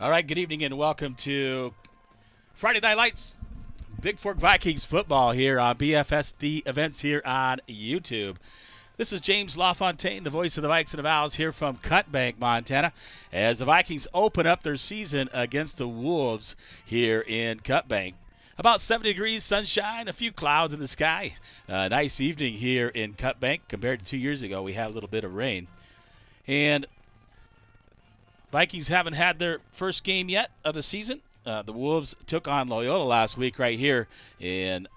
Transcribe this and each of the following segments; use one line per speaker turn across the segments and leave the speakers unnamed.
All right, good evening and welcome to Friday Night Lights, Bigfork Vikings football here on BFSD Events here on YouTube. This is James LaFontaine, the voice of the Vikes and the Vows here from Cut Bank, Montana, as the Vikings open up their season against the Wolves here in Cut Bank. About 70 degrees, sunshine, a few clouds in the sky. A nice evening here in Cut Bank. Compared to 2 years ago, we had a little bit of rain. And Vikings haven't had their first game yet of the season. The Wolves took on Loyola last week right here, and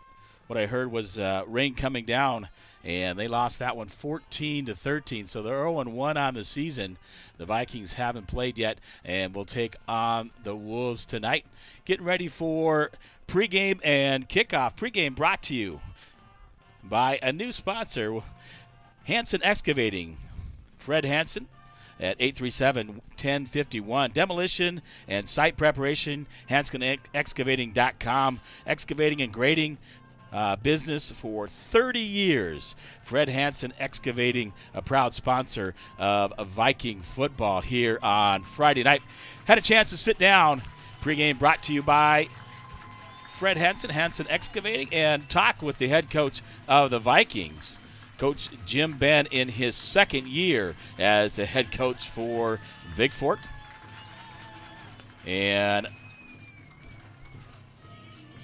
what I heard was rain coming down, and they lost that one 14-13. So they're 0-1 on the season. The Vikings haven't played yet, and will take on the Wolves tonight. Getting ready for pregame and kickoff. Pregame brought to you by a new sponsor, Hanson Excavating. Fred Hanson at 837-1051. Demolition and site preparation, HansonExcavating.com. Excavating and grading business for 30 years. Fred Hanson Excavating, a proud sponsor of Viking football here on Friday night. Had a chance to sit down. Pregame brought to you by Fred Hanson, Hanson Excavating, and talk with the head coach of the Vikings, Coach Jim Benn, in his second year as the head coach for Bigfork. And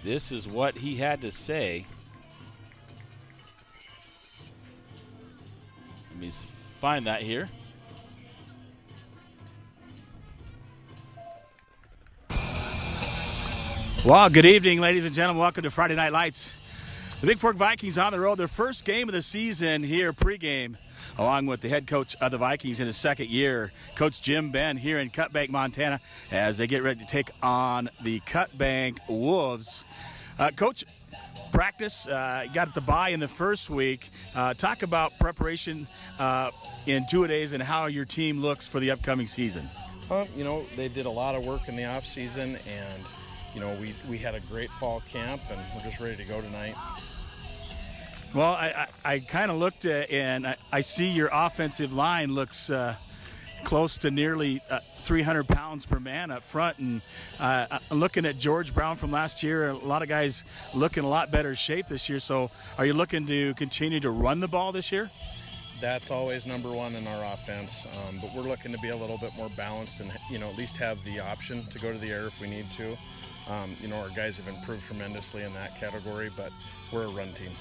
this is what he had to say. Let me find that here. Well, good evening, ladies and gentlemen. Welcome to Friday Night Lights. The Bigfork Vikings on the road, their first game of the season here pregame, along with the head coach of the Vikings in his second year, Coach Jim Benn, here in Cut Bank, Montana, as they get ready to take on the Cut Bank Wolves. Coach, practice, you got the bye in the first week. Talk about preparation in two-a-days and how your team looks for the upcoming season.
You know, they did a lot of work in the off season, and you know, we had a great fall camp, and we're just ready to go tonight.
Well, I kind of looked at, and I see your offensive line looks close to nearly 300 pounds per man up front. And looking at George Brown from last year, a lot of guys look in a lot better shape this year. So are you looking to continue to run the ball this year?
That's always number one in our offense, but we're looking to be a little bit more balanced and, you know, at least have the option to go to the air if we need to. You know, our guys have improved tremendously in that category, but we're a run team.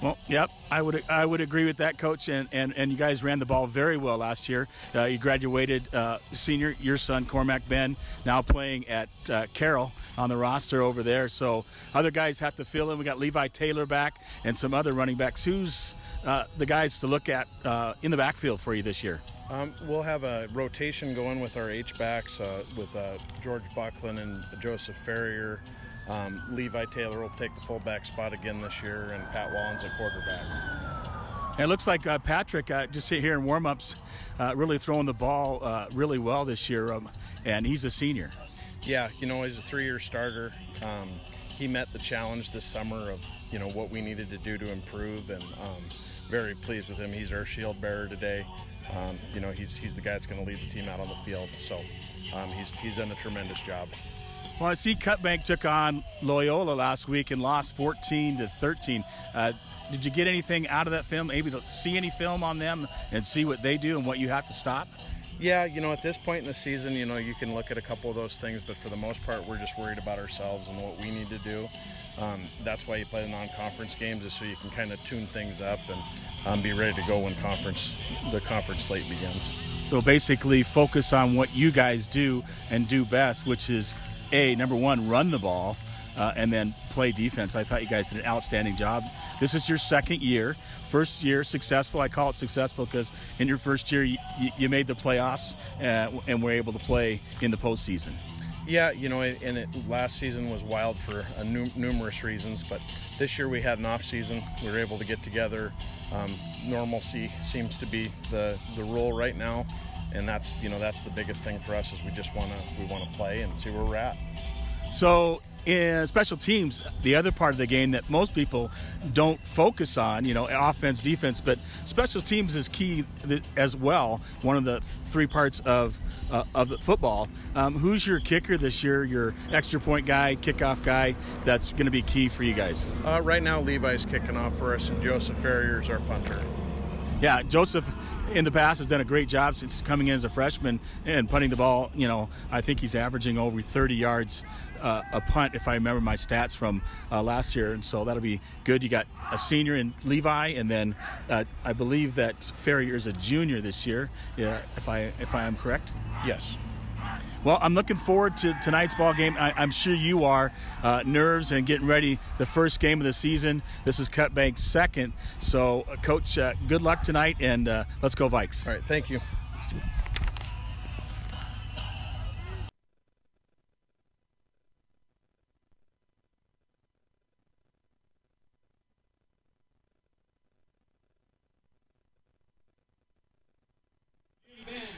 Well, yep, I would agree with that, Coach, and you guys ran the ball very well last year. You graduated senior, your son, Cormac Benn, now playing at Carroll on the roster over there. So other guys have to fill in. We got Levi Taylor back and some other running backs. Who's the guys to look at in the backfield for you this year?
We'll have a rotation going with our H-backs with George Buckland and Joseph Ferrier. Levi Taylor will take the fullback spot again this year, and Pat Wallen's a quarterback.
And it looks like Patrick, just sit here in warm-ups, really throwing the ball really well this year, and he's a senior.
Yeah, you know, he's a three-year starter. He met the challenge this summer of, you know, what we needed to do to improve, and very pleased with him. He's our shield bearer today. You know, he's the guy that's going to lead the team out on the field, so he's done a tremendous job.
Well, I see Cut Bank took on Loyola last week and lost 14-13. Did you get anything out of that film, able to see any film on them and see what they do and what you have to stop?
Yeah, you know, at this point in the season, you know, you can look at a couple of those things, but for the most part, we're just worried about ourselves and what we need to do. That's why you play the non-conference games, is so you can kind of tune things up and be ready to go when the conference slate begins.
So basically focus on what you guys do and do best, which is, number one, run the ball, and then play defense. I thought you guys did an outstanding job. This is your second year. First year successful. I call it successful because in your first year you made the playoffs and were able to play in the postseason.
Yeah, you know, last season was wild for numerous reasons, but this year we had an off season. We were able to get together. Normalcy seems to be the rule right now, and that's the biggest thing for us, is we want to play and see where we're at.
So in special teams, the other part of the game that most people don't focus on, offense, defense, but special teams is key as well. One of the three parts of the football. Who's your kicker this year? Your extra point guy, kickoff guy? That's going to be key for you guys.
Right now, Levi's kicking off for us, and Joseph Ferrier's our punter.
Yeah, Joseph in the past has done a great job since coming in as a freshman and punting the ball. I think he's averaging over 30 yards a punt, if I remember my stats from last year, and so that'll be good. You got a senior in Levi, and then I believe that Ferrier is a junior this year, if I am correct.
Yes.
Well, I'm looking forward to tonight's ball game. I'm sure you are. Nerves and getting ready, the first game of the season. This is Cutbank's second. So, Coach, good luck tonight, and let's go Vikes.
All right, thank you.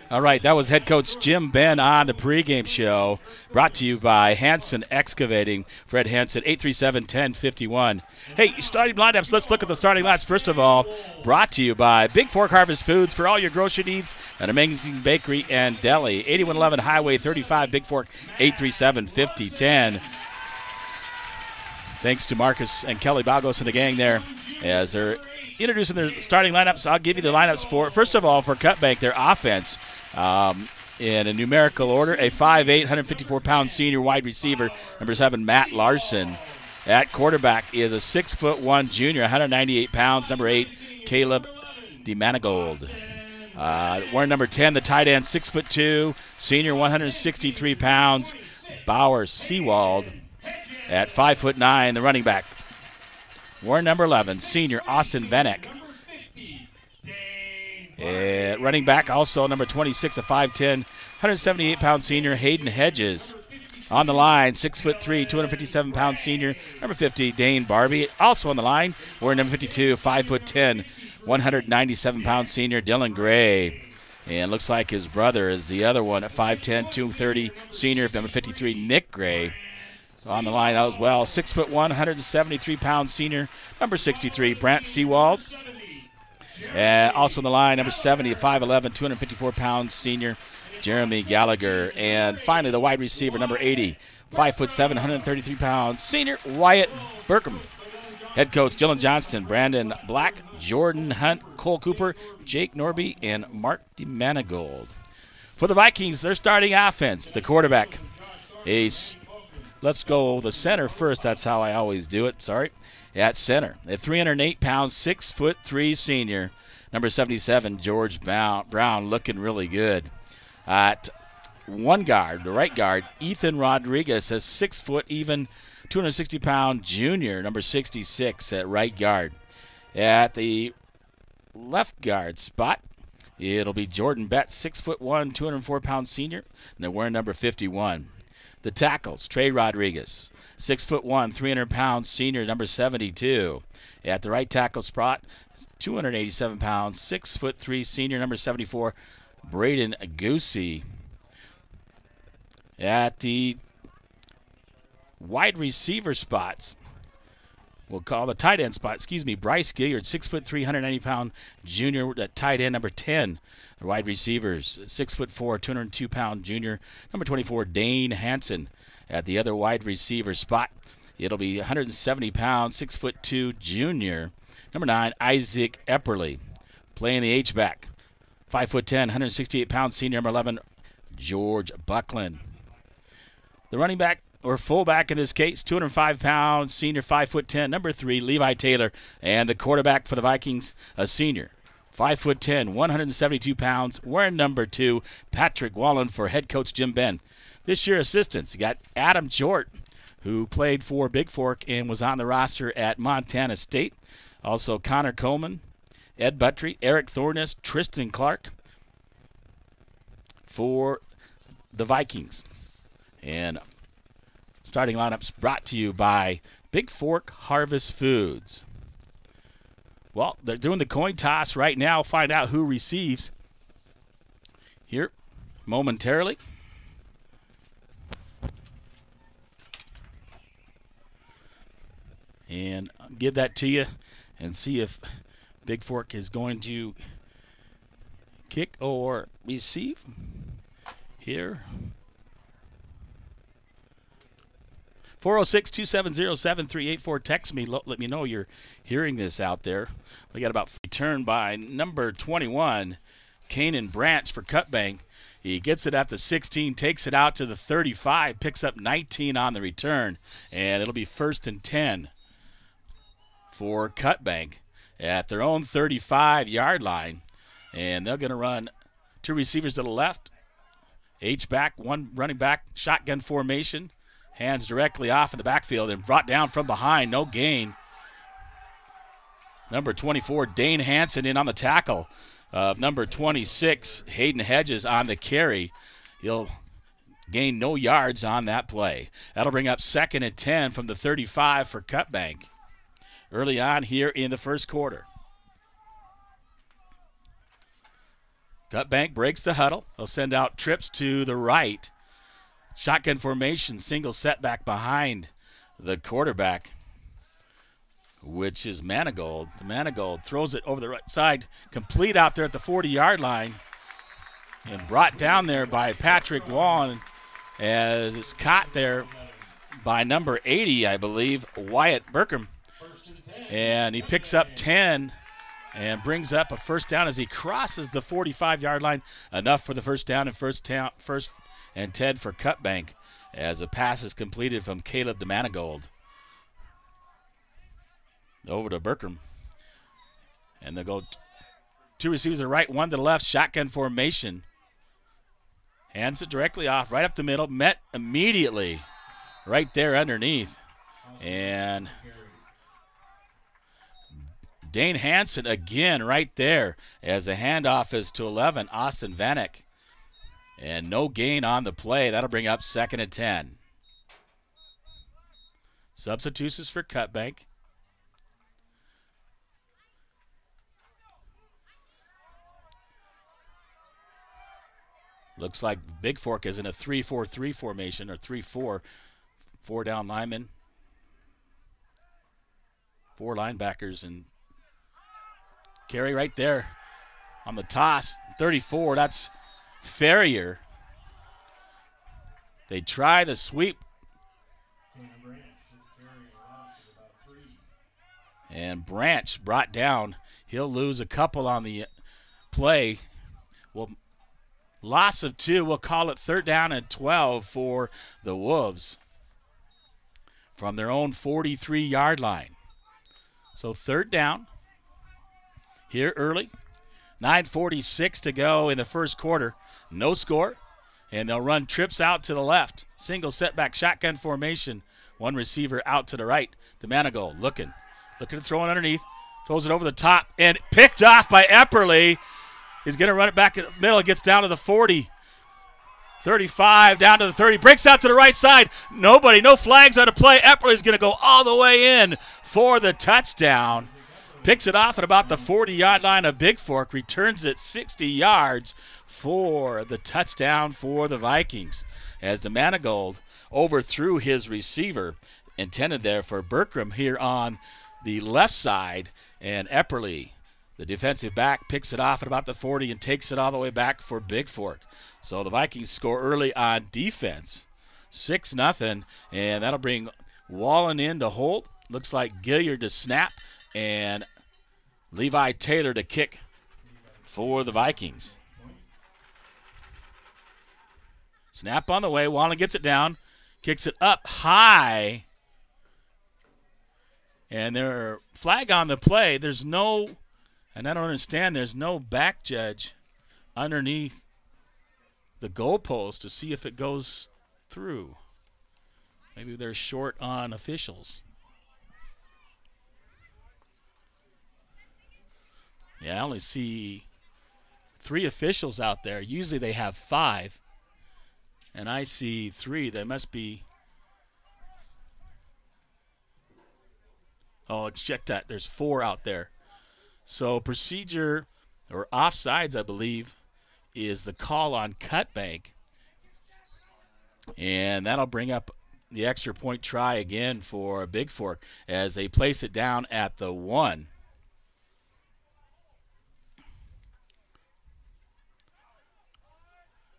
All right, that was head coach Jim Ben on the pregame show, brought to you by Hanson Excavating. Fred Hanson, 837-1051. Hey, starting lineups, let's look at the starting lineups. First of all, brought to you by Bigfork Harvest Foods for all your grocery needs, an amazing bakery and deli. 8111 Highway 35, Bigfork, 837-5010. Thanks to Marcus and Kelly Bagos and the gang there as they're introducing their starting lineups. I'll give you the lineups for, first of all, for Cutbank, their offense. In a numerical order, a 5'8", 154-pound senior wide receiver, number 7, Matt Larson. At quarterback is a 6'1" junior, 198 pounds, number 8, Caleb DeManigold. Wearing number 10, the tight end, 6'2", senior, 163 pounds, Bauer Seawald. At 5'9", the running back. Wearing number 11, senior, Austin Vanek. Running back, also number 26, a 5'10", 178-pound senior, Hayden Hedges. On the line, 6'3", 257-pound senior, number 50, Dane Barbie. Also on the line, wearing number 52, 5'10", 197-pound senior, Dylan Gray. And looks like his brother is the other one at 5'10", 230, senior, number 53, Nick Gray. On the line as well, 6'1", 173-pound senior, number 63, Brant Seawald. Also on the line, number 70, 5'11", 254-pound senior, Jeremy Gallagher. And finally, the wide receiver, number 80, 5'7", 133-pound senior, Wyatt Burkham. Head coach Dylan Johnston, Brandon Black, Jordan Hunt, Cole Cooper, Jake Norby, and Mark DeManigold. For the Vikings, their starting offense, the quarterback, let's go the center first. That's how I always do it. Sorry. At center, a 308 pound, 6'3" senior, number 77, George Brown, looking really good. At one guard, the right guard, Ethan Rodriguez, a 6 foot even, 260-pound junior, number 66 at right guard. At the left guard spot, it'll be Jordan Betts, 6'1", 204-pound senior, and they're wearing number 51. The tackles, Trey Rodriguez, 6'1", 300-pound senior, number 72. At the right tackle spot, 287 pounds, 6'3" senior, number 74, Braden Goosey. At the wide receiver spots, we'll call the tight end spot, Bryce Gilliard, 6'3", 190-pound junior, at tight end, number 10. The wide receivers, 6'4", 202-pound junior, number 24, Dane Hansen. At the other wide receiver spot, it'll be 170 pounds, 6'2", junior, number 9, Isaac Epperly. Playing the H-back, 5'10", 168-pound senior, number 11, George Buckland. The running back, or fullback in this case, 205-pound senior, 5'10", number 3, Levi Taylor. And the quarterback for the Vikings, a senior, 5'10", 172 pounds, wearing number 2, Patrick Wallen for head coach Jim Ben. This year, assistants, you got Adam Jort, who played for Bigfork and was on the roster at Montana State. Also, Connor Coleman, Ed Buttry, Eric Thorness, Tristan Clark for the Vikings. And starting lineups brought to you by Bigfork Harvest Foods. Well, they're doing the coin toss right now. Find out who receives here momentarily. And I'll give that to you and see if Bigfork is going to kick or receive here. 406-270-7384. Text me. Let me know you're hearing this out there. We got about return by number 21, Kanan Branch for Cutbank. He gets it at the 16, takes it out to the 35, picks up 19 on the return, and it'll be 1st and 10 for Cutbank at their own 35-yard line. And they're going to run 2 receivers to the left, H-back, 1 running back, shotgun formation. Hands directly off in the backfield and brought down from behind. No gain. Number 24, Dane Hansen in on the tackle. Number 26, Hayden Hedges on the carry. He'll gain no yards on that play. That'll bring up 2nd and 10 from the 35 for Cutbank early on here in the first quarter. Cutbank breaks the huddle. They'll send out trips to the right. Shotgun formation, single setback behind the quarterback, which is Manigault. The Manigault throws it over the right side, complete out there at the 40-yard line, and brought down there by Patrick Wallen as it's caught there by number 80, I believe, Wyatt Burkham. And he picks up 10 and brings up a first down as he crosses the 45-yard line. Enough for the first down and first and 10 for Cutbank as a pass is completed from Caleb DeManigold. Over to Burkham. And they'll go 2 receivers to the right, 1 to the left, shotgun formation. Hands it directly off, right up the middle, met immediately right there underneath. And Dane Hansen again right there as the handoff is to 11, Austin Vanek. And no gain on the play. That'll bring up 2nd and 10. Substitutions for Cutbank. Looks like Bigfork is in a 3-4-3 formation, or 3-4. 4 down linemen. 4 linebackers, and carry right there on the toss. 34, that's Ferrier. They try the sweep. And Branch brought down. He'll lose a couple on the play. Well, loss of 2. We'll call it 3rd down and 12 for the Wolves from their own 43-yard line. So 3rd down here early. 9:46 to go in the first quarter. No score. And they'll run trips out to the left. Single setback shotgun formation. 1 receiver out to the right. DeManigold looking to throw it underneath. Throws it over the top and picked off by Epperly. He's going to run it back in the middle. Gets down to the 40. 35 down to the 30. Breaks out to the right side. No flags on the play. Epperly's going to go all the way in for the touchdown. Picks it off at about the 40-yard line of Bigfork. Returns it 60 yards for the touchdown for the Vikings. As DeManigold overthrew his receiver, intended there for Bertram here on the left side. And Epperly, the defensive back, picks it off at about the 40 and takes it all the way back for Bigfork. So the Vikings score early on defense, 6-0, and that'll bring Wallen in to hold. Looks like Gilliard to snap, and Levi Taylor to kick for the Vikings. Snap on the way. Wallen gets it down, kicks it up high, and their flag on the play. There's no, and I don't understand, there's no back judge underneath the goalpost to see if it goes through. Maybe they're short on officials. Yeah, I only see 3 officials out there. Usually they have 5, and I see 3. They must be. Oh, let's check that. There's 4 out there. So procedure, or offsides, I believe, is the call on Cutbank, and that'll bring up the extra point try again for Bigfork as they place it down at the 1.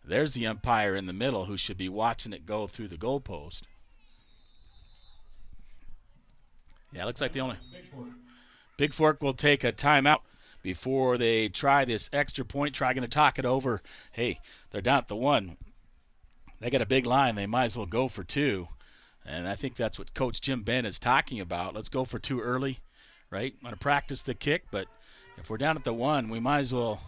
There's the umpire in the middle who should be watching it go through the goalpost. Yeah, looks like the only Bigfork will take a timeout before they try this extra point try. Going to talk it over. Hey, they're down at the 1. They got a big line. They might as well go for 2. And I think that's what Coach Jim Ben is talking about. Let's go for 2 early, right? Want to practice the kick, but if we're down at the 1, we might as well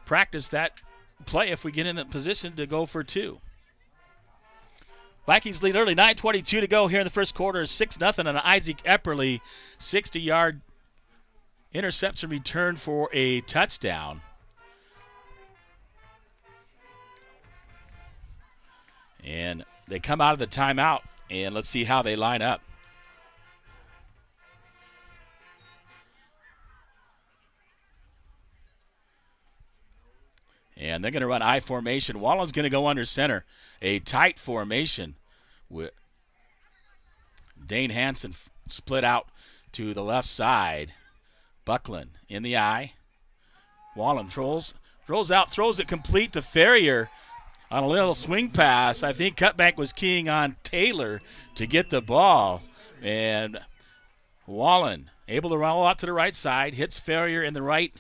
practice that play if we get in the position to go for 2. Vikings lead early, 9:22 to go here in the first quarter, 6-0 on an Isaac Epperly 60-yard interception return for a touchdown. And they come out of the timeout, and let's see how they line up. And they're going to run I formation. Wallen's going to go under center. A tight formation with Dane Hansen split out to the left side. Buckland in the I. Wallen rolls out, throws it complete to Ferrier on a little swing pass. I think Cutbank was keying on Taylor to get the ball. And Wallen able to roll out to the right side, hits Ferrier in the right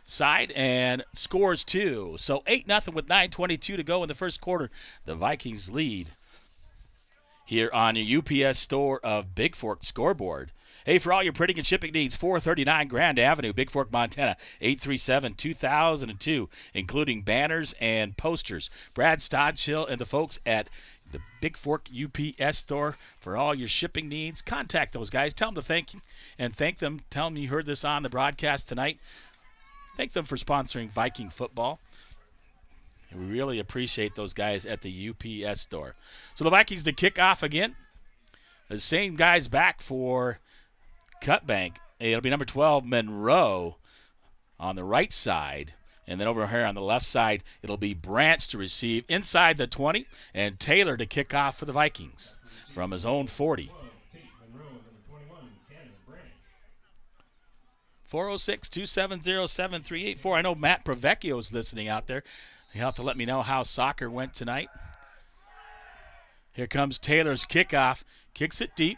side and scores 2. So 8-0 with 9:22 to go in the first quarter. The Vikings lead here on your UPS Store of Bigfork scoreboard. Hey, for all your printing and shipping needs, 439 Grand Avenue, Bigfork, Montana, 837-2002, including banners and posters. Brad Stodchill and the folks at the Bigfork UPS Store for all your shipping needs. Contact those guys. Tell them to thank you and thank them. Tell them you heard this on the broadcast tonight. Thank them for sponsoring Viking football. We really appreciate those guys at the UPS Store. So the Vikings to kick off again. The same guys back for Cutbank. It'll be number 12, Monroe, on the right side. And then over here on the left side, it'll be Branch to receive inside the 20, and Taylor to kick off for the Vikings from his own 40. 406-270-7384. I know Matt Pravecchio is listening out there. He'll have to let me know how soccer went tonight. Here comes Taylor's kickoff. Kicks it deep.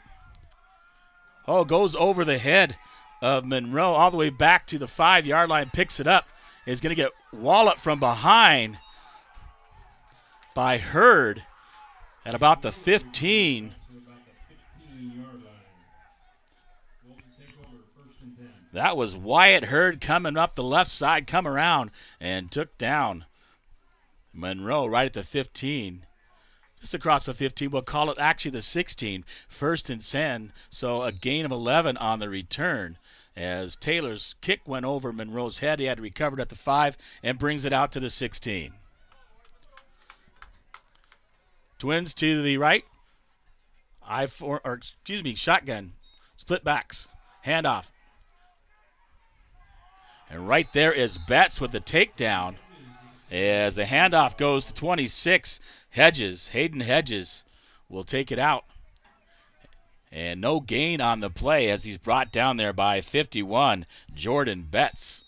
Oh, goes over the head of Monroe all the way back to the 5-yard line. Picks it up. Is going to get walloped from behind by Hurd at about the 15. That was Wyatt Hurd coming up the left side, come around, and took down Monroe right at the 15. Just across the 15, we'll call it actually the 16. 1st and 10, so a gain of 11 on the return. As Taylor's kick went over Monroe's head, he had to recover it at the 5 and brings it out to the 16. Twins to the right. Shotgun. Split backs. Handoff. And right there is Betts with the takedown. As the handoff goes to 26, Hayden Hedges will take it out. And no gain on the play as he's brought down there by 51, Jordan Betts.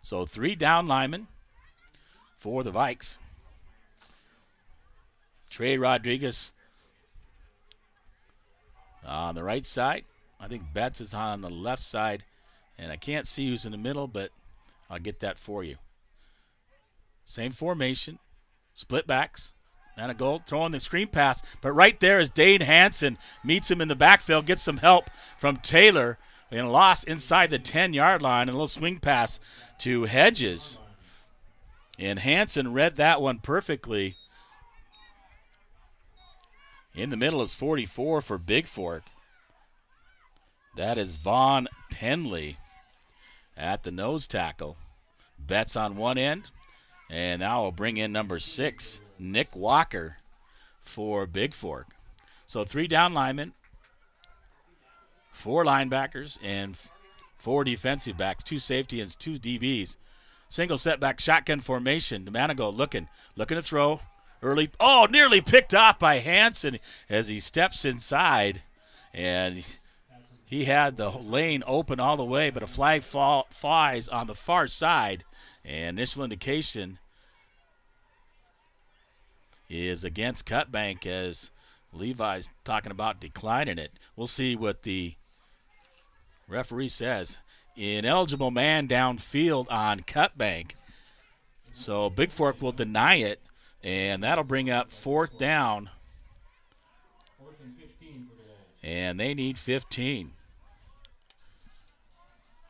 So 3 down linemen for the Vikes. Trey Rodriguez on the right side. I think Betts is on the left side. And I can't see who's in the middle, but I'll get that for you. Same formation. Split backs. And a goal. Throwing the screen pass. But right there is Dane Hansen. Meets him in the backfield. Gets some help from Taylor. And lost inside the 10-yard line. And a little swing pass to Hedges. And Hansen read that one perfectly. In the middle is 44 for Bigfork. That is Vaughn Penley at the nose tackle. Betts on one end. And now we'll bring in number 6, Nick Walker, for Bigfork. So 3 down linemen, 4 linebackers, and 4 defensive backs, 2 safety ends, 2 DBs. Single setback shotgun formation. Domenico looking to throw. Early, nearly picked off by Hansen as he steps inside. And he had the lane open all the way, but a flag flies on the far side. And initial indication is against Cutbank as Levi's talking about declining it. We'll see what the referee says. Ineligible man downfield on Cutbank. So Bigfork will deny it, and that'll bring up 4th down. And they need 15.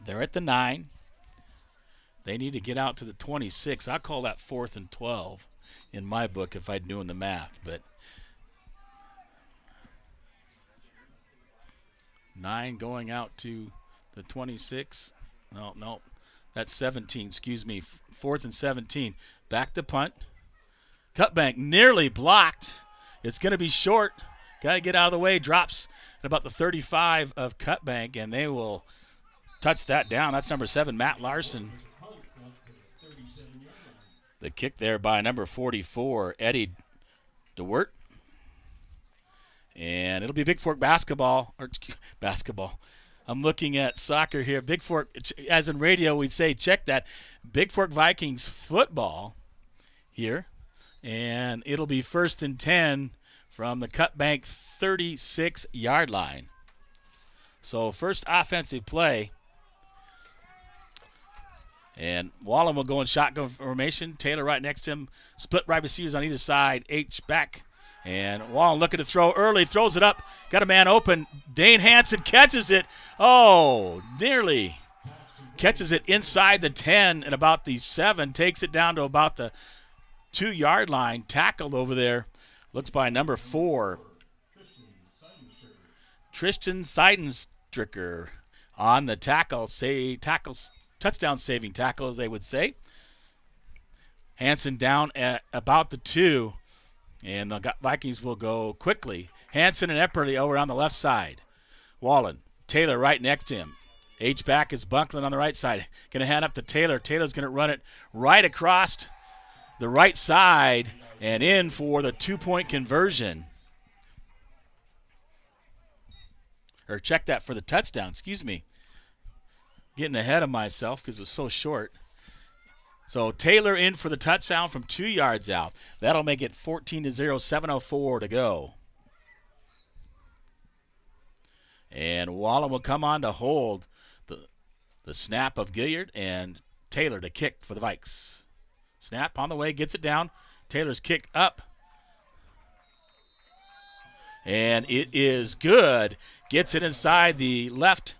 They're at the 9. They need to get out to the 26. I call that 4th and 12 in my book if I'm doing the math. But 9 going out to the 26. No. That's 17. Excuse me. 4th and 17. Back to punt. Cutbank nearly blocked. It's going to be short. Got to get out of the way. Drops at about the 35 of Cutbank, and they will touch that down. That's number 7, Matt Larson. The kick there by number 44, Eddie DeWert. And it'll be Bigfork basketball. I'm looking at soccer here. Bigfork, as in radio, we'd say check that. Bigfork Vikings football here. And it'll be 1st and 10 from the Cutbank 36-yard line. So first offensive play. And Wallen will go in shotgun formation. Taylor right next to him. Split wide receivers on either side. H back. And Wallen looking to throw early. Throws it up. Got a man open. Dane Hansen catches it. Nearly. Catches it inside the 10 and about the 7. Takes it down to about the 2-yard line. Tackled over there. Looks by number 4. Tristan Seidenstricker on the tackle. Touchdown saving tackle, as they would say. Hansen down at about the 2. And the Vikings will go quickly. Hansen and Epperly over on the left side. Wallen. Taylor right next to him. H-back is Bunkland on the right side. Going to hand up to Taylor. Taylor's going to run it right across the right side and in for the 2-point conversion. Or check that for the touchdown. Excuse me. Getting ahead of myself because it was so short. So Taylor in for the touchdown from 2 yards out. That'll make it 14-0, 7:04 to go. And Wallen will come on to hold the snap of Gilliard and Taylor to kick for the Vikes. Snap on the way, gets it down. Taylor's kick up. And it is good. Gets it inside the left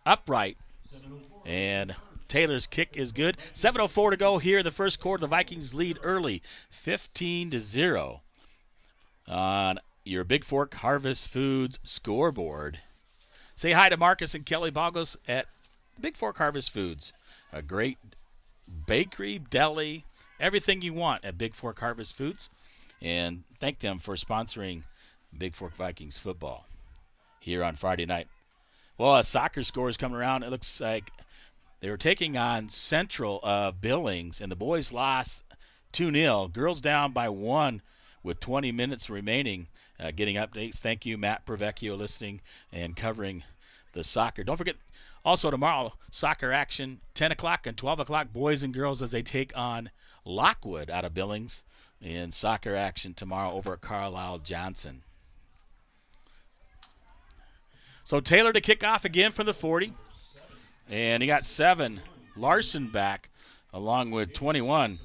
upright. And Taylor's kick is good. 7:04 to go here in the first quarter. The Vikings lead early, 15-0 on your Bigfork Harvest Foods scoreboard. Say hi to Marcus and Kelly Boggles at Bigfork Harvest Foods. A great bakery, deli, everything you want at Bigfork Harvest Foods. And thank them for sponsoring Bigfork Vikings football here on Friday night. Well, a soccer score is coming around. It looks like they were taking on Central Billings, and the boys lost 2-0. Girls down by 1 with 20 minutes remaining. Getting updates. Thank you, Matt Pervecchio, listening and covering the soccer. Don't forget, also tomorrow, soccer action, 10 o'clock and 12 o'clock, boys and girls as they take on Lockwood out of Billings. And soccer action tomorrow over at Carlisle Johnson. So Taylor to kick off again from the 40. And he got 7. Larson back along with 21.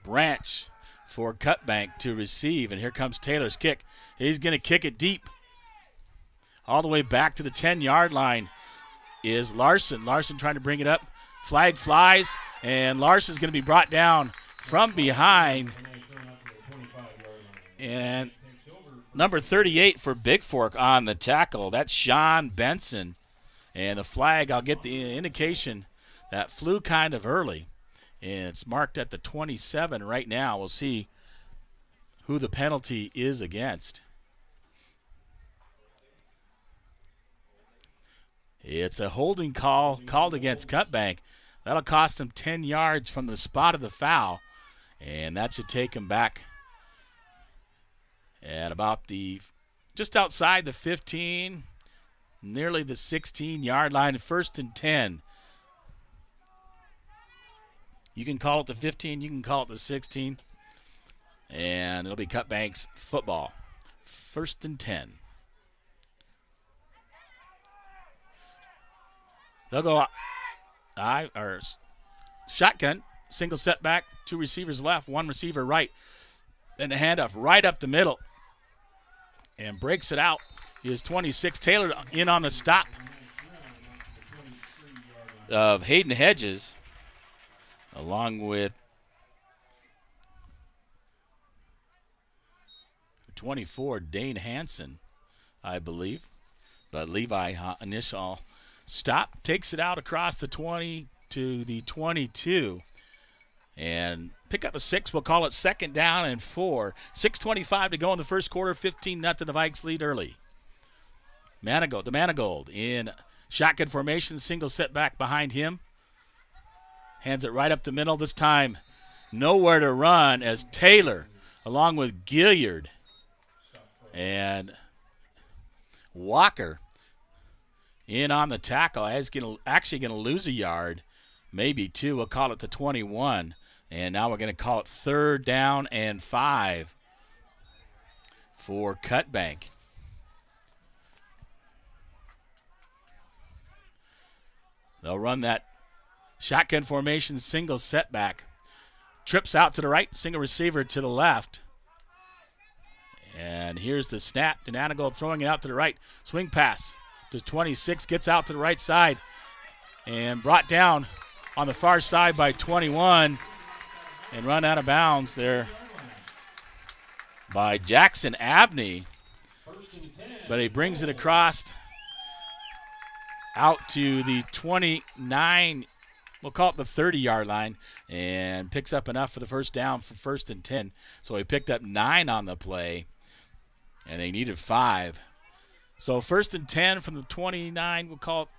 Branch for Cutbank to receive. And here comes Taylor's kick. He's going to kick it deep. All the way back to the 10-yard line is Larson. Larson trying to bring it up. Flag flies. And Larson's going to be brought down from behind. And number 38 for Bigfork on the tackle. That's Sean Benson. And the flag, I'll get the indication, that flew kind of early. And it's marked at the 27 right now. We'll see who the penalty is against. It's a holding call called against Cutbank. That'll cost him 10 yards from the spot of the foul, and that should take him back at about just outside the 15, nearly the 16-yard line, 1st and 10. You can call it the 15, you can call it the 16, and it'll be Cutbank's football. 1st and 10. They'll go shotgun, single setback, 2 receivers left, 1 receiver right, and the handoff right up the middle, and breaks it out. Is 26 Taylor in on the stop of Hayden Hedges, along with 24 Dane Hansen, I believe. But Levi initial stop, takes it out across the 20 to the 22. And pick up a 6. We'll call it 2nd down and 4. 6:25 to go in the first quarter. 15-0. The Vikes lead early. Manigold in shotgun formation. Single setback behind him. Hands it right up the middle. This time nowhere to run as Taylor, along with Gilliard and Walker, in on the tackle. He's actually going to lose a yard, maybe 2. We'll call it the 21. And now we're going to call it 3rd down and 5 for Cutbank. They'll run that shotgun formation, single setback. Trips out to the right, single receiver to the left. And here's the snap. Denanigal throwing it out to the right. Swing pass to 26, gets out to the right side and brought down on the far side by 21 and run out of bounds there by Jackson Abney. But he brings it across out to the 29, we'll call it the 30-yard line, and picks up enough for the first down for 1st and 10. So he picked up 9 on the play, and they needed 5. So 1st and 10 from the 29, we'll call it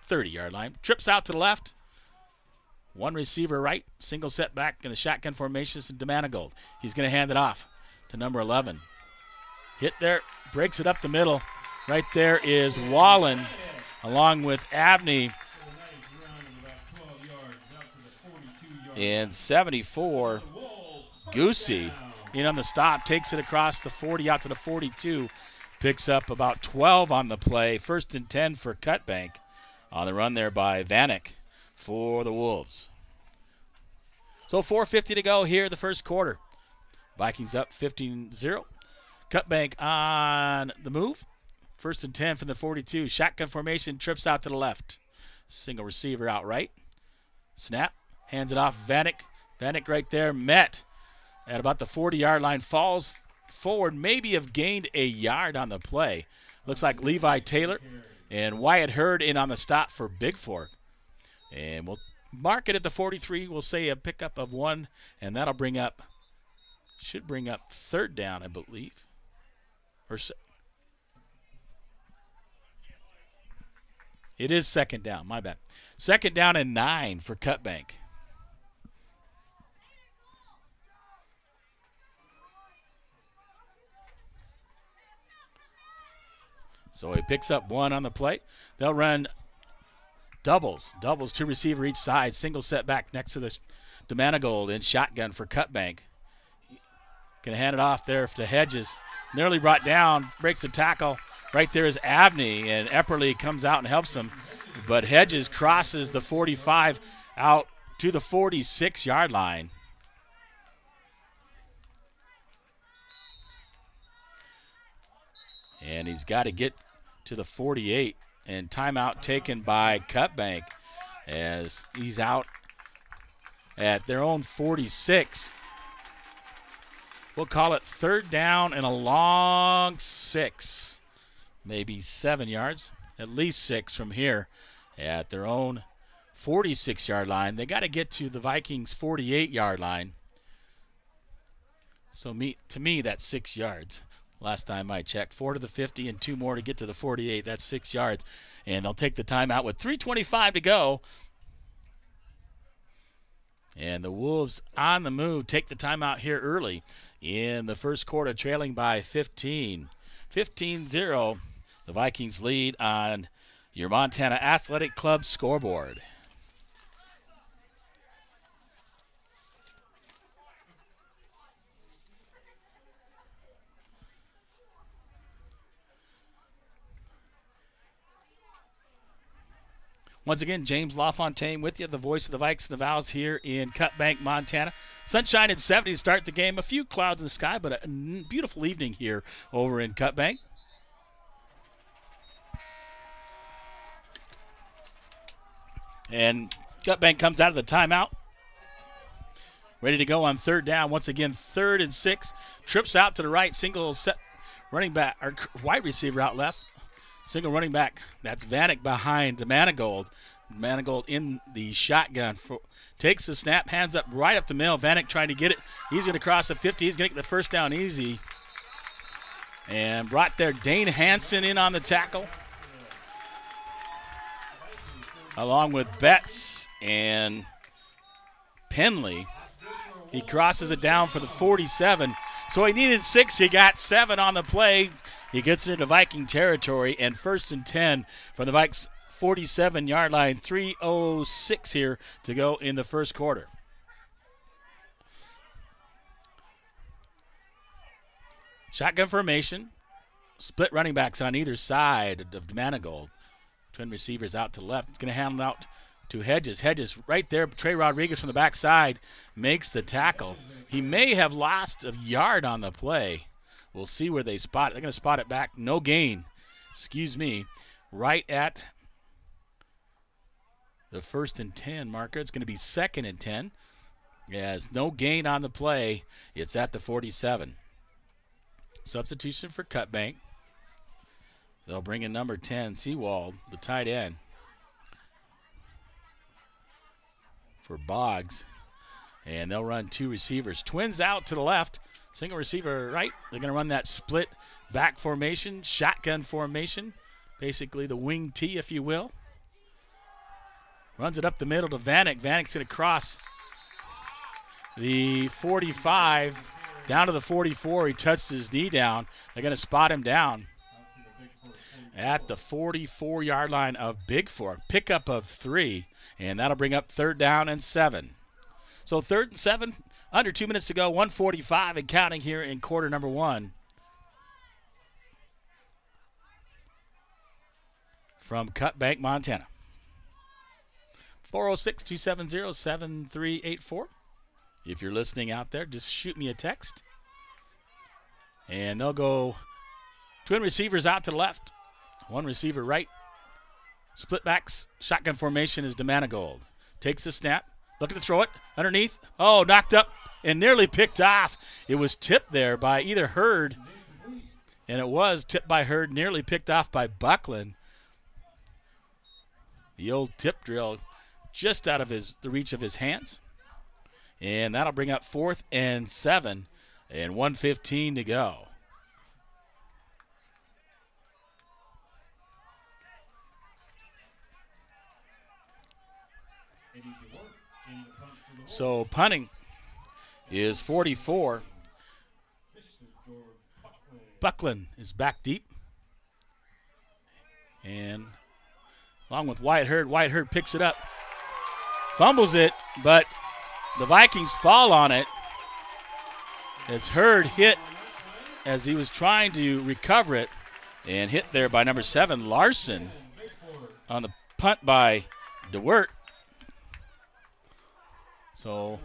30-yard line. Trips out to the left. 1 receiver right, single setback in the shotgun formation to Demanigold. He's going to hand it off to number 11. Hit there, breaks it up the middle. Right there is Wallen, along with Abney. And 74, Goosey in on the stop, takes it across the 40 out to the 42. Picks up about 12 on the play. 1st and 10 for Cutbank. On the run there by Vanek for the Wolves. So 4:50 to go here the first quarter. Vikings up 15-0. Cutbank on the move. 1st and 10 from the 42. Shotgun formation, trips out to the left. Single receiver out right. Snap, hands it off Vanek. Vanek right there, met at about the 40-yard line, falls forward, maybe have gained a yard on the play. Looks like Levi Taylor and Wyatt Hurd in on the stop for Bigfork. And we'll mark it at the 43. We'll say a pickup of 1, and that'll should bring up 3rd down, I believe. It is 2nd down, my bad. 2nd down and 9 for Cutbank. So he picks up 1 on the play. They'll run doubles, 2 receiver each side, single setback next to the Demanigold in shotgun for Cutbank. Going to hand it off there to Hedges. Nearly brought down, breaks the tackle. Right there is Abney, and Epperly comes out and helps him. But Hedges crosses the 45 out to the 46-yard line. And he's got to get to the 48, and timeout taken by Cutbank as he's out at their own 46. We'll call it 3rd down and a long 6, maybe 7 yards, at least 6 from here at their own 46-yard line. They got to get to the Vikings' 48-yard line. So to me, that's 6 yards. last time I checked. 4 to the 50 and 2 more to get to the 48. That's 6 yards. And they'll take the timeout with 3:25 to go. And the Wolves on the move take the timeout here early in the first quarter, trailing by 15. 15-0. The Vikings lead on your Montana Athletic Club scoreboard. Once again, James LaFontaine with you, the voice of the Vikes and the Vows here in Cut Bank, Montana. Sunshine and 70 to start the game. A few clouds in the sky, but a beautiful evening here over in Cut Bank. And Cut Bank comes out of the timeout. Ready to go on third down. Once again, 3rd and 6. Trips out to the right. Single set running back, or wide receiver out left. Single running back. That's Vanek behind Manigold. Manigold in the shotgun. Takes the snap, hands up right up the middle. Vanek trying to get it. He's going to cross the 50. He's going to get the first down easy. And brought there Dane Hansen in on the tackle, along with Betts and Penley. He crosses it down for the 47. So he needed 6. He got 7 on the play. He gets into Viking territory, and 1st and 10 from the Vikes 47-yard line. 3:06 here to go in the first quarter. Shotgun formation. Split running backs on either side of Manigold. Twin receivers out to the left. It's going to hand it out to Hedges. Hedges right there. Trey Rodriguez from the backside makes the tackle. He may have lost a yard on the play. We'll see where they spot it. They're going to spot it back. No gain. Excuse me. Right at the 1st and 10 marker. It's going to be 2nd and 10. As no gain on the play. It's at the 47. Substitution for Cut Bank. They'll bring in number 10, Seawald, the tight end, for Boggs. And they'll run 2 receivers. Twins out to the left. Single receiver right. They're going to run that split back formation, shotgun formation, basically the wing T, if you will. Runs it up the middle to Vanek. Vanek's going to cross the 45 down to the 44. He touched his knee down. They're going to spot him down at the 44-yard line of Bigfork. Pickup of 3, and that'll bring up 3rd down and 7. So 3rd and 7, under 2 minutes to go, 1:45 and counting here in quarter number 1. From Cut Bank, Montana. 406-270-7384. If you're listening out there, just shoot me a text. And they'll go twin receivers out to the left. 1 receiver right. Split backs. Shotgun formation is Demanigold. Takes the snap. Looking to throw it. Underneath. Oh, knocked up and nearly picked off. It was tipped there by either Hurd. And it was tipped by Hurd. Nearly picked off by Buckland. The old tip drill just out of the reach of his hands. And that'll bring up 4th and 7 and 1:15 to go. So punting is 44. Buckland is back deep. And along with Wyatt Hurd picks it up. Fumbles it, but the Vikings fall on it as Hurd hit as he was trying to recover it, and hit there by number 7, Larson, on the punt by DeWert. So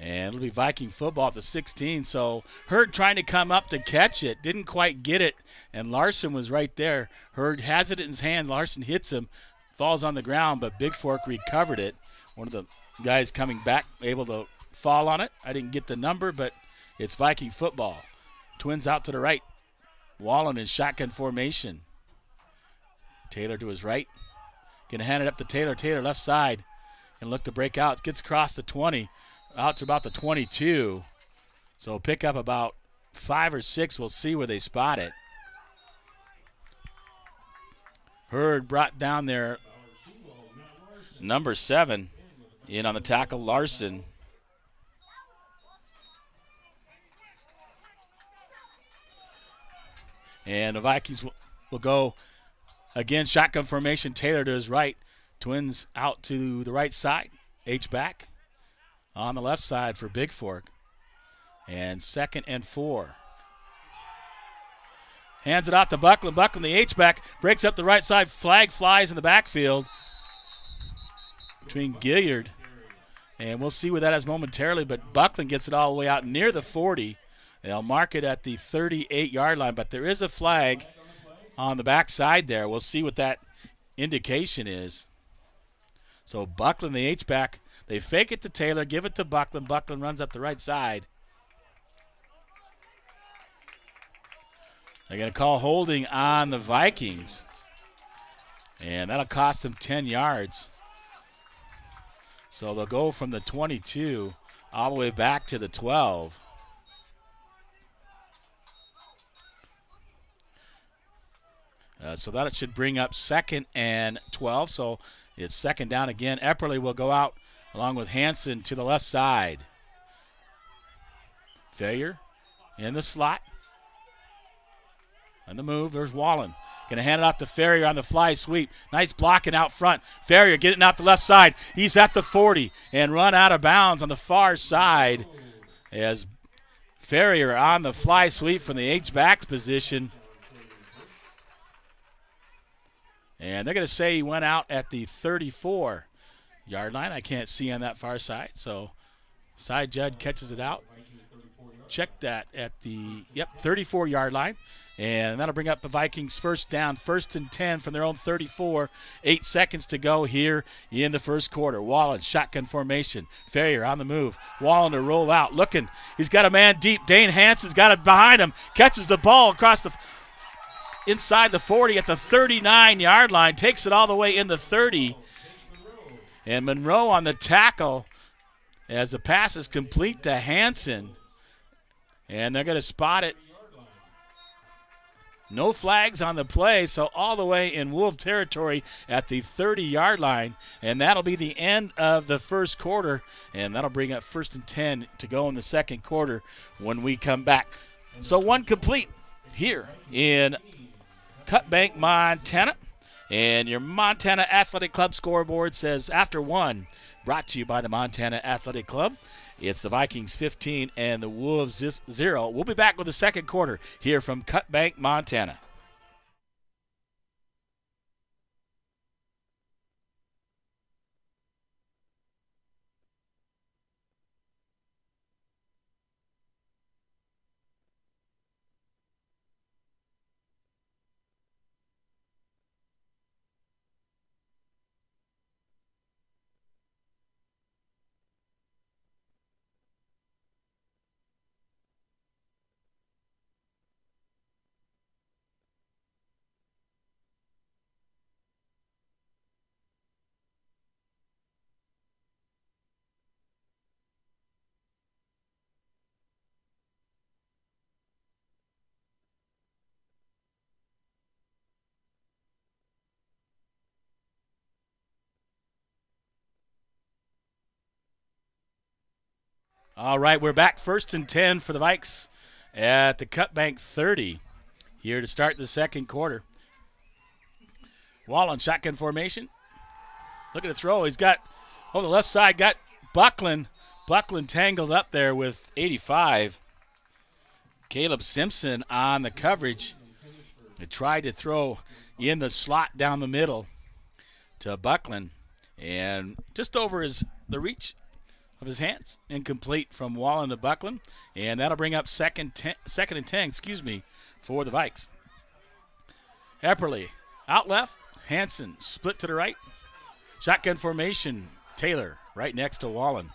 and it'll be Viking football at the 16. So Hurd trying to come up to catch it. Didn't quite get it. And Larson was right there. Hurd has it in his hand. Larson hits him. Falls on the ground, but Bigfork recovered it. One of the guys coming back able to fall on it. I didn't get the number, but it's Viking football. Twins out to the right. Wallen in shotgun formation. Taylor to his right. Going to hand it up to Taylor. Taylor left side. and look to break out. Gets across the 20, out to about the 22. So pick up about 5 or 6. We'll see where they spot it. Hurd brought down there. Number 7 in on the tackle, Larson. And the Vikings will go again, shotgun formation. Taylor to his right. Twins out to the right side. H-back on the left side for Bigfork. And 2nd and 4. Hands it out to Buckland. Buckland, the H-back, breaks up the right side. Flag flies in the backfield between Gilliard. And we'll see where that is momentarily, but Buckland gets it all the way out near the 40. They'll mark it at the 38-yard line, but there is a flag on the backside there. We'll see what that indication is. So Buckland, the H-back, they fake it to Taylor, give it to Buckland. Buckland runs up the right side. They're going to call holding on the Vikings, and that'll cost them 10 yards. So they'll go from the 22 all the way back to the 12. So that should bring up 2nd and 12. So it's 2nd down again. Epperly will go out along with Hansen to the left side. Failure in the slot. On the move, there's Wallen. Going to hand it off to Ferrier on the fly sweep. Nice blocking out front. Ferrier getting out the left side. He's at the 40 and run out of bounds on the far side as Ferrier on the fly sweep from the H-back's position. And they're going to say he went out at the 34-yard line. I can't see on that far side, so side judge catches it out. Check that at the 34-yard line. And that'll bring up the Vikings first down, 1st and 10 from their own 34. 8 seconds to go here in the first quarter. Wallen, shotgun formation. Ferrier on the move. Wallen to roll out. Looking. He's got a man deep. Dane Hansen's got it behind him. Catches the ball across the inside the 40 at the 39-yard line. Takes it all the way in the 30. And Monroe on the tackle as the pass is complete to Hansen. And they're going to spot it. No flags on the play, so all the way in Wolf territory at the 30-yard line. And that'll be the end of the first quarter. And that'll bring up 1st and 10 to go in the second quarter when we come back. So one complete here in Cutbank, Montana. And your Montana Athletic Club scoreboard says after 1, brought to you by the Montana Athletic Club. It's the Vikings 15 and the Wolves 0. We'll be back with the second quarter here from Cutbank, Montana. All right, we're back 1st and 10 for the Vikes at the Cutbank 30 here to start the second quarter. Wallen, shotgun formation. Look at the throw. He's got, the left side got Buckland. Buckland tangled up there with 85. Caleb Simpson on the coverage. They tried to throw in the slot down the middle to Buckland. And just over the reach of his hands, incomplete from Wallen to Buckland, and that'll bring up 2nd and 10, for the Vikes. Epperly out left, Hansen split to the right, shotgun formation. Taylor right next to Wallen.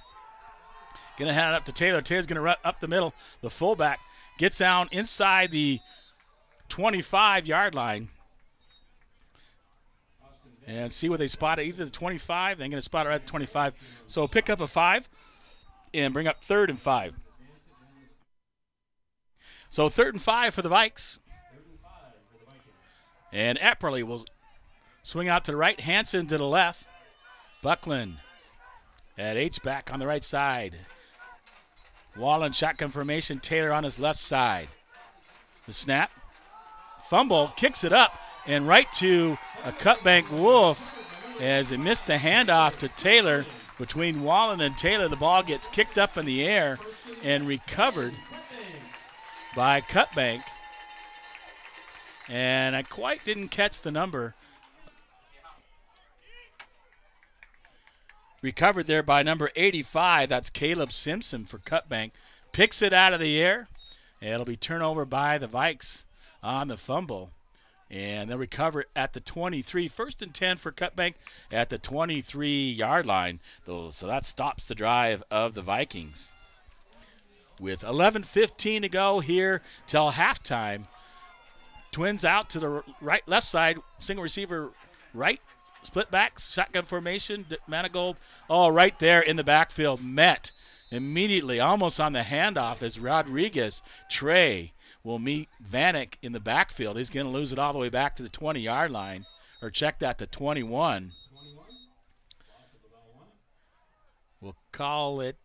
Gonna hand it up to Taylor. Taylor's gonna run up the middle. The fullback gets down inside the 25-yard line, and see where they spot it. Either the 25, they're going to spot it right at the 25. So pick up a 5 and bring up 3rd and 5. So 3rd and 5 for the Vikes. And Epperly will swing out to the right. Hansen to the left. Buckland at H-back on the right side. Wallen shotgun formation. Taylor on his left side. The snap. Fumble. Kicks it up. And right to a cutbank Wolf as it missed the handoff to Taylor. Between Wallen and Taylor, the ball gets kicked up in the air and recovered by Cutbank. And I quite didn't catch the number. Recovered there by number 85. That's Caleb Simpson for Cutbank. Picks it out of the air. It'll be turnover by the Vikes on the fumble. And they'll recover it at the 23. 1st and 10 for Cutbank at the 23-yard line. So that stops the drive of the Vikings. With 11:15 to go here till halftime. Twins out to the right, left side, single receiver right, split backs, shotgun formation, Manigold, all right there in the backfield, met immediately, almost on the handoff as Rodriguez. Trey will meet Vanek in the backfield. He's going to lose it all the way back to the 20-yard line, or check that to 21. We'll call it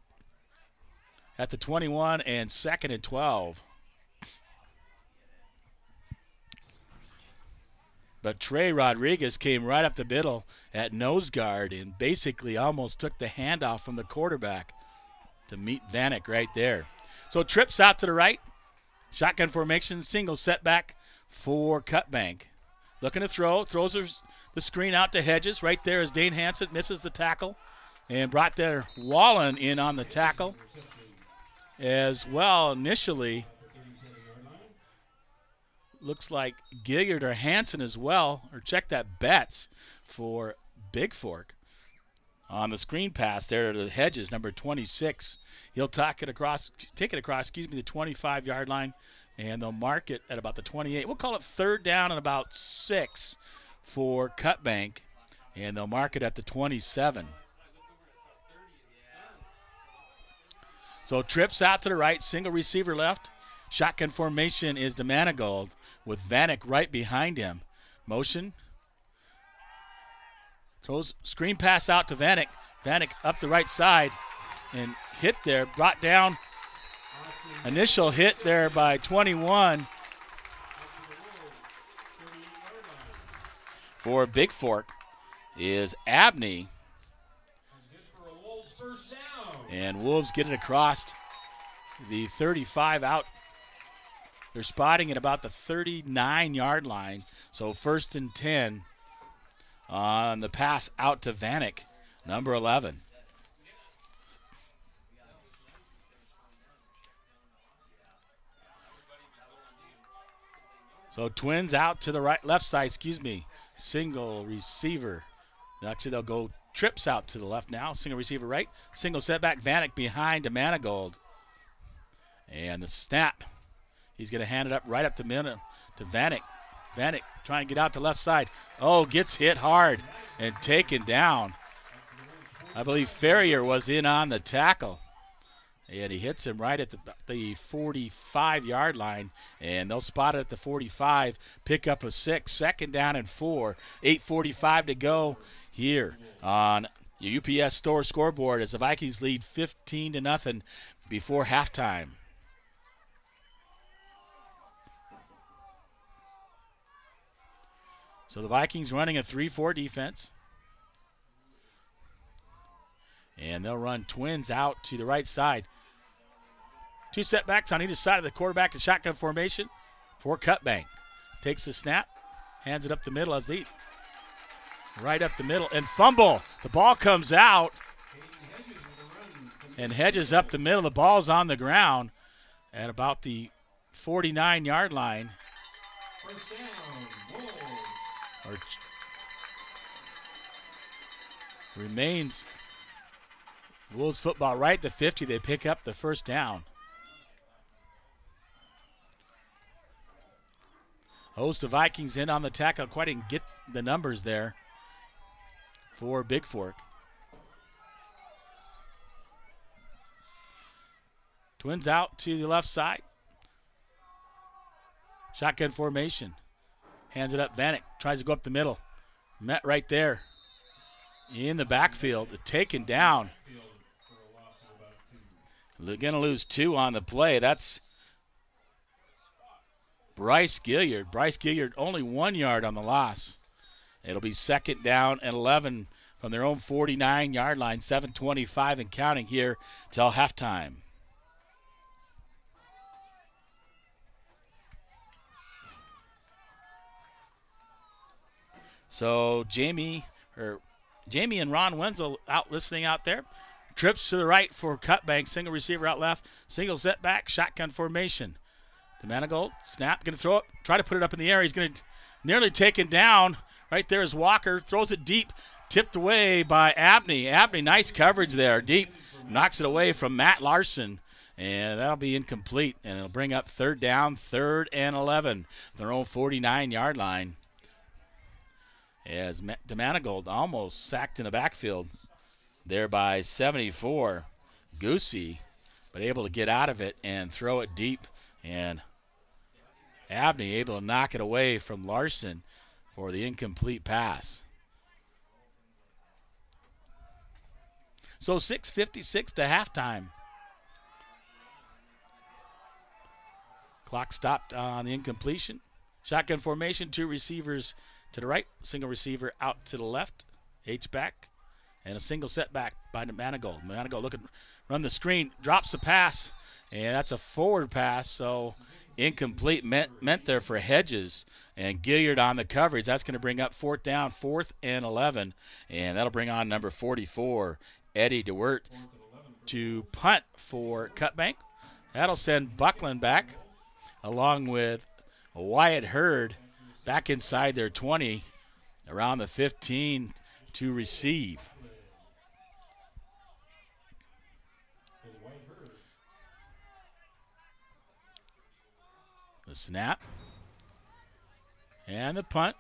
at the 21 and 2nd and 12. But Trey Rodriguez came right up the middle at nose guard and basically almost took the handoff from the quarterback to meet Vanek right there. So trips out to the right. Shotgun formation, single setback for Cutbank. Looking to throw, throws the screen out to Hedges. Right there is Dane Hansen, misses the tackle. And brought there Wallen in on the tackle as well initially. Looks like Gilliard or Hansen as well, or check that, Betts for Bigfork. On the screen pass there to Hedges, number 26. He'll take it across, the 25-yard line, and they'll mark it at about the 28. We'll call it 3rd down and about 6 for Cutbank, and they'll mark it at the 27. So trips out to the right, single receiver left. Shotgun formation is DeManigold with Vanek right behind him. Motion. Throws screen pass out to Vanek. Vanek up the right side and hit there. Brought down. Initial hit there by 21 for Bigfork is Abney. And Wolves get it across the 35 out. They're spotting at about the 39-yard line. So 1st and 10 on the pass out to Vanek, number 11. So Twins out to the right, left side, single receiver. Actually, they'll go trips out to the left now. Single receiver right, single setback, Vanek behind to Manigold. And the snap. He's going to hand it up right up the middle to Vanek. Vanek trying to get out to left side. Oh, gets hit hard and taken down. I believe Ferrier was in on the tackle. And he hits him right at the 45-yard line. And they'll spot it at the 45. Pick up a 6. 2nd down and 4. 8:45 to go here on your UPS Store scoreboard as the Vikings lead 15-0 before halftime. So the Vikings running a 3-4 defense. And they'll run Twins out to the right side. 2 setbacks on either side of the quarterback in shotgun formation for Cutbank. Takes the snap, hands it up the middle as the right up the middle, and fumble. The ball comes out, and Hedges up the middle. The ball's on the ground at about the 49-yard line. Remains Wolves football right at the 50. They pick up the 1st down. Host of Vikings in on the tackle. Quite didn't get the numbers there. for Bigfork. Twins out to the left side. Shotgun formation. Hands it up. Vanek tries to go up the middle. Met right there in the backfield. Taken down. They're going to lose 2 on the play. That's Bryce Gilliard. Bryce Gilliard only 1 yard on the loss. It'll be 2nd down and 11 from their own 49-yard line. 7:25 and counting here till halftime. So Jamie and Ron Wenzel out listening out there. Trips to the right for Cutbank. Single receiver out left. Single set back. Shotgun formation. DeManigold, snap, going to throw it. Try to put it up in the air. He's going to nearly taken down. Right there is Walker. Throws it deep. Tipped away by Abney. Abney, nice coverage there. Deep. Knocks it away from Matt Larson. And that'll be incomplete. And it'll bring up 3rd down, 3rd and 11. Their own 49-yard line. As DeManigold almost sacked in the backfield there by 74. Goosey, but able to get out of it and throw it deep. And Abney able to knock it away from Larson for the incomplete pass. So 6:56 to halftime. Clock stopped on the incompletion. Shotgun formation, 2 receivers to the right, single receiver out to the left, H-back, and a single setback by DeManigold. DeManigold looking, run the screen, drops the pass, and that's a forward pass, so incomplete meant there for Hedges, and Gilliard on the coverage. That's going to bring up 4th down, 4th and 11, and that'll bring on number 44, Eddie DeWert, to punt for Cutbank. That'll send Buckland back, along with Wyatt Hurd, back inside their 20, around the 15 to receive. The snap and the punt.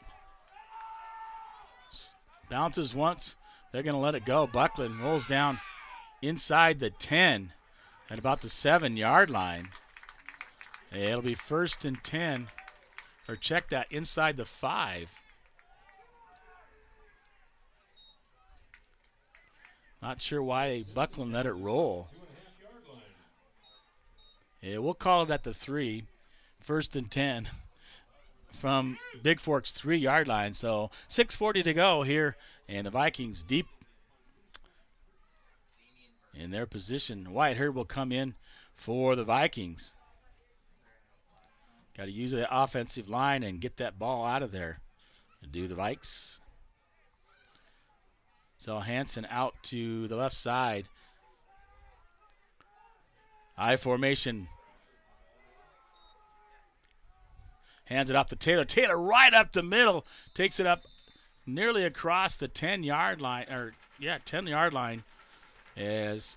Bounces once. They're going to let it go. Buckland rolls down inside the 10 at about the 7-yard line. It'll be 1st and 10. Or check that, inside the 5. Not sure why Buckland let it roll. Yeah, we'll call it at the 3. 1st and 10 from Bigfork's 3-yard line. So 6:40 to go here, and the Vikings deep in their position. Wyatt Hurd will come in for the Vikings. Got to use the offensive line and get that ball out of there. Do the Vikes. So Hansen out to the left side. I formation. Hands it off to Taylor. Taylor right up the middle. Takes it up nearly across the 10-yard line. 10-yard line as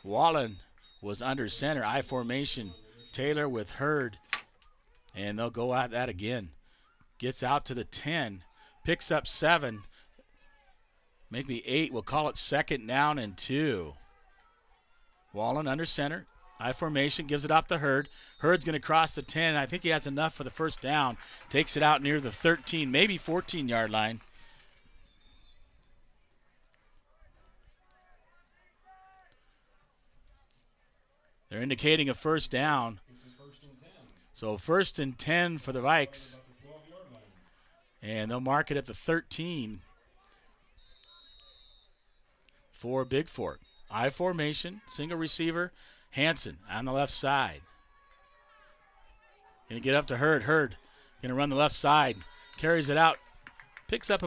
Wallen was under center. I formation. Taylor with Hurd. And they'll go at that again. Gets out to the 10. Picks up 7. Maybe 8. We'll call it 2nd down and 2. Wallen under center. I formation. Gives it off to Hurd. Hurd's going to cross the 10. I think he has enough for the 1st down. Takes it out near the 13, maybe 14-yard line. They're indicating a 1st down. So 1st and 10 for the Vikes. And they'll mark it at the 13 for Bigfork. I formation, single receiver, Hansen on the left side. Going to get up to Hurd. Hurd going to run the left side. Carries it out. Picks up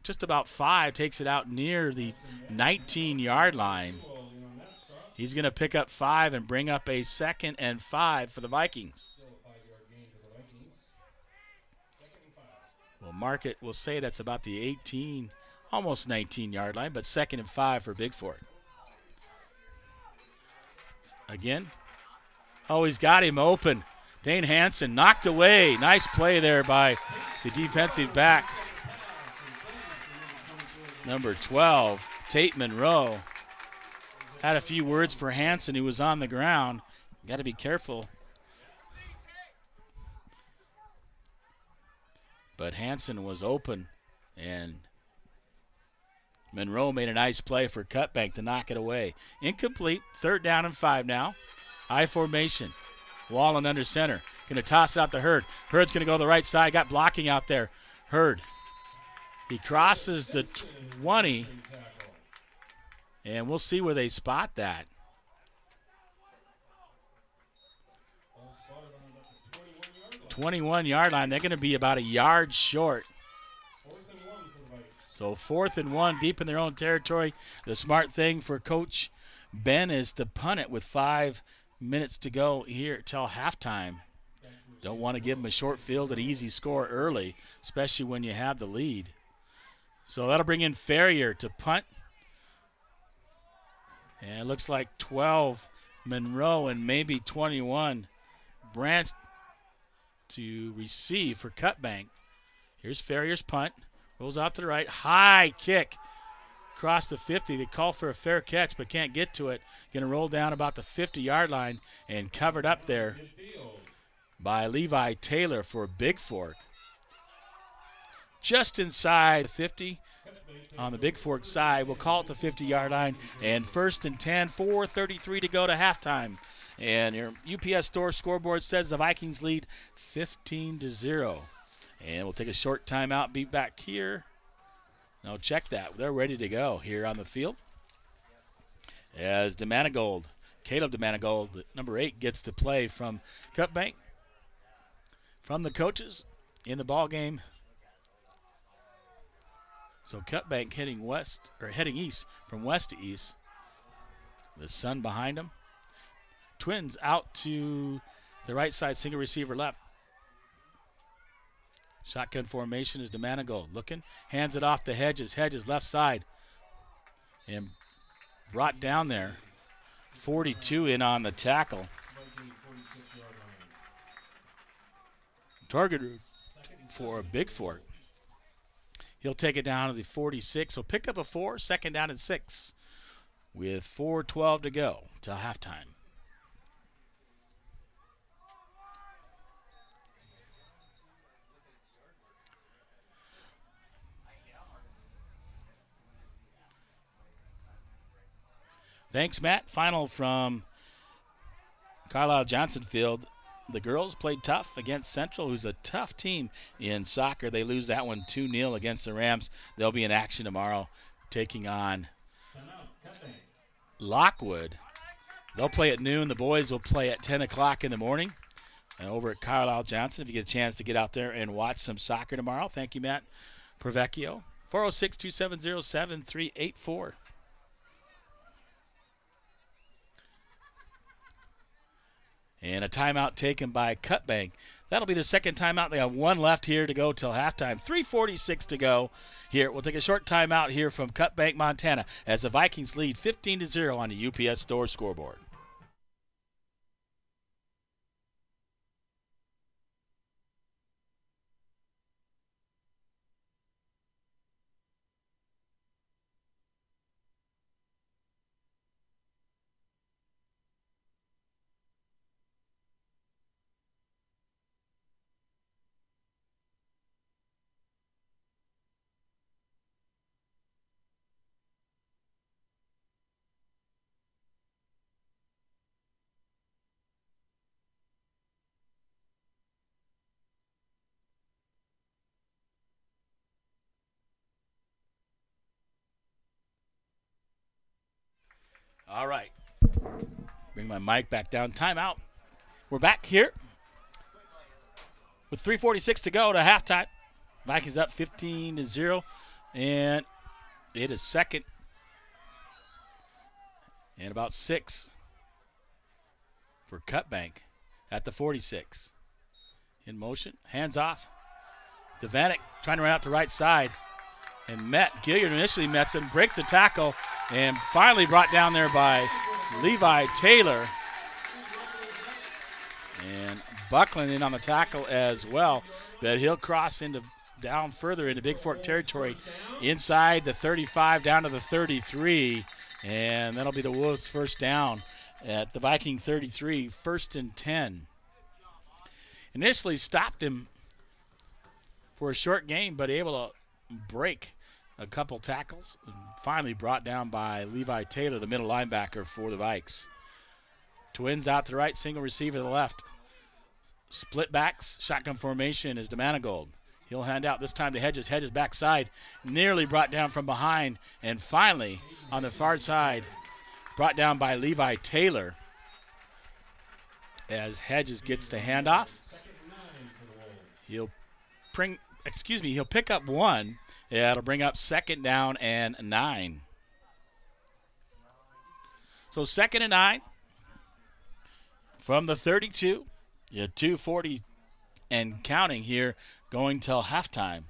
just about 5. Takes it out near the 19-yard line. He's going to pick up 5 and bring up a 2nd and 5 for the Vikings. We'll mark it. We'll say that's about the 18, almost 19-yard line, but 2nd and 5 for Bigfork. Again. Oh, he's got him open. Dane Hansen knocked away. Nice play there by the defensive back. Number 12, Tate Monroe. Had a few words for Hanson, who was on the ground. Got to be careful. But Hanson was open, and Monroe made a nice play for Cutbank to knock it away. Incomplete, 3rd down and 5 now. I formation. Wallen under center. Going to toss it out to Hurd. Hurd's going to go to the right side. Got blocking out there. Hurd. He crosses the 20, and we'll see where they spot that. 21-yard line. They're going to be about a yard short. So 4th and 1, deep in their own territory. The smart thing for Coach Ben is to punt it with 5 minutes to go here till halftime. Don't want to give them a short field and easy score early, especially when you have the lead. So that'll bring in Ferrier to punt. And it looks like 12, Monroe, and maybe 21, Branch to receive for Cutbank. Here's Ferrier's punt. Rolls out to the right. High kick across the 50. They call for a fair catch but can't get to it. Going to roll down about the 50-yard line and covered up there by Levi Taylor for Bigfork. Just inside the 50 on the Bigfork side. We'll call it the 50-yard line. And 1st and 10, 4:33 to go to halftime. And your UPS Store scoreboard says the Vikings lead 15-0. And we'll take a short timeout, be back here. Now check that. They're ready to go here on the field. As DeManigold, Caleb DeManigold, number 8, gets to play from Cutbank. From the coaches in the ball game. So Cutbank heading east from west to east. The sun behind them. Twins out to the right side, single receiver left. Shotgun formation is DeManigold looking. Hands it off to Hedges. Hedges left side. And brought down there. 42 in on the tackle. Target for Bigfork. He'll take it down to the 46. So pick up a 4, 2nd down and 6. With 4:12 to go till halftime. Thanks, Matt. Final from Carlisle Johnson Field. The girls played tough against Central, who's a tough team in soccer. They lose that one 2-0 against the Rams. They'll be in action tomorrow taking on Lockwood. They'll play at noon. The boys will play at 10 o'clock in the morning over at Carlisle Johnson. If you get a chance to get out there and watch some soccer tomorrow. Thank you, Matt Pravecchio. 406-270-7384. And a timeout taken by Cutbank. That'll be the 2nd timeout. They have 1 left here to go till halftime. 3:46 to go here. We'll take a short timeout here from Cutbank, Montana, as the Vikings lead 15-0 on the UPS Store scoreboard. All right. Bring my mic back down. Timeout. We're back here with 3:46 to go to halftime. Vikings up 15-0, and it is 2nd and about 6 for Cutbank at the 46. In motion, hands off. Devanek trying to run out the right side, and Gilliard initially met him, breaks the tackle, and finally brought down there by Levi Taylor. And Buckland in on the tackle as well. But he'll cross into down further into Bigfork territory, inside the 35 down to the 33, and that'll be the Wolves' first down at the Viking 33, 1st and 10. Initially stopped him for a short game, but able to break a couple tackles, and finally brought down by Levi Taylor, the middle linebacker for the Vikes. Twins out to the right, single receiver to the left. Split backs, shotgun formation is DeManigold. He'll hand out this time to Hedges. Hedges backside, nearly brought down from behind, and finally on the far side, brought down by Levi Taylor as Hedges gets the handoff. He'll pick up one. Yeah, it'll bring up 2nd down and 9. So 2nd and 9 from the 32. Yeah, 2:40 and counting here, going till halftime.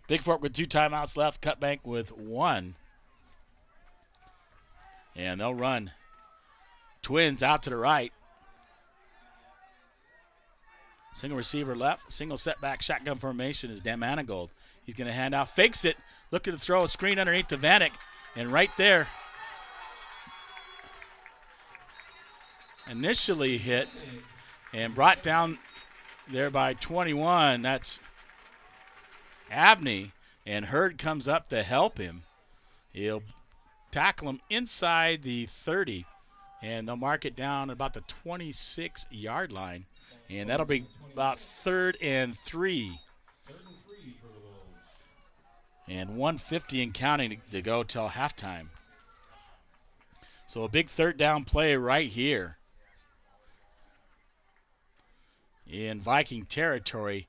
Bigfork with 2 timeouts left, Cutbank with 1. And they'll run. Twins out to the right. Single receiver left, single setback, shotgun formation is DeManigold. He's going to hand out, fakes it, looking to throw a screen underneath the Vanek, and right there, initially hit and brought down there by 21. That's Abney, and Hurd comes up to help him. He'll tackle him inside the 30, and they'll mark it down about the 26-yard line, and that'll be about 3rd and 3. And 1:50 and counting to go till halftime. So a big 3rd down play right here in Viking territory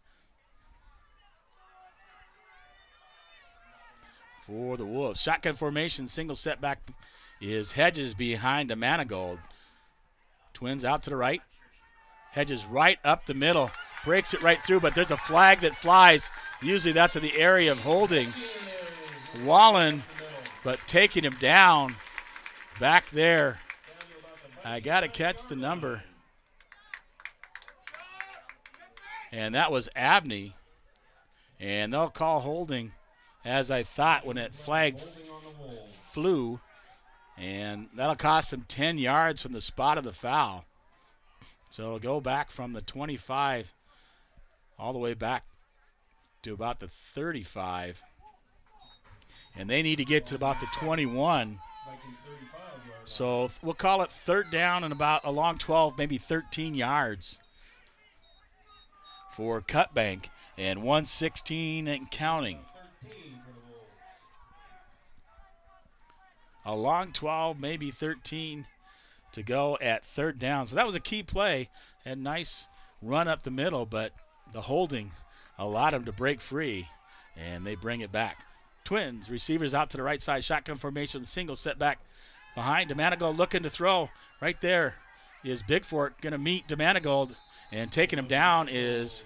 for the Wolves. Shotgun formation, single setback is Hedges behind DeManigold. Twins out to the right. Hedges right up the middle. Breaks it right through, but there's a flag that flies. Usually that's in the area of holding. Wallen, but taking him down back there. I got to catch the number. And that was Abney. And they'll call holding, as I thought when that flag flew. And that'll cost them 10 yards from the spot of the foul. So it'll go back from the 25 all the way back to about the 35. And they need to get to about the 21. So we'll call it 3rd down and about a long 12, maybe 13 yards for Cutbank, and 1:16 and counting. A long 12, maybe 13 to go at 3rd down. So that was a key play. Had a nice run up the middle, but the holding allowed them to break free, and they bring it back. Twins, receivers out to the right side, shotgun formation, single setback behind. DeManigold looking to throw. Right there is Bigfork going to meet DeManigold, and taking him down is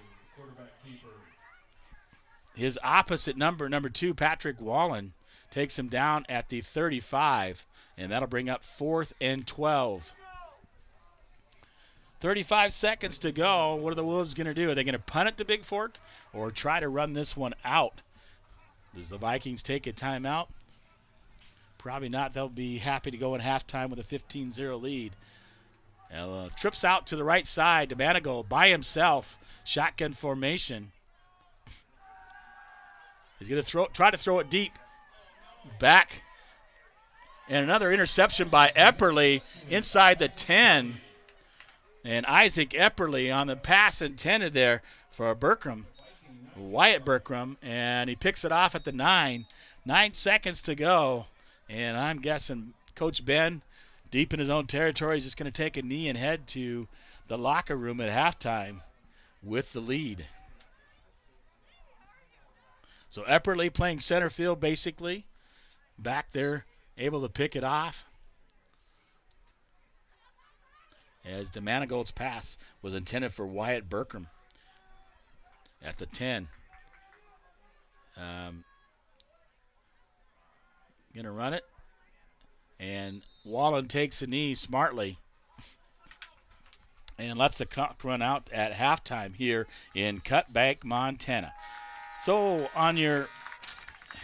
his opposite number 2, Patrick Wallen. Takes him down at the 35, and that'll bring up 4th and 12. 35 seconds to go. What are the Wolves going to do? Are they going to punt it to Bigfork or try to run this one out? Does the Vikings take a timeout? Probably not. They'll be happy to go in halftime with a 15-0 lead. Trips out to the right side. DeManigold by himself. Shotgun formation. He's going to try to throw it deep. Back. And another interception by Epperly inside the 10. And Isaac Epperly on the pass intended there for Berkram, Wyatt Berkram, and he picks it off at the 9. 9 seconds to go, and I'm guessing Coach Ben, deep in his own territory, is just going to take a knee and head to the locker room at halftime with the lead. So Epperly playing center field basically, back there, able to pick it off. As DeManigold's pass was intended for Wyatt Berkram at the 10. Going to run it. And Wallen takes a knee smartly and lets the clock run out at halftime here in Cutbank, Montana. So on your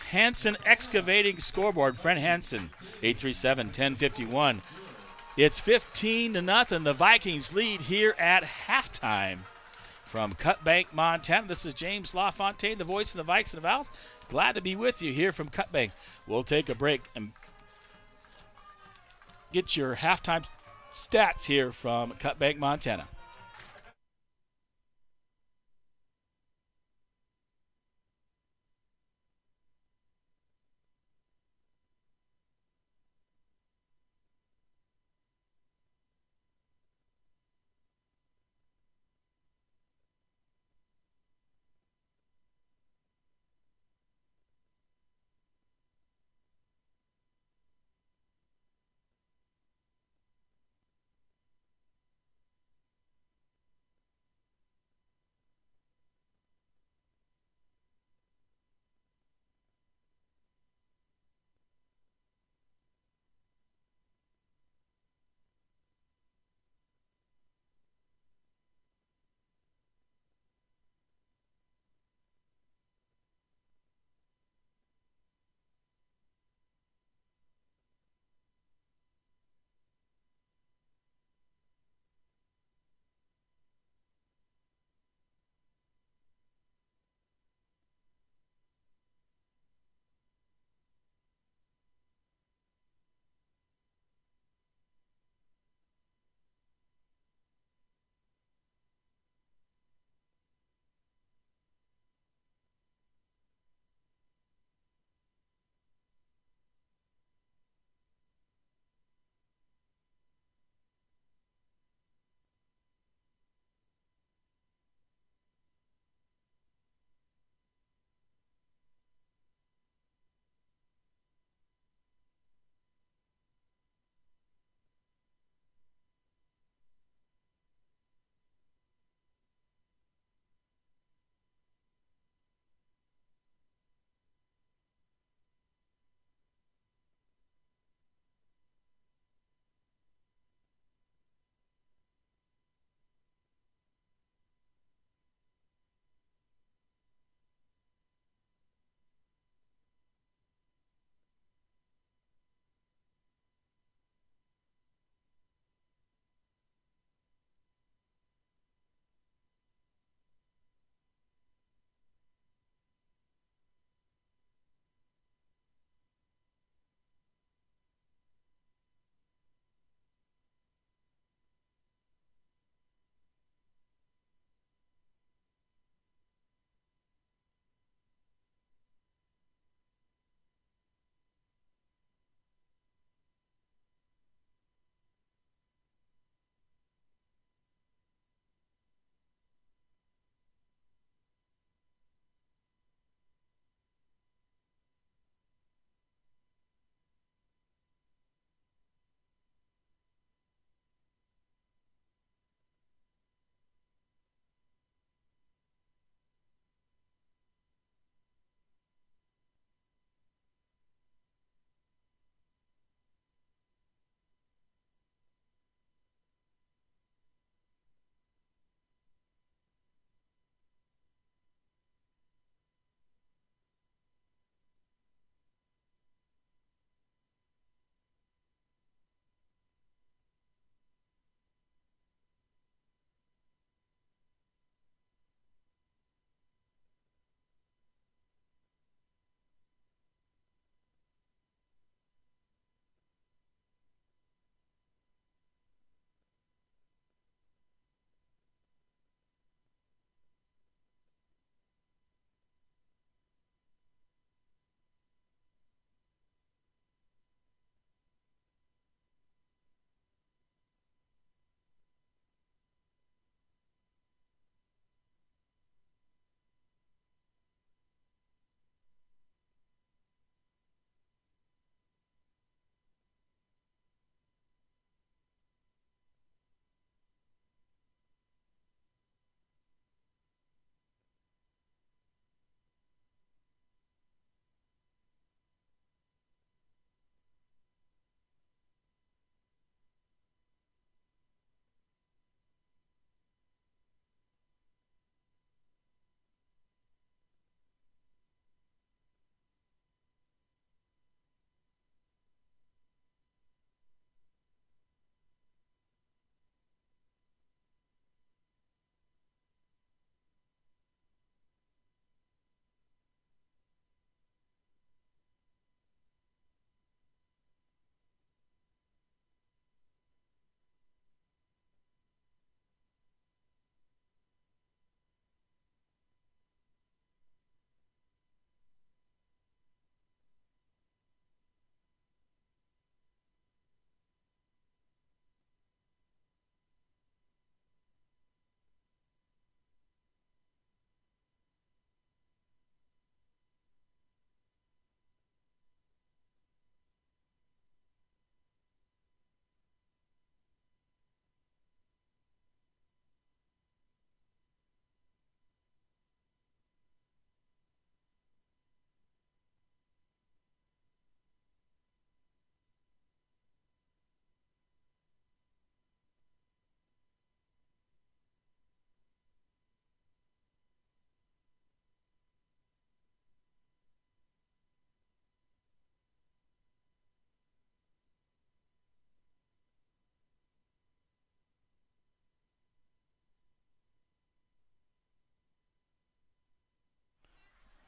Hanson Excavating scoreboard, Fred Hanson, 837-1051. It's 15-0. The Vikings lead here at halftime. From Cut Bank, Montana, this is James LaFontaine, the voice of the Vikes and the Vals. Glad to be with you here from Cut Bank. We'll take a break and get your halftime stats here from Cut Bank, Montana.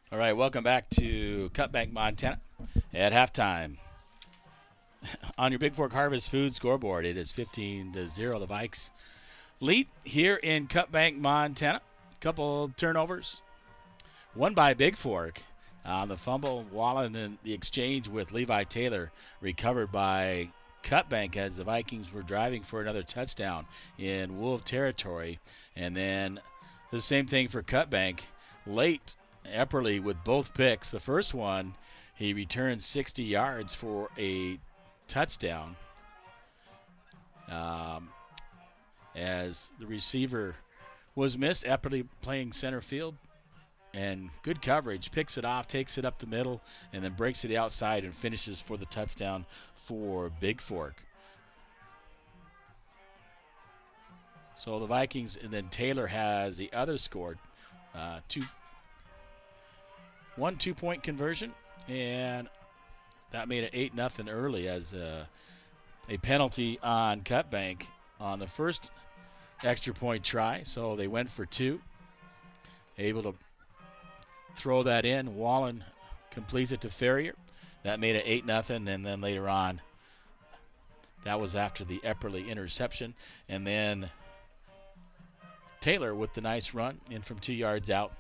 All right, welcome back to Cutbank, Montana. At halftime, on your Bigfork Harvest Food scoreboard, it is 15-0. The Vikes lead here in Cutbank, Montana. Couple turnovers, one by Bigfork on the fumble. Wallen and the exchange with Levi Taylor recovered by Cutbank as the Vikings were driving for another touchdown in Wolf territory. And then the same thing for Cutbank. Late, Epperly with both picks. The first one, he returned 60 yards for a touchdown. As the receiver was missed, Epperly playing center field, and good coverage, picks it off, takes it up the middle, and then breaks it outside and finishes for the touchdown for Bigfork. So the Vikings, and then Taylor has the other scored. 2-point conversion, and that made it 8-0 early as a penalty on Cutbank on the first extra point try. So they went for two, able to throw that in. Wallen completes it to Ferrier. That made it 8-0, and then later on, that was after the Epperly interception. And then Taylor with the nice run in from 2 yards out.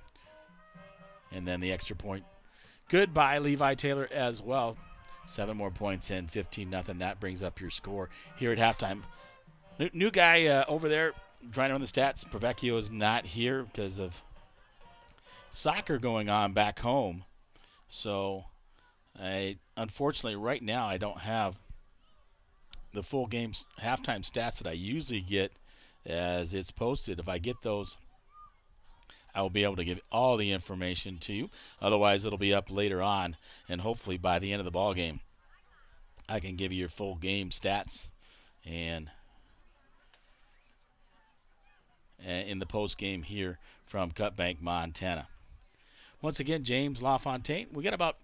And then the extra point. Good by Levi Taylor as well. 7 more points in, 15-0. That brings up your score here at halftime. New guy over there trying to run the stats. Provecchio is not here because of soccer going on back home. So, unfortunately, right now I don't have the full game halftime stats that I usually get as it's posted. If I get those, I will be able to give all the information to you. Otherwise, it'll be up later on, and hopefully by the end of the ball game, I can give you your full game stats and in the post game here from Cutbank, Montana. Once again, James LaFontaine. We got about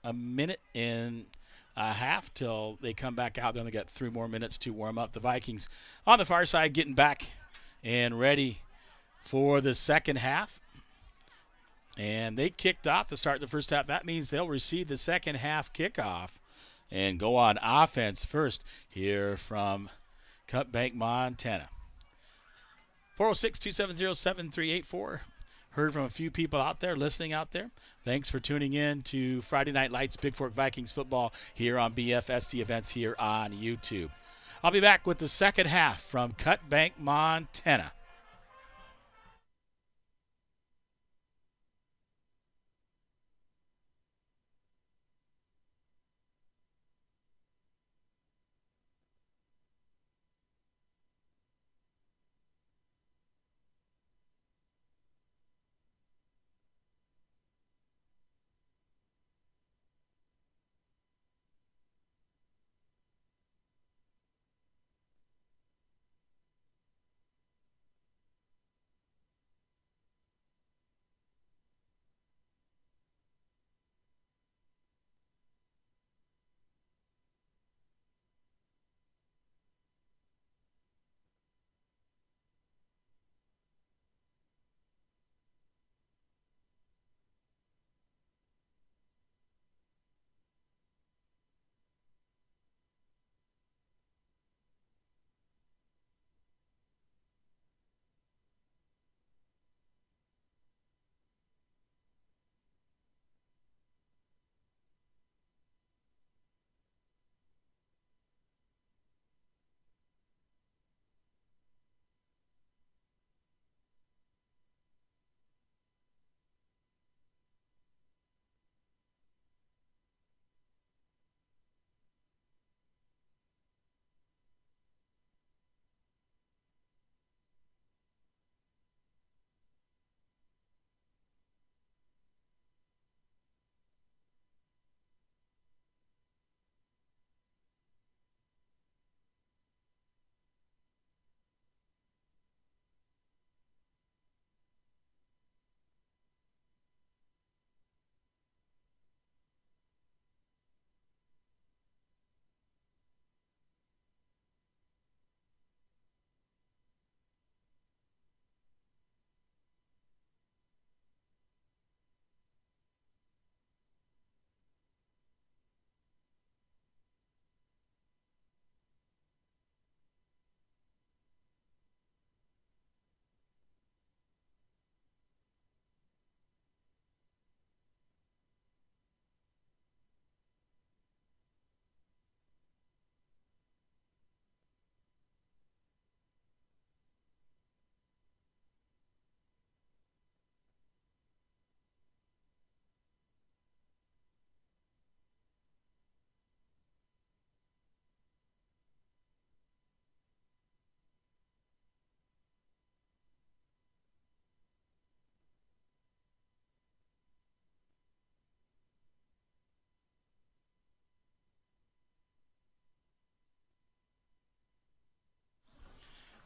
a minute and a half till they come back out. They only got 3 more minutes to warm up. The Vikings on the far side getting back and ready for the second half. And they kicked off to start the first half. That means they'll receive the second half kickoff and go on offense first here from Cutbank, Montana. 406-270-7384. Heard from a few people out there, listening out there. Thanks for tuning in to Friday Night Lights Bigfork Vikings football here on BFSD Events here on YouTube. I'll be back with the second half from Cutbank, Montana.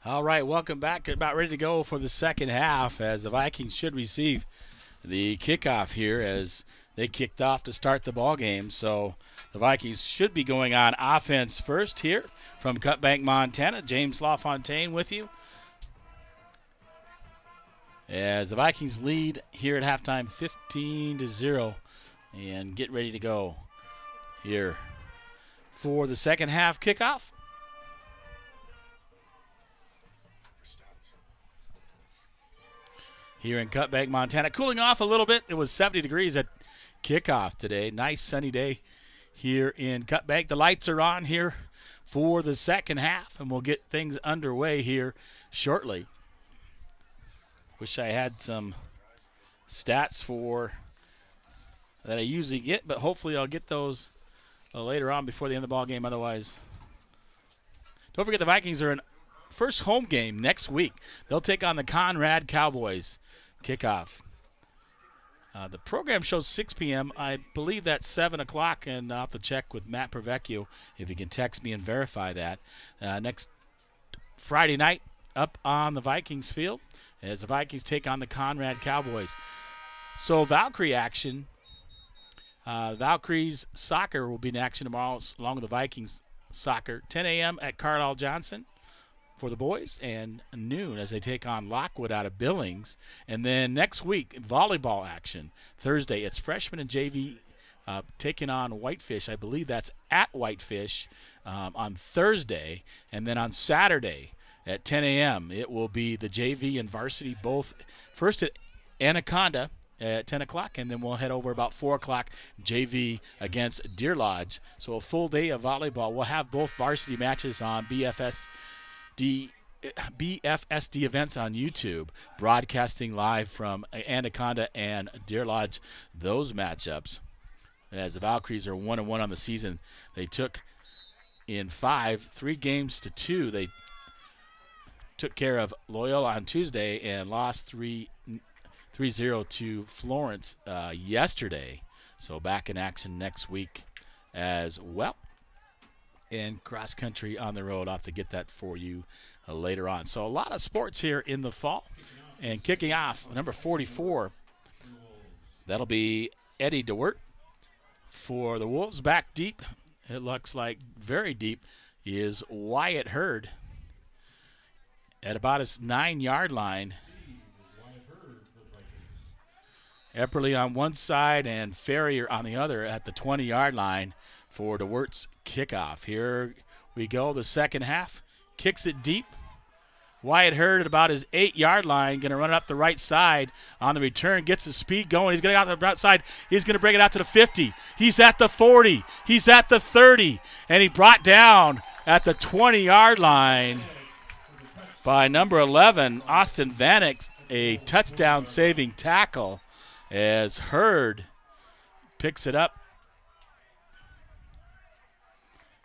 All right, welcome back. About ready to go for the second half as the Vikings should receive the kickoff here as they kicked off to start the ball game. So the Vikings should be going on offense first here from Cutbank, Montana. James LaFontaine with you. As the Vikings lead here at halftime 15-0 and get ready to go here for the second half kickoff. Here in Cutbank, Montana. Cooling off a little bit. It was 70 degrees at kickoff today. Nice sunny day here in Cutbank. The lights are on here for the second half, and we'll get things underway here shortly. Wish I had some stats for that I usually get, but hopefully I'll get those later on before the end of the ball game. Otherwise, don't forget the Vikings are in first home game next week. They'll take on the Conrad Cowboys. Kickoff. The program shows 6 p.m. I believe that's 7 o'clock, and I'll have to check with Matt Pervecchio if he can text me and verify that. Next Friday night up on the Vikings field as the Vikings take on the Conrad Cowboys. So Valkyrie action. Valkyrie's soccer will be in action tomorrow along with the Vikings soccer. 10 a.m. at Carlisle Johnson for the boys, and noon as they take on Lockwood out of Billings. And then next week, volleyball action. Thursday, it's freshmen and JV taking on Whitefish. I believe that's at Whitefish on Thursday. And then on Saturday at 10 a.m., it will be the JV and varsity both first at Anaconda at 10 o'clock, and then we'll head over about 4 o'clock, JV against Deer Lodge. So a full day of volleyball. We'll have both varsity matches on BFSD events on YouTube, broadcasting live from Anaconda and Deer Lodge those matchups. As the Valkyries are 1-1 on the season, they took in 3 games to 2. They took care of Loyola on Tuesday and lost 3-0 to Florence yesterday. So back in action next week as well. And cross country on the road. I'll have to get that for you later on. So a lot of sports here in the fall. And kicking off, number 44, that'll be Eddie DeWert for the Wolves. Back deep, it looks like very deep, is Wyatt Hurd at about his 9-yard line. Epperly on one side and Ferrier on the other at the 20-yard line for DeWert's kickoff. Here we go, the second half. Kicks it deep. Wyatt Hurd at about his 8-yard line, going to run it up the right side on the return, gets the speed going. He's going to go out the outside. He's going to bring it out to the 50. He's at the 40. He's at the 30. And he brought down at the 20-yard line by number 11, Austin Vanek, a touchdown-saving tackle as Hurd picks it up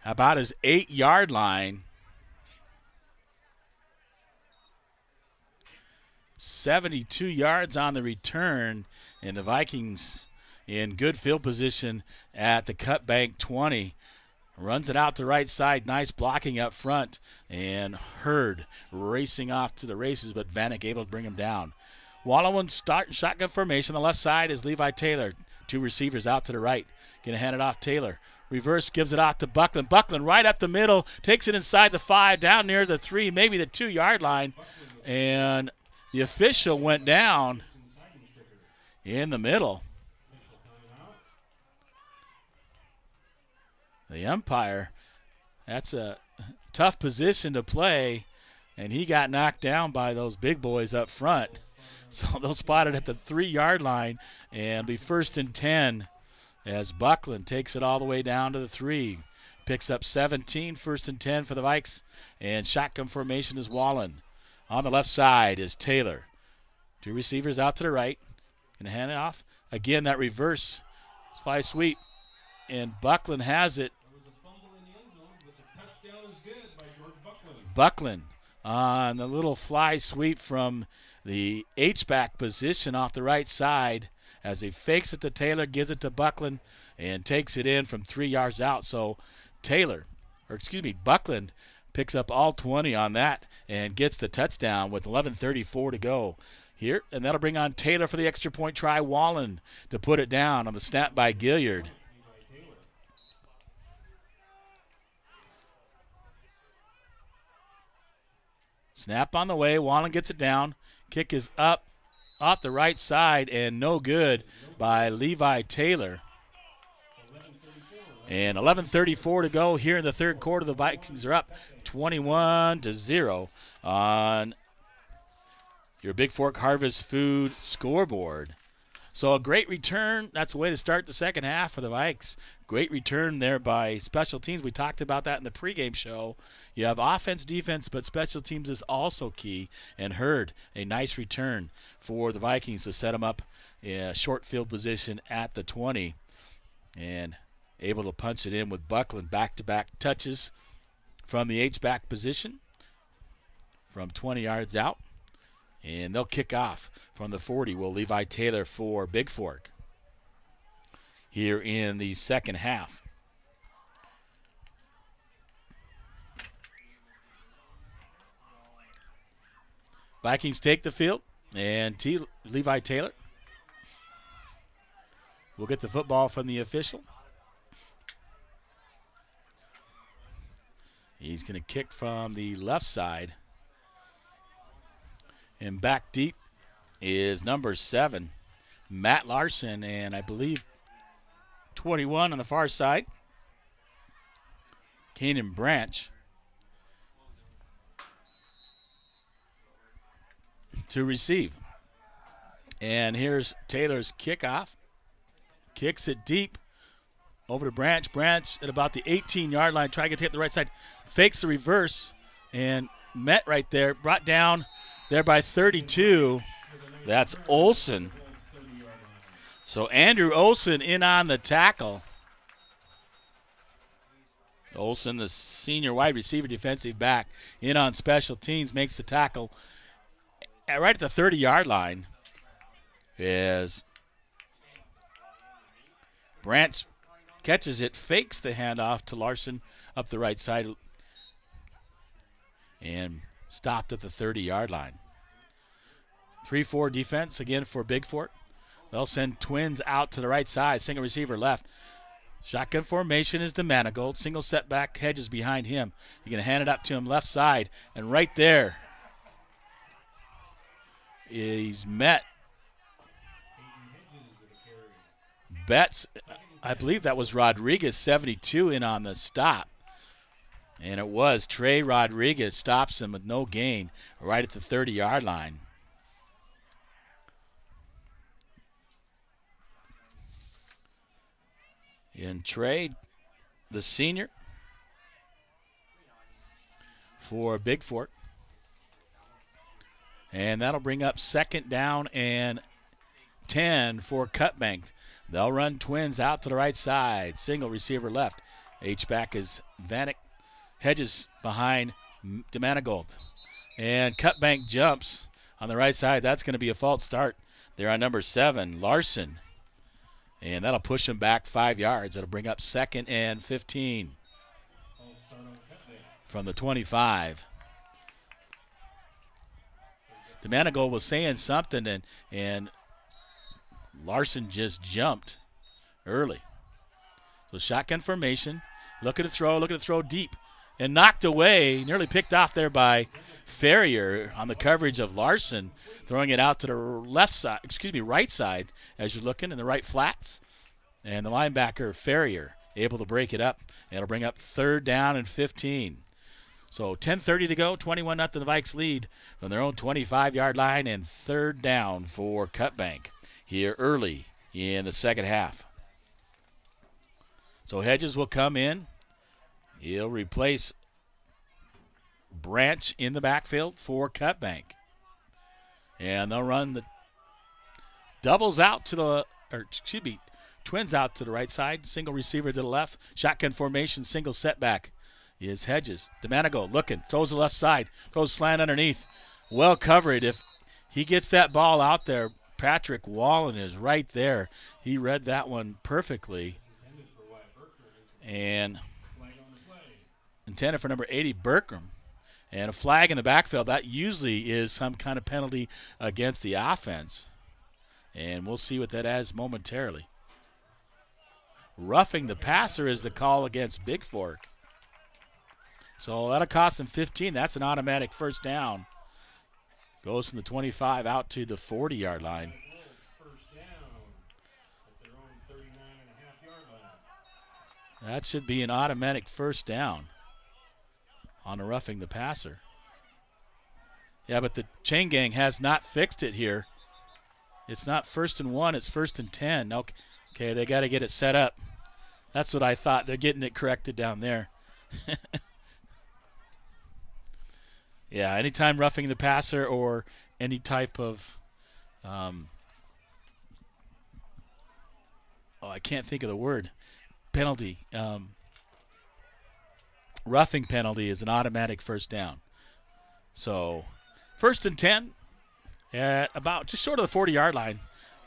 about his 8-yard line. 72 yards on the return, and the Vikings in good field position at the Cutbank 20. Runs it out the right side, nice blocking up front, and Hurd racing off to the races, but Vanek able to bring him down. Wallowin shotgun formation. On the left side is Levi Taylor. 2 receivers out to the right. Going to hand it off Taylor. Reverse, gives it off to Buckland. Buckland right up the middle, takes it inside the 5, down near the 3, maybe the 2-yard line. And the official went down in the middle. The umpire, that's a tough position to play, and he got knocked down by those big boys up front. So they'll spot it at the 3-yard line and be 1st and 10 as Buckland takes it all the way down to the 3. Picks up 17, 1st and 10 for the Vikes, and shotgun formation is Wallen. On the left side is Taylor. 2 receivers out to the right. Going to hand it off. Again, that reverse fly sweep, and Buckland has it. Buckland on the little fly sweep from the H-back position off the right side as he fakes it to Taylor, gives it to Buckland, and takes it in from 3 yards out. So Buckland picks up all 20 on that and gets the touchdown with 11:34 to go here. And that'll bring on Taylor for the extra point try. Wallen to put it down on the snap by Gilliard. Snap on the way. Wallen gets it down. Kick is up off the right side and no good by Levi Taylor. And 11:34 to go here in the third quarter. The Vikings are up 21-0 on your Bigfork Harvest Food scoreboard. So a great return. That's a way to start the second half for the Vikes. Great return there by special teams. We talked about that in the pregame show. You have offense, defense, but special teams is also key. And Hurd, a nice return for the Vikings to set them up in a short field position at the 20. And able to punch it in with Buckland. Back-to-back touches from the H-back position from 20 yards out. And they'll kick off from the 40. Will Levi Taylor for Bigfork here in the second half. Vikings take the field, and Levi Taylor will get the football from the official. He's going to kick from the left side. And back deep is number 7, Matt Larson, and I believe 21 on the far side, Kanan Branch, to receive. And here's Taylor's kickoff. Kicks it deep over to Branch. Branch at about the 18-yard line, trying to hit the right side. Fakes the reverse and met right there. Brought down there by 32. That's Olson. So Andrew Olson in on the tackle. Olson, the senior wide receiver defensive back, in on special teams, makes the tackle right at the 30-yard line. As Branch catches it, fakes the handoff to Larson up the right side, and stopped at the 30-yard line. 3-4 defense again for Bigfork. They'll send twins out to the right side. Single receiver left. Shotgun formation is DeManigold. Single setback, Hedges behind him. You're going to hand it up to him left side. And right there, he's met. Betts, I believe that was Rodriguez, 72, in on the stop. And it was Trey Rodriguez stops him with no gain right at the 30-yard line. And Trey, the senior, for Bigfork. And that'll bring up second down and 10 for Cutbank. They'll run twins out to the right side. Single receiver left. H-back is Vanek. Hedges behind DeManigold. And Cutbank jumps on the right side. That's going to be a false start there on number 7, Larson. And that'll push him back 5 yards. That'll bring up second and 15 from the 25. DeManigold was saying something, and Larson just jumped early. So shotgun formation. Looking to throw deep. And knocked away, nearly picked off there by Ferrier on the coverage of Larson, throwing it out to the right side as you're looking in the right flats. And the linebacker, Ferrier, able to break it up. And it'll bring up third down and 15. So 10:30 to go, 21-0 the Vikes lead from their own 25-yard line, and third down for Cutbank here early in the second half. So Hedges will come in. He'll replace Branch in the backfield for Cutbank. And they'll run the twins out to the right side. Single receiver to the left. Shotgun formation, single setback is Hedges. DeManigold looking, throws the left side, throws slant underneath. Well covered. If he gets that ball out there, Patrick Wallen is right there. He read that one perfectly. And intended for number 80, Bertram. And a flag in the backfield, that usually is some kind of penalty against the offense. And we'll see what that is momentarily. Roughing the passer is the call against Bigfork. So that'll cost him 15. That's an automatic first down. Goes from the 25 out to the 40-yard line. That should be an automatic first down on a roughing the passer. Yeah, but the chain gang has not fixed it here. It's not 1st and 1, it's 1st and 10. Okay, they got to get it set up. That's what I thought. They're getting it corrected down there. Yeah, anytime roughing the passer or any type of I can't think of the word. Penalty. Roughing penalty is an automatic first down. So 1st and 10 at about just short of the 40-yard line.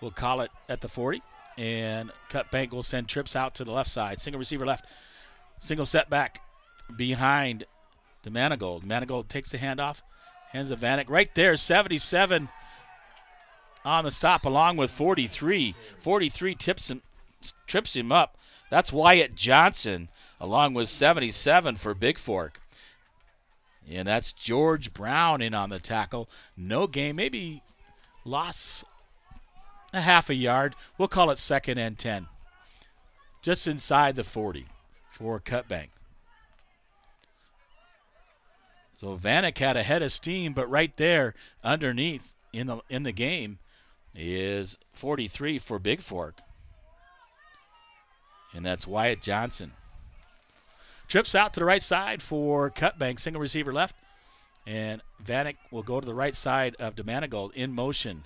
We'll call it at the 40. And Cutbank will send trips out to the left side. Single receiver left. Single setback behind the Manigold. Manigold takes the handoff. Hands to Vanek. Right there, 77 on the stop along with 43. 43 trips him up. That's Wyatt Johnson along with 77 for Bigfork. And that's George Brown in on the tackle. No gain, maybe loss a half a yard. We'll call it 2nd and 10. Just inside the 40 for Cutbank. So Vanek had a head of steam, but right there underneath in the game is 43 for Bigfork. And that's Wyatt Johnson. Trips out to the right side for Cutbank. Single receiver left. And Vanek will go to the right side of DeManigold in motion.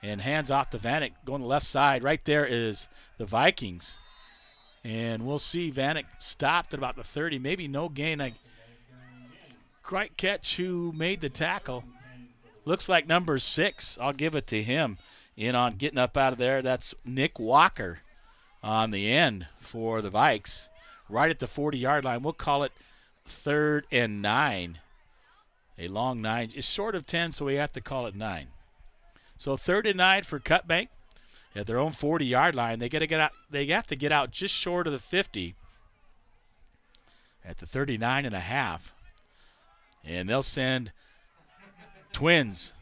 And hands off to Vanek going to the left side. Right there is the Vikings. And we'll see Vanek stopped at about the 30. Maybe no gain. Great catch who made the tackle. Looks like number 6. I'll give it to him in on getting up out of there. That's Nick Walker on the end for the Vikes. Right at the 40-yard line. We'll call it 3rd and 9. A long 9. It's short of 10, so we have to call it 9. So 3rd and 9 for Cutbank at their own 40-yard line. They got to get out. They have to get out just short of the 50 at the 39.5, and they'll send Twins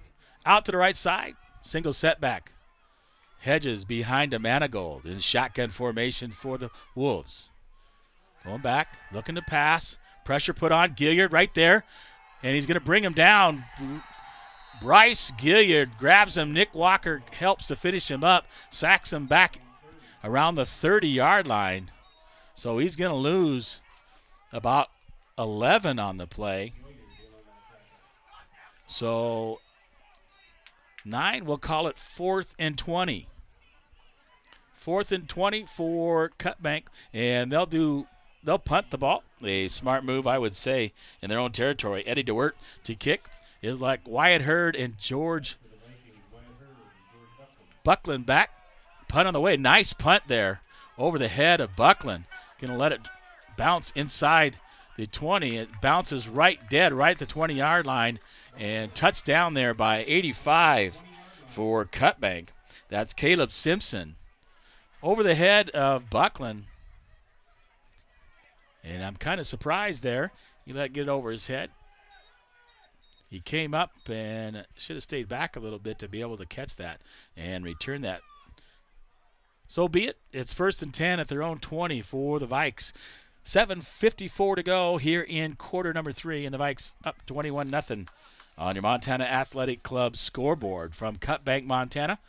out to the right side. Single setback. Hedges behind a Manigold in shotgun formation for the Wolves. Going back, looking to pass. Pressure put on Gilliard right there, and he's going to bring him down. Bryce Gilliard grabs him. Nick Walker helps to finish him up, sacks him back around the 30-yard line. So he's going to lose about 11 on the play. So 9, we'll call it 4th and 20. 4th and 20 for Cutbank, and they'll punt the ball. A smart move, I would say, in their own territory. Eddie DeWert to kick is like Wyatt Hurd and George Buckland back. Punt on the way. Nice punt there over the head of Buckland. Going to let it bounce inside the 20. It bounces right dead, right at the 20-yard line, and touchdown there by 85 for Cutbank. That's Caleb Simpson over the head of Buckland. And I'm kind of surprised there. He let it get over his head. He came up and should have stayed back a little bit to be able to catch that and return that. So be it. It's 1st and 10 at their own 20 for the Vikes. 7:54 to go here in quarter number 3, and the Vikes up 21-0 on your Montana Athletic Club scoreboard from Cutbank, Montana.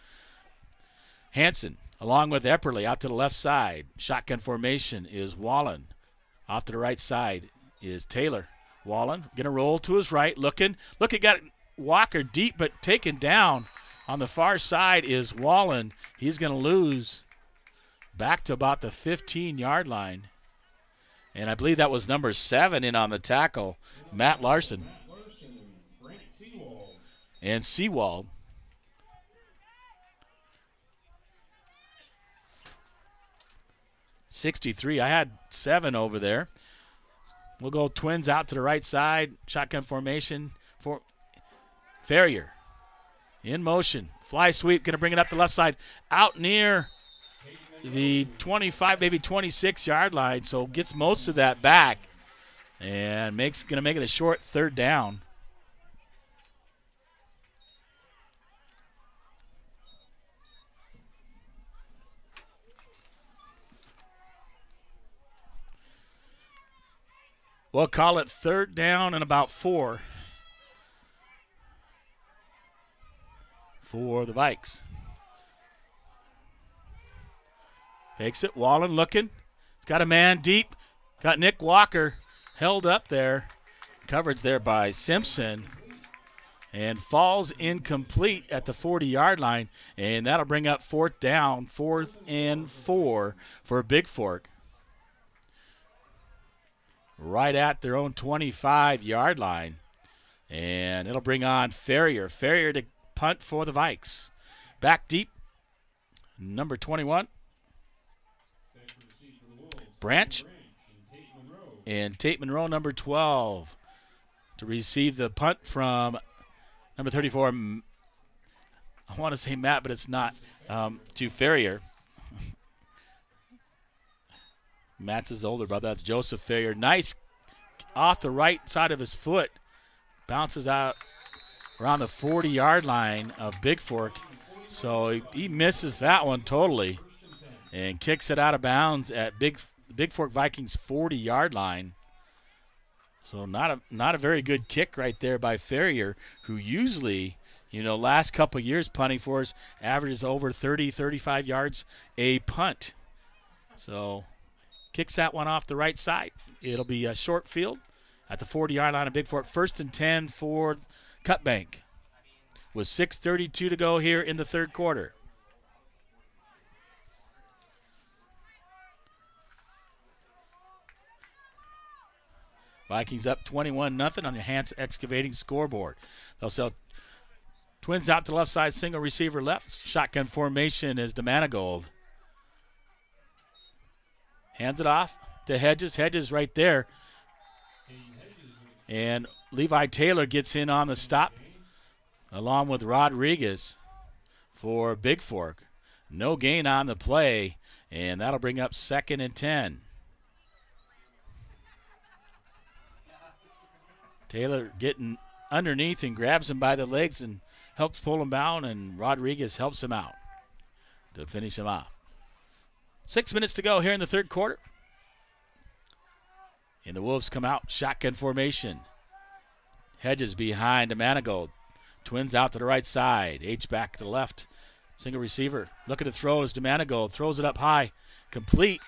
Hanson along with Epperly out to the left side. Shotgun formation is Wallen. Off to the right side is Taylor. Wallen going to roll to his right, looking, got Walker deep, but taken down on the far side is Wallen. He's going to lose back to about the 15-yard line. And I believe that was number 7 in on the tackle, Matt Larson. And Seawald. $63. I had 7 over there. We'll go twins out to the right side. Shotgun formation for Ferrier. In motion. Fly sweep. Going to bring it up the left side. Out near the 25, maybe 26-yard line. So gets most of that back. And going to make it a short third down. We'll call it third down and about 4 for the Vikes. Fakes it. Wallen looking. He's got a man deep. Got Nick Walker held up there. Coverage there by Simpson. And falls incomplete at the 40-yard line. And that'll bring up fourth down, 4th and 4 for Bigfork. Right at their own 25-yard line. And it'll bring on Ferrier. Ferrier to punt for the Vikes. Back deep, number 21. Branch. And Tate Monroe, number 12, to receive the punt from number 34. I want to say Matt, but it's not, to Ferrier. Matt's his older brother. That's Joseph Ferrier. Nice off the right side of his foot. Bounces out around the 40-yard line of Bigfork. So he misses that one totally and kicks it out of bounds at Bigfork Vikings 40-yard line. So not a very good kick right there by Ferrier, who usually, last couple of years punting for us averages over 30, 35 yards a punt. So kicks that one off the right side. It'll be a short field at the 40-yard line of Bigfork. 1st and 10 for Cutbank with 6:32 to go here in the third quarter. Vikings up 21-0 on the Hans Excavating scoreboard. They'll sell twins out to the left side, single receiver left. Shotgun formation is DeManigold. Hands it off to Hedges. Hedges right there. And Levi Taylor gets in on the stop along with Rodriguez for Bigfork. No gain on the play, and that'll bring up 2nd and 10. Taylor getting underneath and grabs him by the legs and helps pull him down, and Rodriguez helps him out to finish him off. 6 minutes to go here in the third quarter. And the Wolves come out, shotgun formation. Hedges behind DeManigold. Twins out to the right side. H-back to the left. Single receiver. Looking to throw is DeManigold. Throws it up high. Complete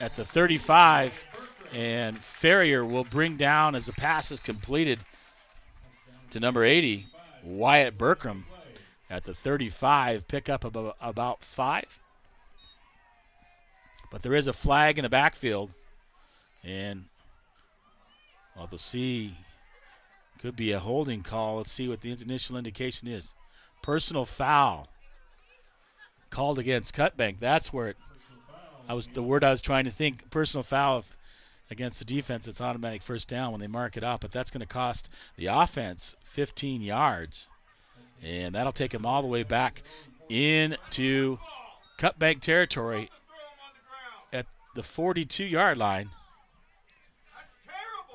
at the 35. And Ferrier will bring down as the pass is completed to number 80, Wyatt Berkram at the 35. Pickup of about 5. But there is a flag in the backfield. And we'll have to see. Could be a holding call. Let's see what the initial indication is. Personal foul called against Cutbank. That's where the word I was trying to think. Personal foul against the defense. It's automatic first down when they mark it out. But that's going to cost the offense 15 yards. And that'll take them all the way back into Cutbank territory at the 42-yard line.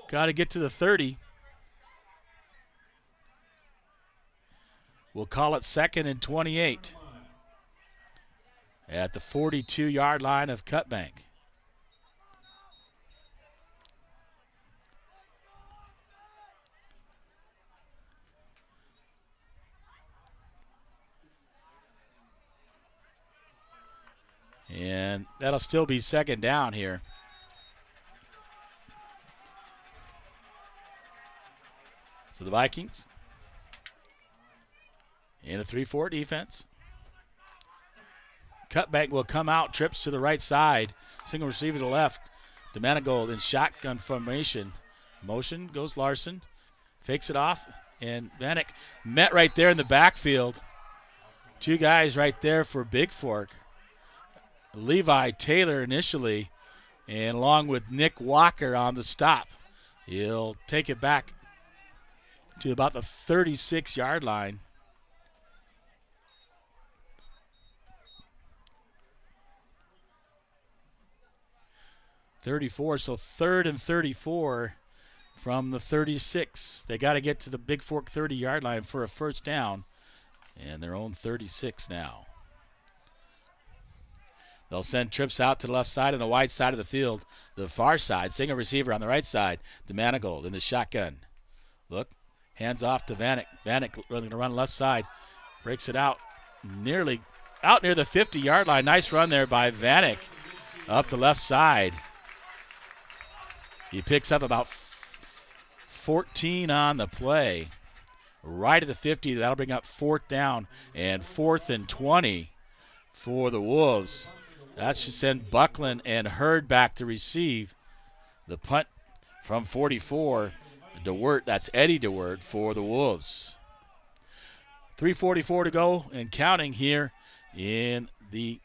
Got to get to the 30. We'll call it 2nd and 28 at the 42-yard line of Cutbank. And that'll still be 2nd down here. So the Vikings in a 3-4 defense. Cutbank will come out, trips to the right side. Single receiver to the left. DeManigold in shotgun formation. Motion goes Larson. Fakes it off. And Vanek met right there in the backfield. 2 guys right there for Bigfork. Levi Taylor initially And along with Nick Walker on the stop, he'll take it back to about the 36-yard line. So 3rd and 34 from the 36. They got to get to the Bigfork 30-yard line for a first down, and their own 36 now. They'll send trips out to the left side and the wide side of the field, the far side. Single receiver on the right side. The Manigold in the shotgun. Look, hands off to Vanek. Vanek going to run left side. Breaks it out nearly out near the 50-yard line. Nice run there by Vanek up the left side. He picks up about 14 on the play. Right at the 50, that'll bring up 4th down and 4th and 20 for the Wolves. That should send Buckland and Hurd back to receive. The punt from 44, DeWert, that's Eddie DeWert for the Wolves. 3:44 to go and counting here in the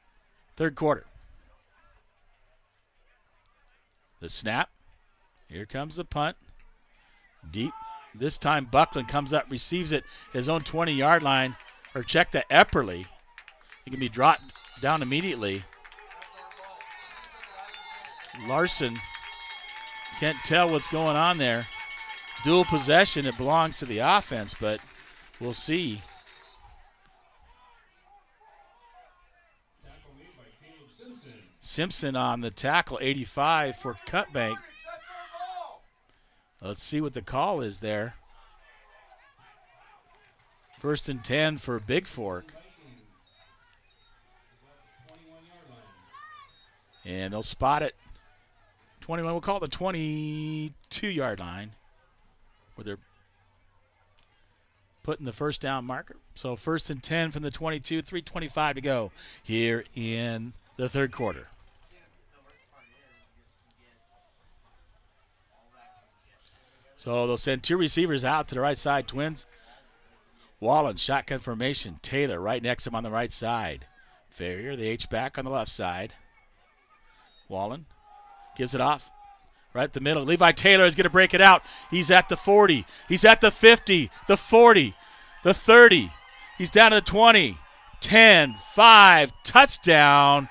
3rd quarter. The snap. Here comes the punt. Deep. This time Buckland comes up, receives it, his own 20-yard line, or check to Epperly. He can be dropped down immediately. Larson can't tell what's going on there. Dual possession, it belongs to the offense, but we'll see. Simpson on the tackle, 85 for Cutbank. Let's see what the call is there. 1st and 10 for Bigfork. And they'll spot it. 21, we'll call it the 22-yard line where they're putting the first down marker. So 1st and 10 from the 22, 3:25 to go here in the 3rd quarter. So they'll send 2 receivers out to the right side, Twins. Wallen, shotgun formation. Taylor right next to him on the right side. Farrier, the H-back on the left side. Wallen gives it off right at the middle. Levi Taylor is going to break it out. He's at the 40. He's at the 50, the 40, the 30. He's down to the 20, 10, 5, touchdown.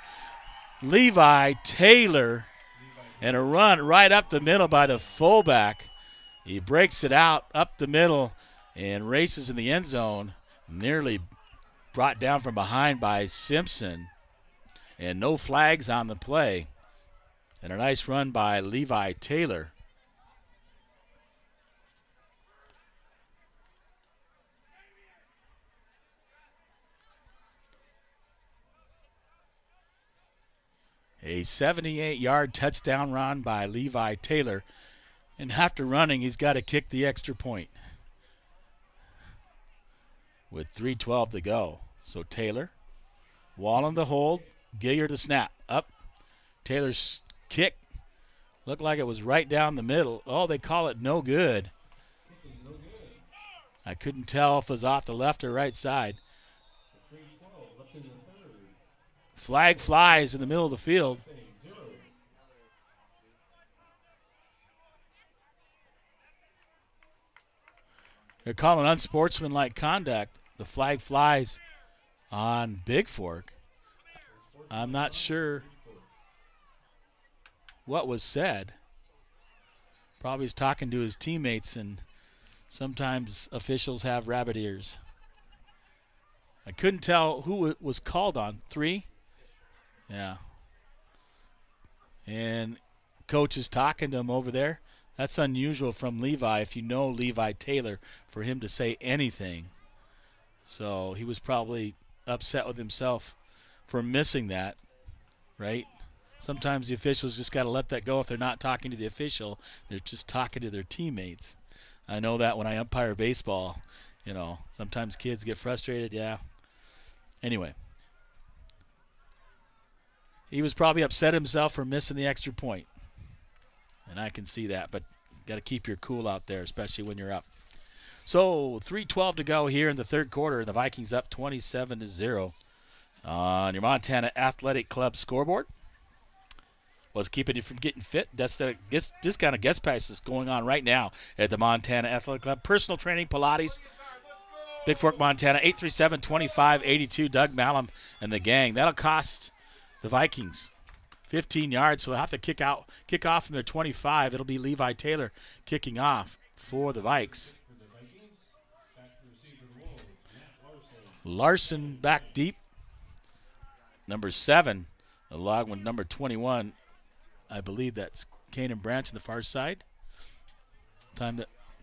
Levi Taylor, and a run right up the middle by the fullback. He breaks it out up the middle and races in the end zone. Nearly brought down from behind by Simpson. And no flags on the play. And a nice run by Levi Taylor. A 78-yard touchdown run by Levi Taylor. And after running, he's got to kick the extra point with 3:12 to go. So Taylor, Wallen the hold, Gilliard the snap. Up, Taylor's kick looked like it was right down the middle. Oh, they call it no good. I couldn't tell if it was off the left or right side. Flag flies in the middle of the field. They're calling unsportsmanlike conduct. The flag flies on Bigfork. I'm not sure what was said. Probably he's talking to his teammates, and sometimes officials have rabbit ears. I couldn't tell who it was called on. 3? Yeah. And coach is talking to him over there. That's unusual from Levi, if you know Levi Taylor, for him to say anything. So he was probably upset with himself for missing that, right? Sometimes the officials just got to let that go if they're not talking to the official. They're just talking to their teammates. I know that when I umpire baseball, you know, sometimes kids get frustrated, yeah. Anyway, he was probably upset himself for missing the extra point. And I can see that, but got to keep your cool out there, especially when you're up. So 3:12 to go here in the 3rd quarter. The Vikings up 27-0 on your Montana Athletic Club scoreboard. was keeping you from getting fit. That's discounted guest passes going on right now at the Montana Athletic Club. Personal training, Pilates, Bigfork, Montana, 837-2582. Doug Malum and the gang. That'll cost the Vikings 15 yards, so they'll have to kick off from their 25. It'll be Levi Taylor kicking off for the Vikes. Larson back deep. Number 7, along with number 21. I believe that's Kanan Branch on the far side.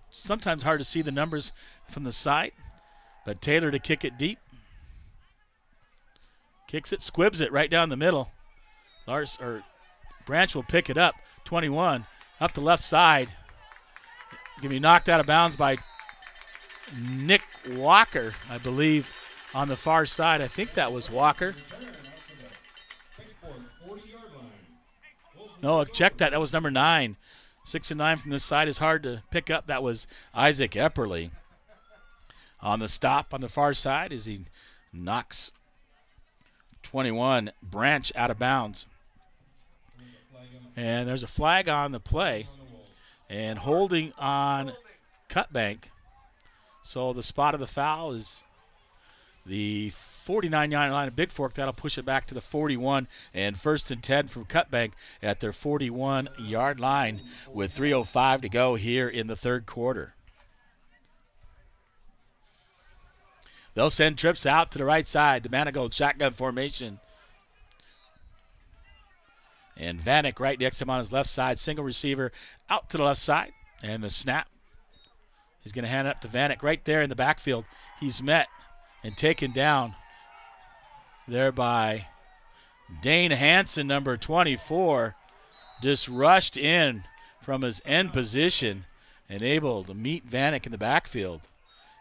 Sometimes hard to see the numbers from the side, but Taylor to kick it deep. Kicks it, squibs it right down the middle. Branch will pick it up. 21 up the left side. Going to be knocked out of bounds by Nick Walker, I believe, on the far side. I think that was Walker. No, check that. That was number 9. 6 and 9 from this side is hard to pick up. That was Isaac Epperly on the stop on the far side as he knocks 21 Branch out of bounds. And there's a flag on the play and holding on Cutbank. So the spot of the foul is the 49-yard line of Bigfork. That'll push it back to the 41, and 1st and 10 from Cutbank at their 41-yard line with 3:05 to go here in the third quarter. They'll send trips out to the right side. The Manigault shotgun formation. And Vanek right next to him on his left side. Single receiver out to the left side. And the snap. He's going to hand it up to Vanek right there in the backfield. He's met and taken down there by Dane Hansen, number 24. Just rushed in from his end position and able to meet Vanek in the backfield.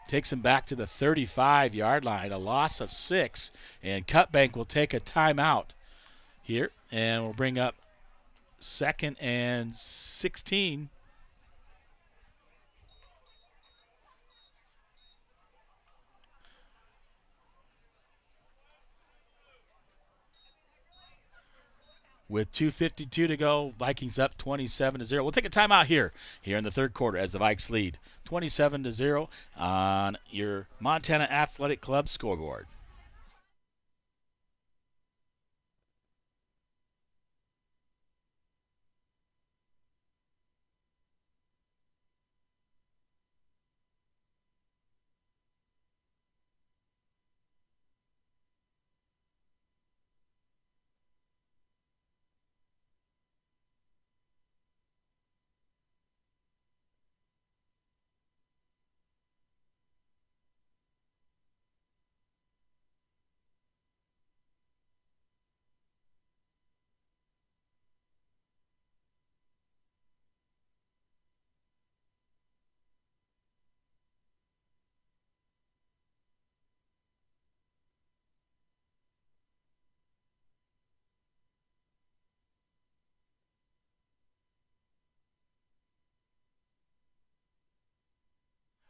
Takes him back to the 35-yard line, a loss of 6. And Cutbank will take a timeout here, and we'll bring up 2nd and 16. With 2:52 to go, Vikings up 27-0. We'll take a timeout here in the third quarter as the Vikes lead 27-0 on your Montana Athletic Club scoreboard.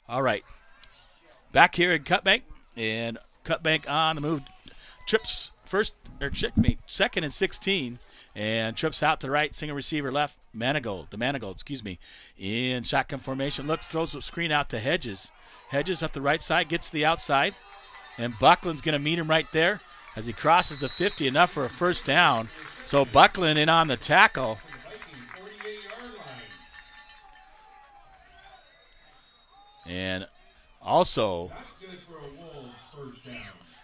All right, back here in Cutbank, and Cutbank on the move. Trips second and 16, and trips out to the right, single receiver left, Manigault, in shotgun formation. Looks, throws a screen out to Hedges. Hedges up the right side, gets to the outside, and Buckland's going to meet him right there as he crosses the 50, enough for a first down. So Buckland in on the tackle. And also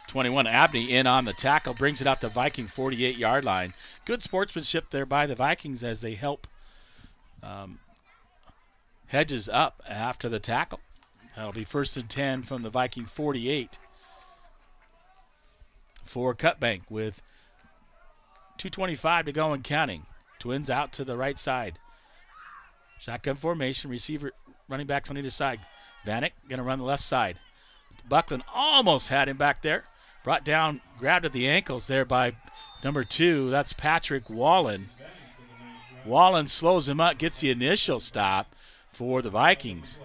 21 Abney in on the tackle, brings it out to Viking 48-yard line. Good sportsmanship there by the Vikings as they help Hedges up after the tackle. That'll be 1st and 10 from the Viking 48 for Cutbank with 2:25 to go and counting. Twins out to the right side. Shotgun formation, receiver, running backs on either side. Vanek going to run the left side. Buckland almost had him back there. Brought down, grabbed at the ankles there by number 2. That's Patrick Wallen. Wallen slows him up, gets the initial stop for the Vikings.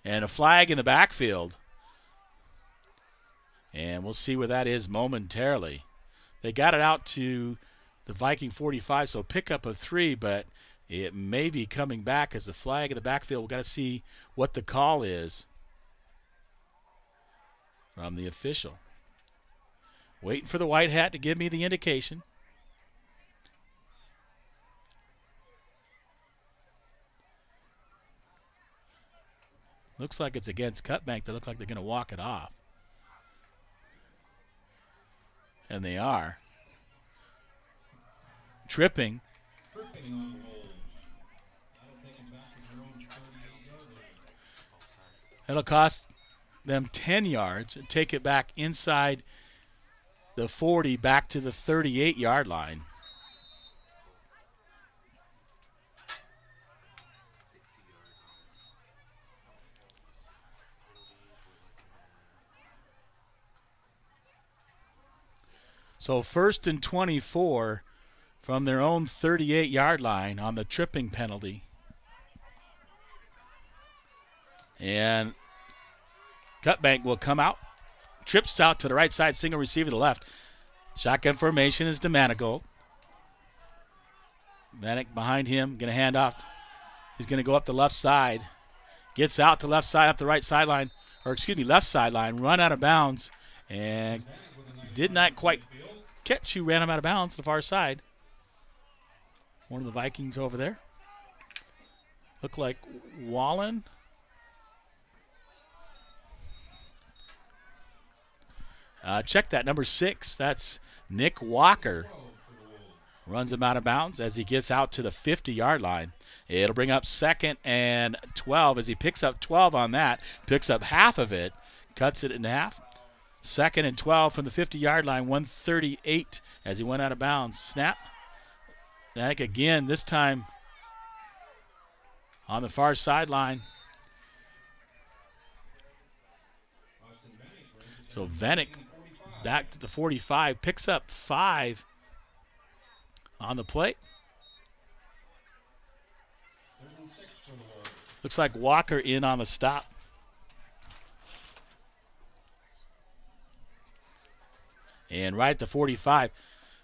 And a flag in the backfield. And we'll see where that is momentarily. They got it out to the Viking 45, so pickup of 3, but it may be coming back as a flag in the backfield. We've got to see what the call is from the official. Waiting for the white hat to give me the indication. Looks like it's against Cutbank. They look like they're going to walk it off. And they are. Tripping. It'll cost them 10 yards and take it back inside the 40 back to the 38-yard line. So 1st and 24 from their own 38-yard line on the tripping penalty. And Cutbank will come out. Trips out to the right side, single receiver to the left. Shotgun formation is DeManigold. Vanek behind him, going to hand off. He's going to go up the left side. Gets out to left side, up the right sideline, or excuse me, left sideline, run out of bounds, and did not quite catch who ran him out of bounds to the far side. One of the Vikings over there. Looked like Wallen. Check that, number 6. That's Nick Walker. Runs him out of bounds as he gets out to the 50-yard line. It'll bring up 2nd and 12 as he picks up 12 on that. Picks up half of it. Cuts it in half. 2nd and 12 from the 50-yard line. 138 as he went out of bounds. Snap. Back again, this time on the far sideline. So Vanek back to the 45, picks up 5 on the play. Looks like Walker in on the stop. And right at the 45.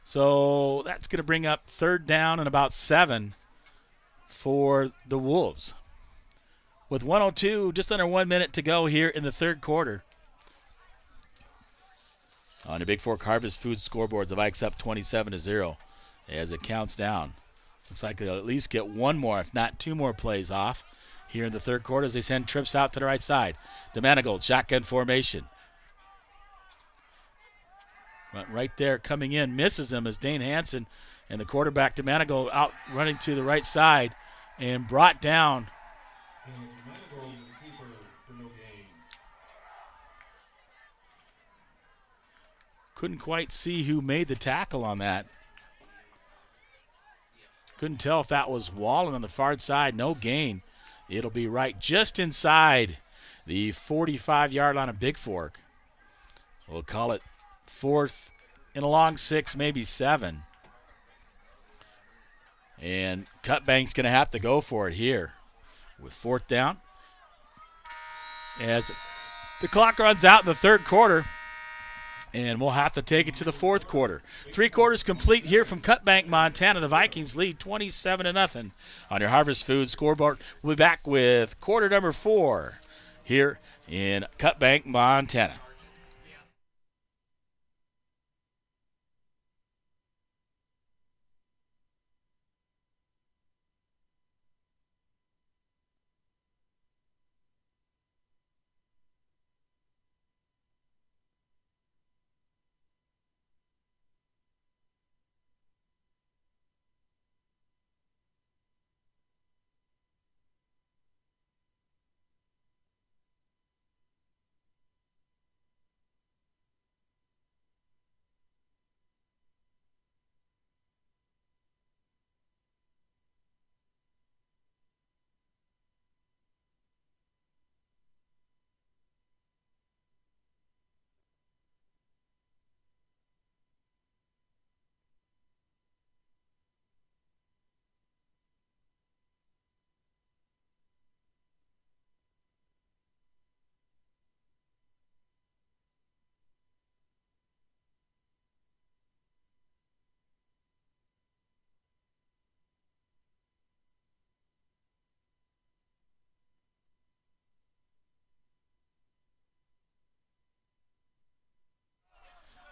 So that's going to bring up 3rd down and about 7 for the Wolves. With 1:02, just under 1 minute to go here in the 3rd quarter. On the Bigfork Harvest Food scoreboard, the Vikes up 27-0 as it counts down. Looks like they'll at least get 1 more, if not 2 more plays off here in the 3rd quarter as they send trips out to the right side. DeManigold, shotgun formation. But right there coming in, misses him as Dane Hansen and the quarterback DeManigold out running to the right side and brought down. Couldn't quite see who made the tackle on that. Couldn't tell if that was Wallen on the far side. No gain. It'll be right just inside the 45-yard line of Bigfork. We'll call it 4th and a long 6, maybe 7. And Cutbank's going to have to go for it here with 4th down. As the clock runs out in the 3rd quarter, and we'll have to take it to the 4th quarter. 3 quarters complete here from Cutbank, Montana. The Vikings lead 27-0 on your Harvest Food scoreboard. We'll be back with quarter number 4 here in Cutbank, Montana.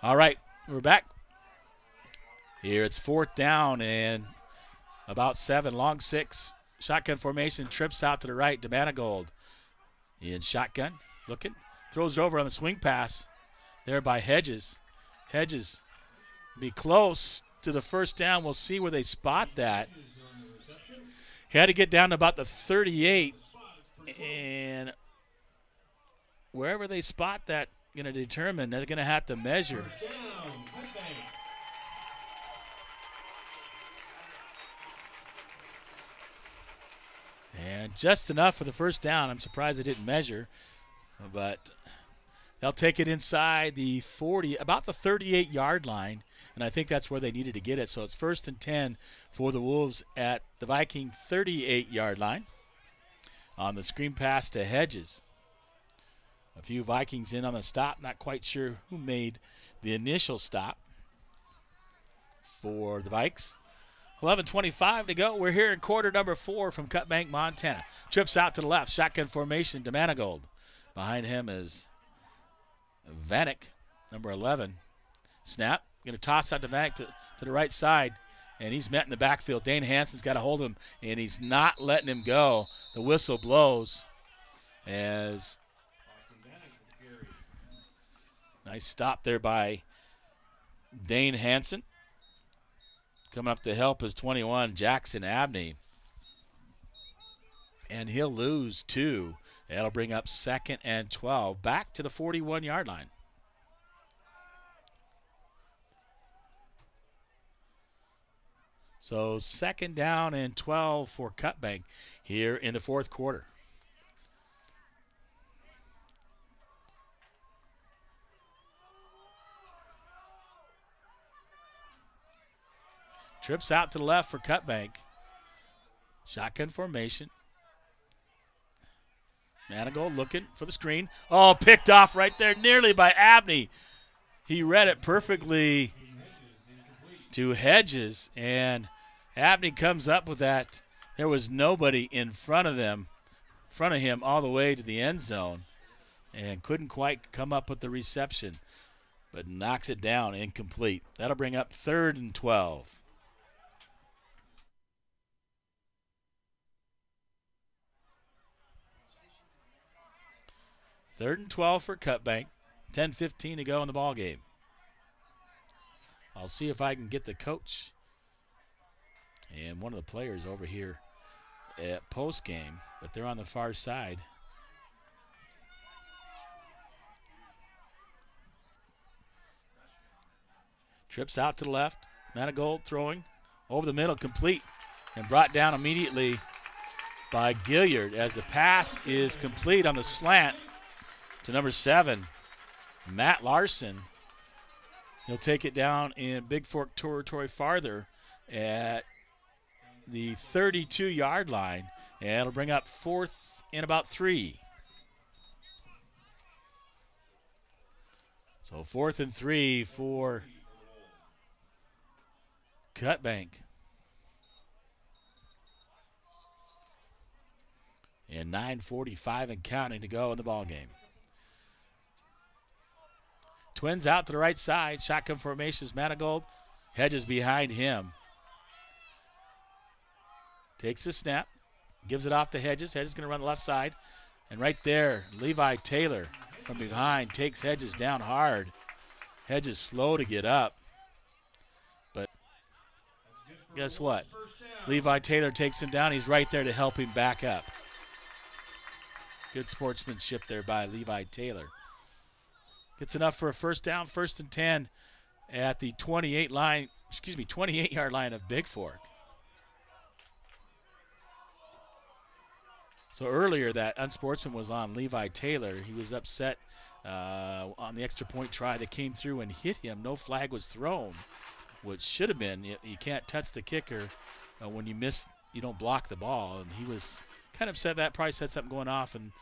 All right, we're back. Here it's 4th down and about 7, long 6. Shotgun formation, trips out to the right to Manigold. In shotgun, looking, throws it over on the swing pass there by Hedges. Hedges be close to the first down. We'll see where they spot that. He had to get down to about the 38, and wherever they spot that, going to determine, they're going to have to measure. And just enough for the first down. I'm surprised they didn't measure, but they'll take it inside the 40, about the 38-yard line, and I think that's where they needed to get it. So it's 1st and 10 for the Wolves at the Viking 38-yard line. On the screen pass to Hedges. A few Vikings in on the stop. Not quite sure who made the initial stop for the Vikes. 11:25 to go. We're here in quarter number 4 from Cutbank, Montana. Trips out to the left. Shotgun formation to Manigold. Behind him is Vanek, number 11. Snap. Going to toss out to Vanek to the right side. And he's met in the backfield. Dane Hansen's got a hold of him, and he's not letting him go. The whistle blows as nice stop there by Dane Hansen. Coming up to help is 21, Jackson Abney. And he'll lose 2. That'll bring up 2nd and 12. Back to the 41-yard line. So 2nd down and 12 for Cutbank here in the 4th quarter. Trips out to the left for Cutbank. Shotgun formation. Manigold looking for the screen. Oh, picked off right there nearly by Abney. He read it perfectly to Hedges, and Abney comes up with that. There was nobody in front of him all the way to the end zone, and couldn't quite come up with the reception, but knocks it down incomplete. That'll bring up 3rd and 12. Third and 12 for Cutbank. 10:15 to go in the ball game. I'll see if I can get the coach and one of the players over here at post game, but they're on the far side. Trips out to the left. Manigold throwing over the middle, complete, and brought down immediately by Gilliard as the pass is complete on the slant to number 7, Matt Larson. He'll take it down in Bigfork territory farther at the 32-yard line, and it'll bring up 4th and about 3. So 4th and 3 for Cutbank. And 9:45 and counting to go in the ball game. Twins out to the right side. Shotgun formation is Manigold. Hedges behind him. Takes the snap. Gives it off to Hedges. Hedges going to run the left side. And right there, Levi Taylor from behind takes Hedges down hard. Hedges slow to get up. But guess what? Levi Taylor takes him down. He's right there to help him back up. Good sportsmanship there by Levi Taylor. Gets enough for a first down, 1st and 10 at the 28-yard line of Bigfork. So earlier that unsportsman was on Levi Taylor. He was upset on the extra point try that came through and hit him. No flag was thrown, which should have been. You can't touch the kicker when you miss. You don't block the ball, and he was kind of upset. That probably said something going off, and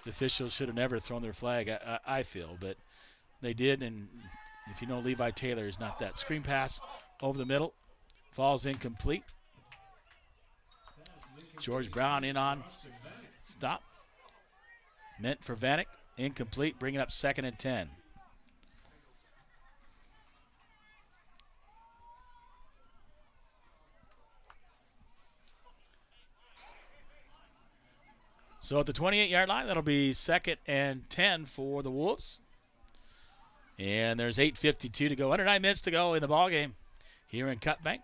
the officials should have never thrown their flag, I feel, but they did. And if you know Levi Taylor is not that. Screen pass over the middle, falls incomplete. George Brown in on stop. Meant for Vanek, incomplete, bringing up 2nd and 10. So at the 28-yard line, that'll be 2nd and 10 for the Wolves. And there's 8:52 to go, under 9 minutes to go in the ball game here in Cutbank.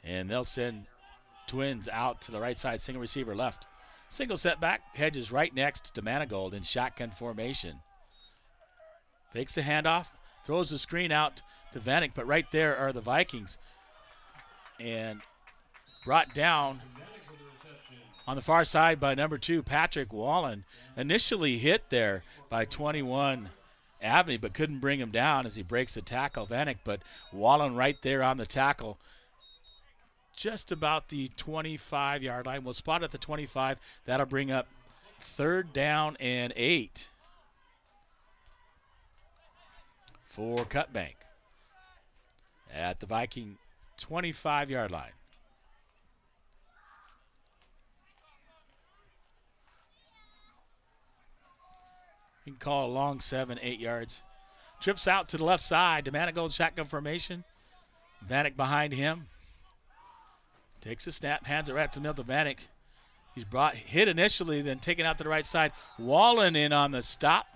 And they'll send Twins out to the right side, single receiver left. Single setback, Hedges right next to Manigault in shotgun formation. Fakes the handoff, throws the screen out to Vanek, but right there are the Vikings. And brought down on the far side by number 2, Patrick Wallen. Initially hit there by 21 Avenue, but couldn't bring him down as he breaks the tackle, Vanek. But Wallen right there on the tackle, just about the 25-yard line. We'll spot at the 25. That'll bring up 3rd down and 8 for Cutbank at the Viking 25-yard line. You can call a long 7, 8 yards. Trips out to the left side. Manigault shotgun formation. Vanek behind him. Takes a snap, hands it right to middle to Vanek. He's hit initially, then taken out to the right side. Wallen in on the stop.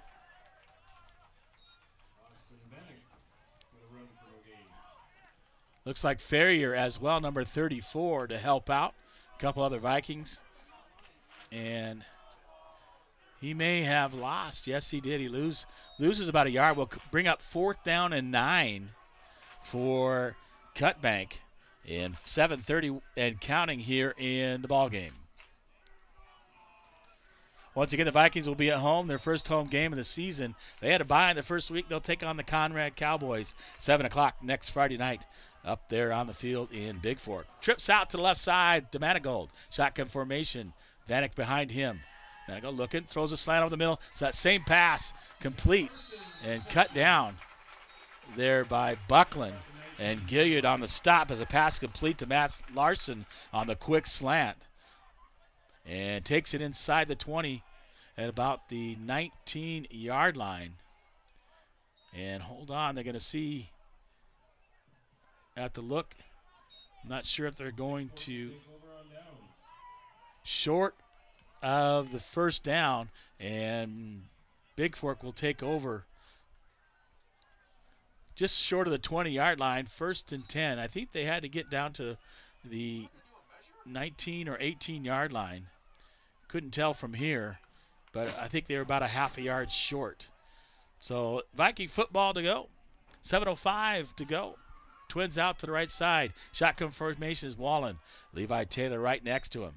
Looks like Ferrier as well, number 34, to help out. A couple other Vikings. And he may have lost. Yes, he did. He loses about a yard. We'll bring up 4th down and 9 for Cutbank. And 7:30 and counting here in the ball game. Once again, the Vikings will be at home, their first home game of the season. They had a bye in the first week. They'll take on the Conrad Cowboys, 7 o'clock next Friday night up there on the field in Bigfork. Trips out to the left side to Manigault. Shotgun formation. Vanek behind him. Manigault looking, throws a slant over the middle. It's that same pass, complete and cut down there by Buckland. And Gilliard on the stop as a pass complete to Matt Larson on the quick slant. And takes it inside the 20 at about the 19-yard line. And hold on, they're going to see at the look. I'm not sure if they're going to short of the first down, and Bigfork will take over just short of the 20-yard line, 1st and 10. I think they had to get down to the 19 or 18-yard line. Couldn't tell from here, but I think they were about a half a yard short. So Viking football to go. 7:05 to go. Twins out to the right side. Shotgun formation is Wallen. Levi Taylor right next to him.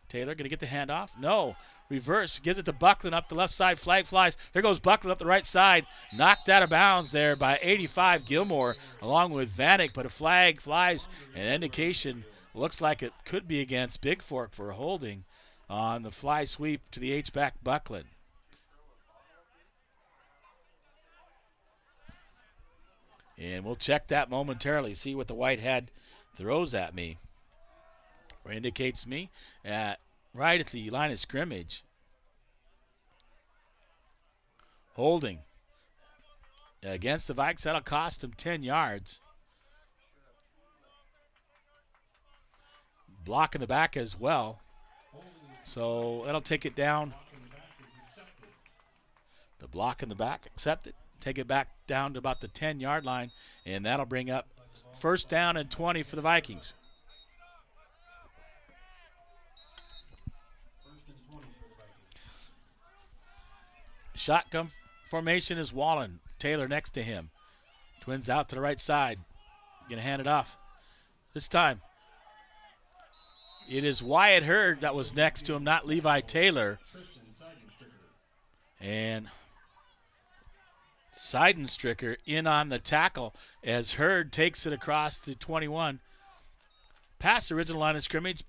Taylor going to get the handoff? No. Reverse. Gives it to Buckland up the left side. Flag flies. There goes Buckland up the right side. Knocked out of bounds there by 85 Gilmore along with Vanek, but a flag flies. An indication looks like it could be against Bigfork for holding on the fly sweep to the H-back Buckland. And we'll check that momentarily, see what the white head throws at me. Or indicates me right at the line of scrimmage. Holding against the Vikes. That'll cost him 10 yards. Block in the back as well. So that'll take it down. The block in the back, accept it. Take it back down to about the 10-yard line, and that'll bring up 1st down and 20 for the Vikings. Shotgun formation is Wallen. Taylor next to him. Twins out to the right side. Going to hand it off. This time, it is Wyatt Hurd that was next to him, not Levi Taylor. And Seidenstricker in on the tackle as Hurd takes it across the 21. Past the original line of scrimmage.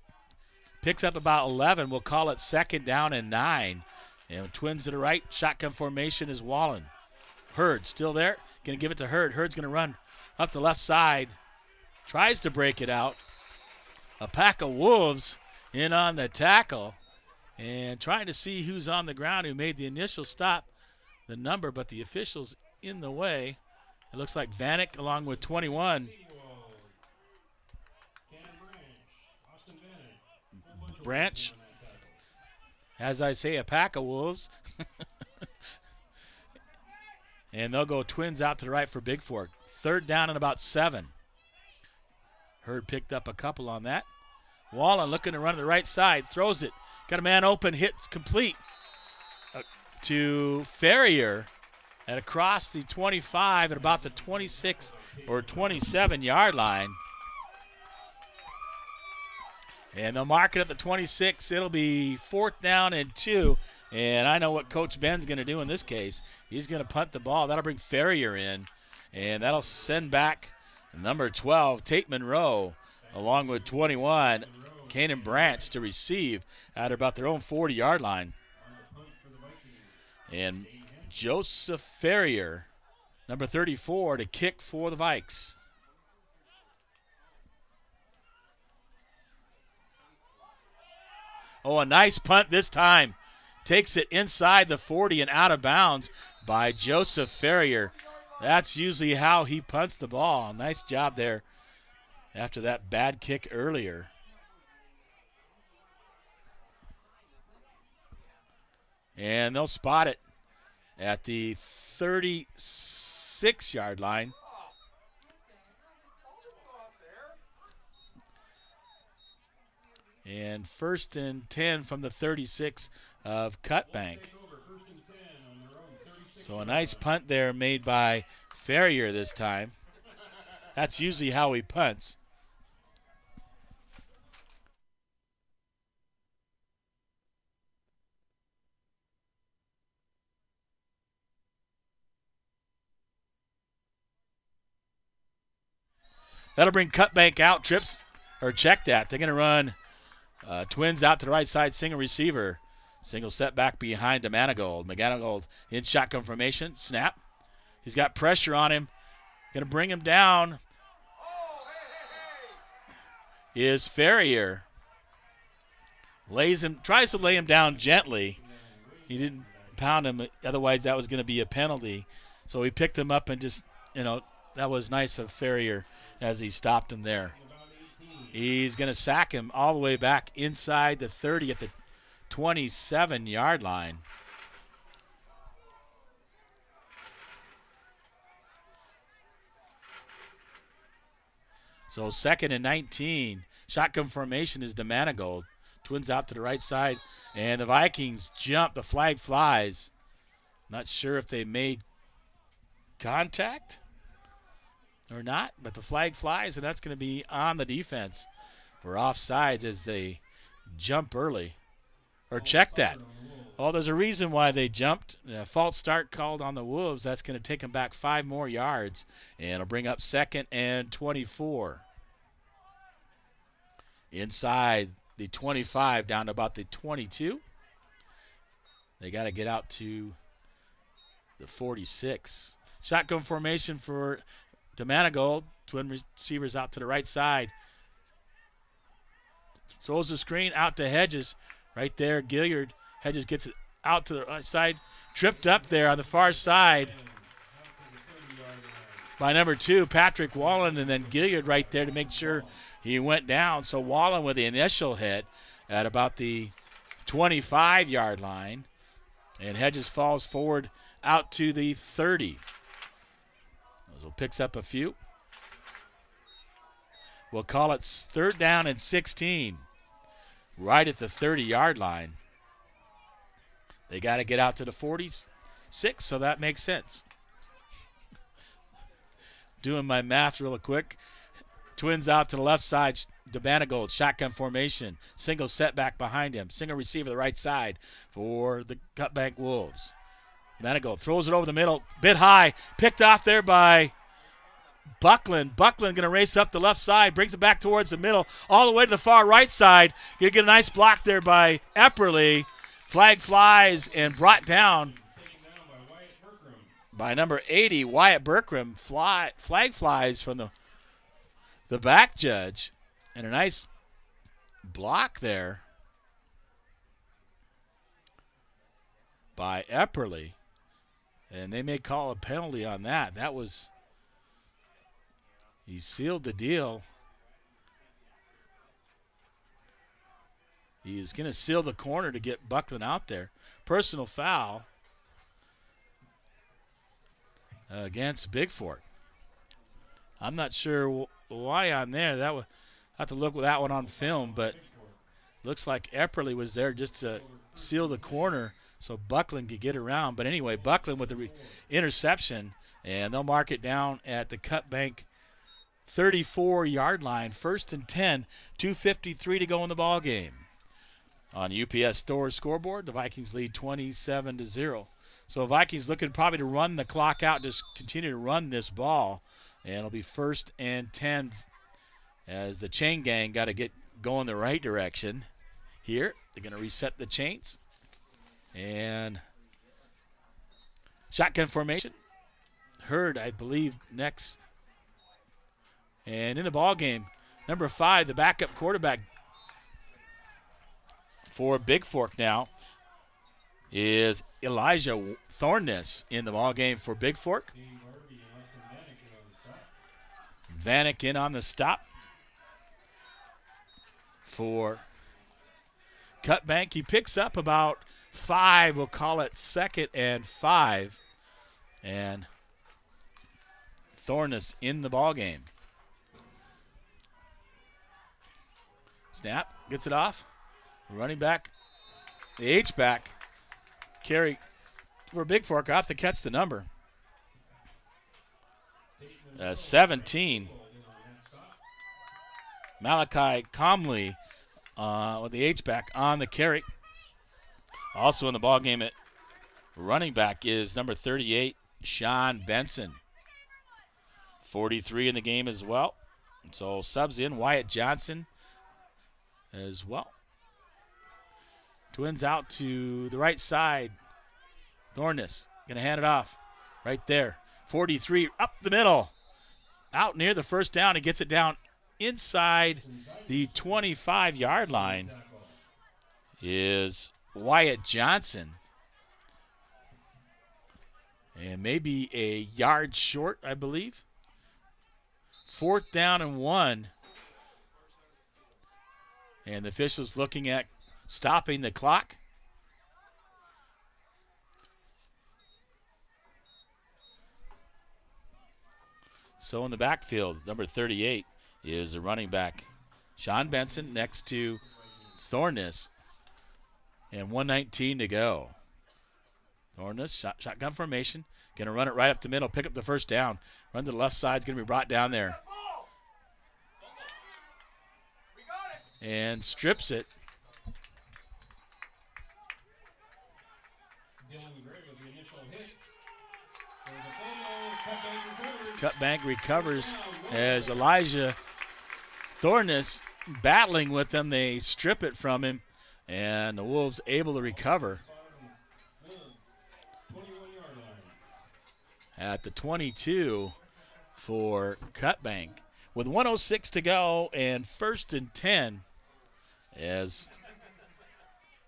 Picks up about 11. We'll call it 2nd down and 9. And Twins to the right. Shotgun formation is Wallen. Hurd still there. Going to give it to Hurd. Hurd's going to run up the left side. Tries to break it out. A pack of wolves in on the tackle. And trying to see who's on the ground who made the initial stop. The number, but the official's in the way. It looks like Vanek along with 21. Branch. As I say, a pack of wolves. And they'll go twins out to the right for Bigfork. 3rd down and about 7. Hurd picked up a couple on that. Wallen looking to run to the right side. Throws it. Got a man open. Hits complete to Ferrier. And across the 25 at about the 26 or 27-yard line. And they'll mark it at the 26. It'll be 4th down and 2. And I know what Coach Ben's going to do in this case. He's going to punt the ball. That'll bring Ferrier in. And that'll send back number 12, Tate Monroe, along with 21, Kanan Branch, to receive at about their own 40-yard line. And Joseph Ferrier, number 34, to kick for the Vikes. Oh, a nice punt this time. Takes it inside the 40 and out of bounds by Joseph Ferrier. That's usually how he punts the ball. Nice job there after that bad kick earlier. And they'll spot it at the 36-yard line. And 1st and 10 from the 36 of Cutbank. So a nice punt there made by Ferrier this time. That's usually how he punts. That'll bring Cutbank out, trips, or check that. They're going to run twins out to the right side, single receiver. Single setback behind to Manigault. McGanigold in shotgun formation. Snap. He's got pressure on him. Going to bring him down. Is Ferrier. Tries to lay him down gently. He didn't pound him. Otherwise, that was going to be a penalty. So he picked him up and just, that was nice of Ferrier as he stopped him there. He's going to sack him all the way back inside the 30 at the 27-yard line. So 2nd and 19. Shotgun formation is Manigault. Twins out to the right side. And the Vikings jump. The flag flies. Not sure if they made contact or not, but the flag flies, and that's going to be on the defense for offsides as they jump early. Or check that. Oh, there's a reason why they jumped. False start called on the Wolves. That's going to take them back 5 more yards, and it'll bring up 2nd and 24. Inside the 25 down to about the 22. They got to get out to the 46. Shotgun formation for Manigault. Twin receivers out to the right side. Throws the screen out to Hedges. Right there, Gilliard. Hedges gets it out to the right side. Tripped up there on the far side by number 2, Patrick Wallen, and then Gilliard right there to make sure he went down. So Wallen with the initial hit at about the 25-yard line. And Hedges falls forward out to the 30. So picks up a few. We'll call it 3rd down and 16. Right at the 30-yard line. They got to get out to the 46, so that makes sense. Doing my math real quick. Twins out to the left side. Manigault, shotgun formation. Single setback behind him. Single receiver to the right side for the Cutbank Wolves. Manigault throws it over the middle. Bit high. Picked off there by Buckland. Buckland going to race up the left side. Brings it back towards the middle. All the way to the far right side. You get a nice block there by Epperly. Flag flies and brought down by number 80, Wyatt Berkram. Flag flies from the back judge. And a nice block there by Epperly. And they may call a penalty on that. That was, he sealed the deal. He's going to seal the corner to get Buckland out there. Personal foul against Bigfork. I'm not sure why on there. That would have to look with that one on film, but looks like Epperly was there just to seal the corner so Buckland could get around. But anyway, Buckland with the interception, and they'll mark it down at the Cut Bank 34-yard line. 1st and 10, 2:53 to go in the ball game. On UPS Store scoreboard, the Vikings lead 27-0. So Vikings looking probably to run the clock out, just continue to run this ball. And it'll be 1st and 10 as the chain gang got to get going the right direction. Here, they're going to reset the chains. And shotgun formation. Hurd, I believe, next. And in the ball game, number 5, the backup quarterback for Bigfork now is Elijah Thorness in the ball game for Bigfork. Vanek in on the stop for Cutbank. He picks up about 5. We'll call it 2nd and 5. And Thorness in the ball game. Snap, gets it off. Running back, the H-back, carry for Bigfork off to catch the number. 17. Malachi Comley with the H-back on the carry. Also in the ball game at running back is number 38, Sean Benson. 43 in the game as well. So subs in Wyatt Johnson as well. Twins out to the right side. Thorness going to hand it off right there. 43 up the middle. Out near the first down. He gets it down inside the 25-yard line is Wyatt Johnson. And maybe a yard short, I believe. 4th down and 1. And the officials looking at stopping the clock. So in the backfield, number 38 is the running back, Sean Benson, next to Thorness. And 1:19 to go. Thorness, shotgun formation. Going to run it right up the middle, pick up the first down. Run to the left side, is going to be brought down there. And strips it. Cutbank recovers as Elijah Thorness battling with them. They strip it from him, and the Wolves able to recover. At the 22 for Cutbank. With 1:06 to go and 1st and 10 as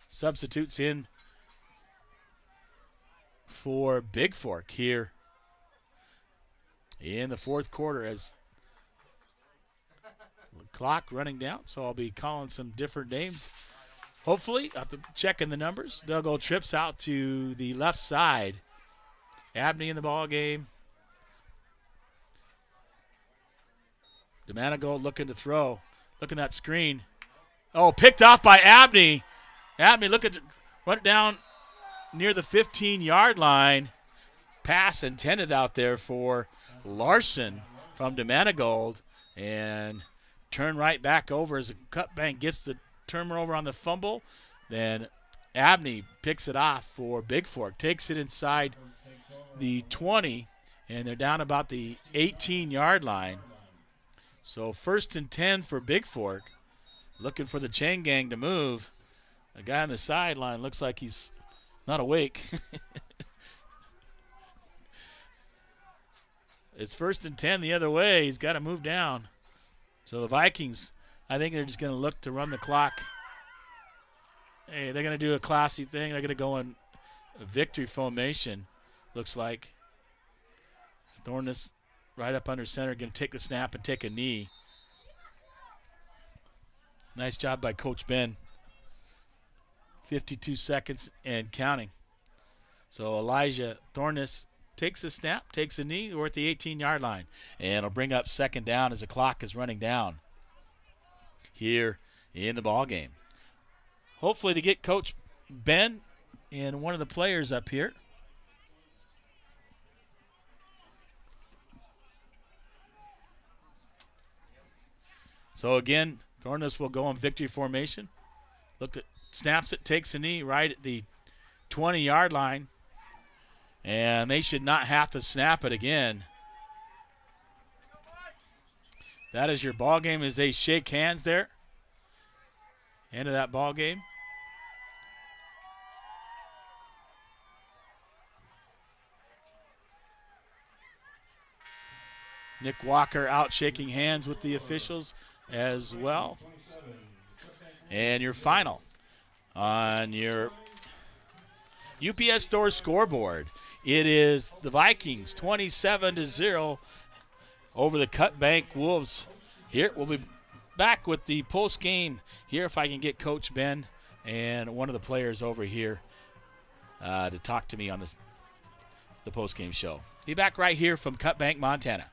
substitutes in for Bigfork here in the 4th quarter as the clock running down. So I'll be calling some different names. Hopefully, I'll have to check in the numbers. They'll trips out to the left side. Abney in the ball game. DeManigold looking to throw. Looking at that screen. Oh, picked off by Abney. Abney run it down near the 15-yard line. Pass intended out there for Larson from DeManigold. And turn right back over as the Cutbank gets the turnover on the fumble. Then Abney picks it off for Bigfork. Takes it inside the 20, and they're down about the 18-yard line. So 1st and 10 for Bigfork. Looking for the chain gang to move. A guy on the sideline looks like he's not awake. It's 1st and 10 the other way. He's got to move down. So the Vikings, I think they're just going to look to run the clock. Hey, they're going to do a classy thing. They're going to go in a victory formation, looks like. Thorness right up under center, going to take the snap and take a knee. Nice job by Coach Ben. 52 seconds and counting. So Elijah Thorness takes a snap, takes a knee. We're at the 18-yard line. And it'll bring up second down as the clock is running down here in the ball game. Hopefully to get Coach Ben and one of the players up here. So again, Thorness will go in victory formation. Looked at, snaps it, takes a knee right at the 20-yard line. And they should not have to snap it again. That is your ball game as they shake hands there. End of that ball game. Nick Walker out shaking hands with the officials as well. And your final on your UPS Store scoreboard. It is the Vikings 27-0 over the Cut Bank Wolves. Here, we'll be back with the post game here if I can get Coach Ben and one of the players over here to talk to me on the post game show. Be back right here from Cut Bank, Montana.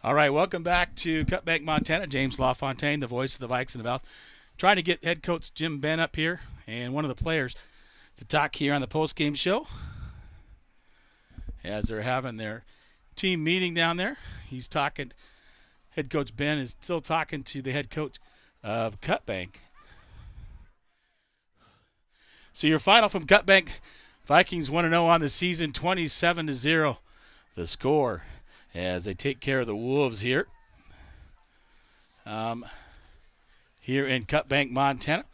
All right, welcome back to Cut Bank, Montana. James LaFontaine, the voice of the Vikes in the Valley. Trying to get head coach Jim Ben up here and one of the players to talk here on the post-game show as they're having their team meeting down there. He's talking, head coach Ben is still talking to the head coach of Cut Bank. So your final from Cut Bank, Vikings 1-0 on the season, 27-0 the score, as they take care of the Wolves here. Here in Cut Bank, Montana.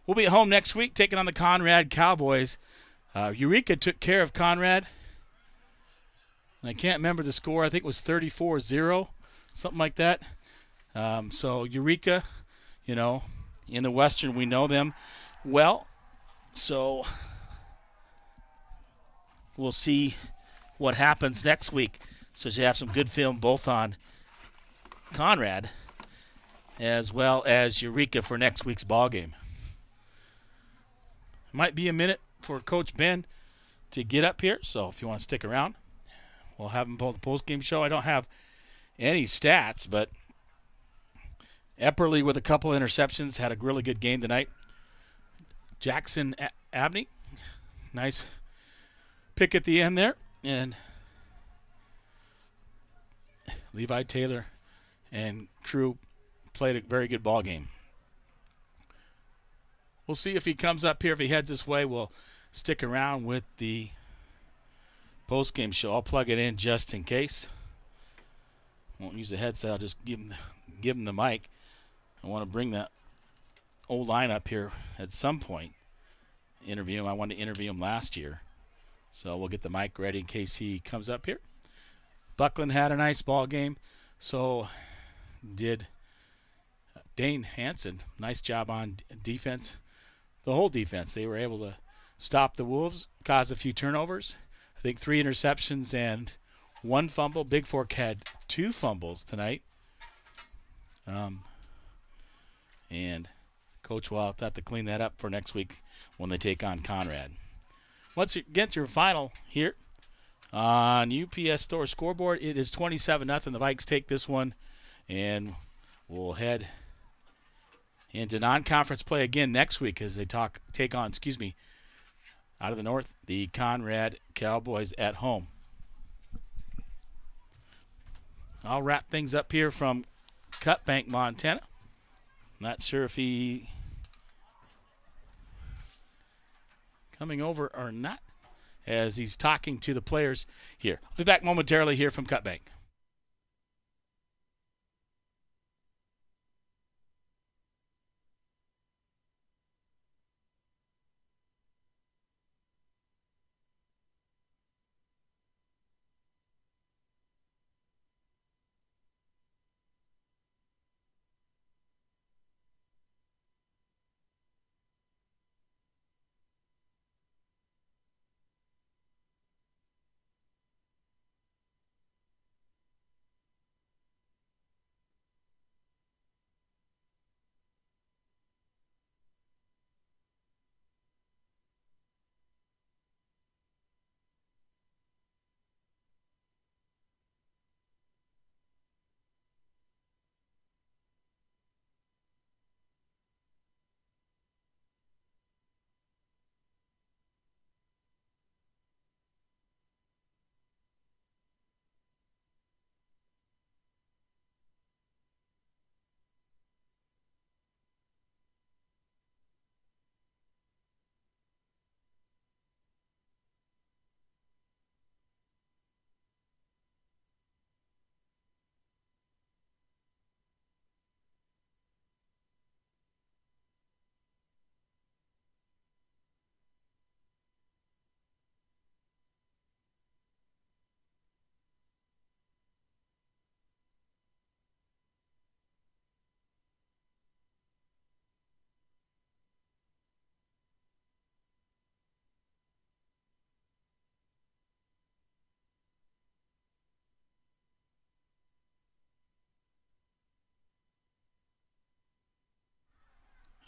We'll be at home next week taking on the Conrad Cowboys. Eureka took care of Conrad. I can't remember the score. I think it was 34-0, something like that. So Eureka, you know, in the Western, we know them well. So we'll see what happens next week. So you have some good film both on Conrad as well as Eureka for next week's ball game. Might be a minute for Coach Ben to get up here, so if you want to stick around, we'll have him pull the post-game show. I don't have any stats, but Epperly with a couple interceptions had a really good game tonight. Jackson Abney, nice pick at the end there, and Levi Taylor and crew played a very good ball game. We'll see if he comes up here. If he heads this way, we'll stick around with the post-game show. I'll plug it in just in case. Won't use the headset. I'll just give him the mic. I want to bring that old line up here at some point. Interview him. I wanted to interview him last year. So we'll get the mic ready in case he comes up here. Buckland had a nice ball game. So did Dane Hansen. Nice job on defense. The whole defense. They were able to stop the Wolves, cause a few turnovers. I think 3 interceptions and 1 fumble. Bigfork had 2 fumbles tonight. And Coach will have to clean that up for next week when they take on Conrad. Once you get your final here on UPS Store scoreboard, it is 27-0. The Vikes take this one, and we'll head into non-conference play again next week as they take on, out of the north, the Conrad Cowboys at home. I'll wrap things up here from Cutbank, Montana. Not sure if he coming over or not as he's talking to the players here. I'll be back momentarily here from Cutbank.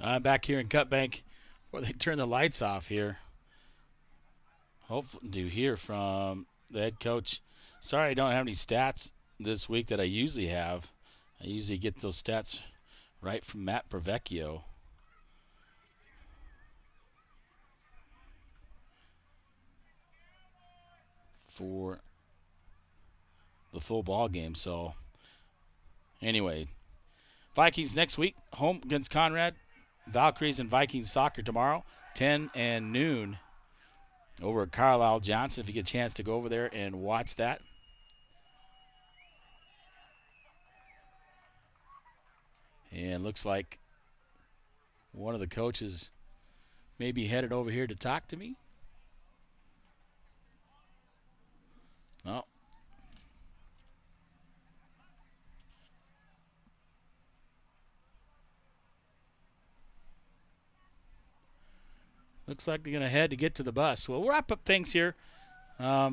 I'm back here in Cutbank where they turn the lights off here. Hopefully to hear from the head coach. Sorry I don't have any stats this week that I usually have. I usually get those stats right from Matt Pravecchio. For the full ball game. So anyway, Vikings next week, home against Conrad. Valkyries and Vikings soccer tomorrow, 10 and noon over at Carlisle Johnson. If you get a chance to go over there and watch that. And looks like one of the coaches may be headed over here to talk to me. Oh. Looks like they're going to head to get to the bus. Well, we'll wrap up things here. I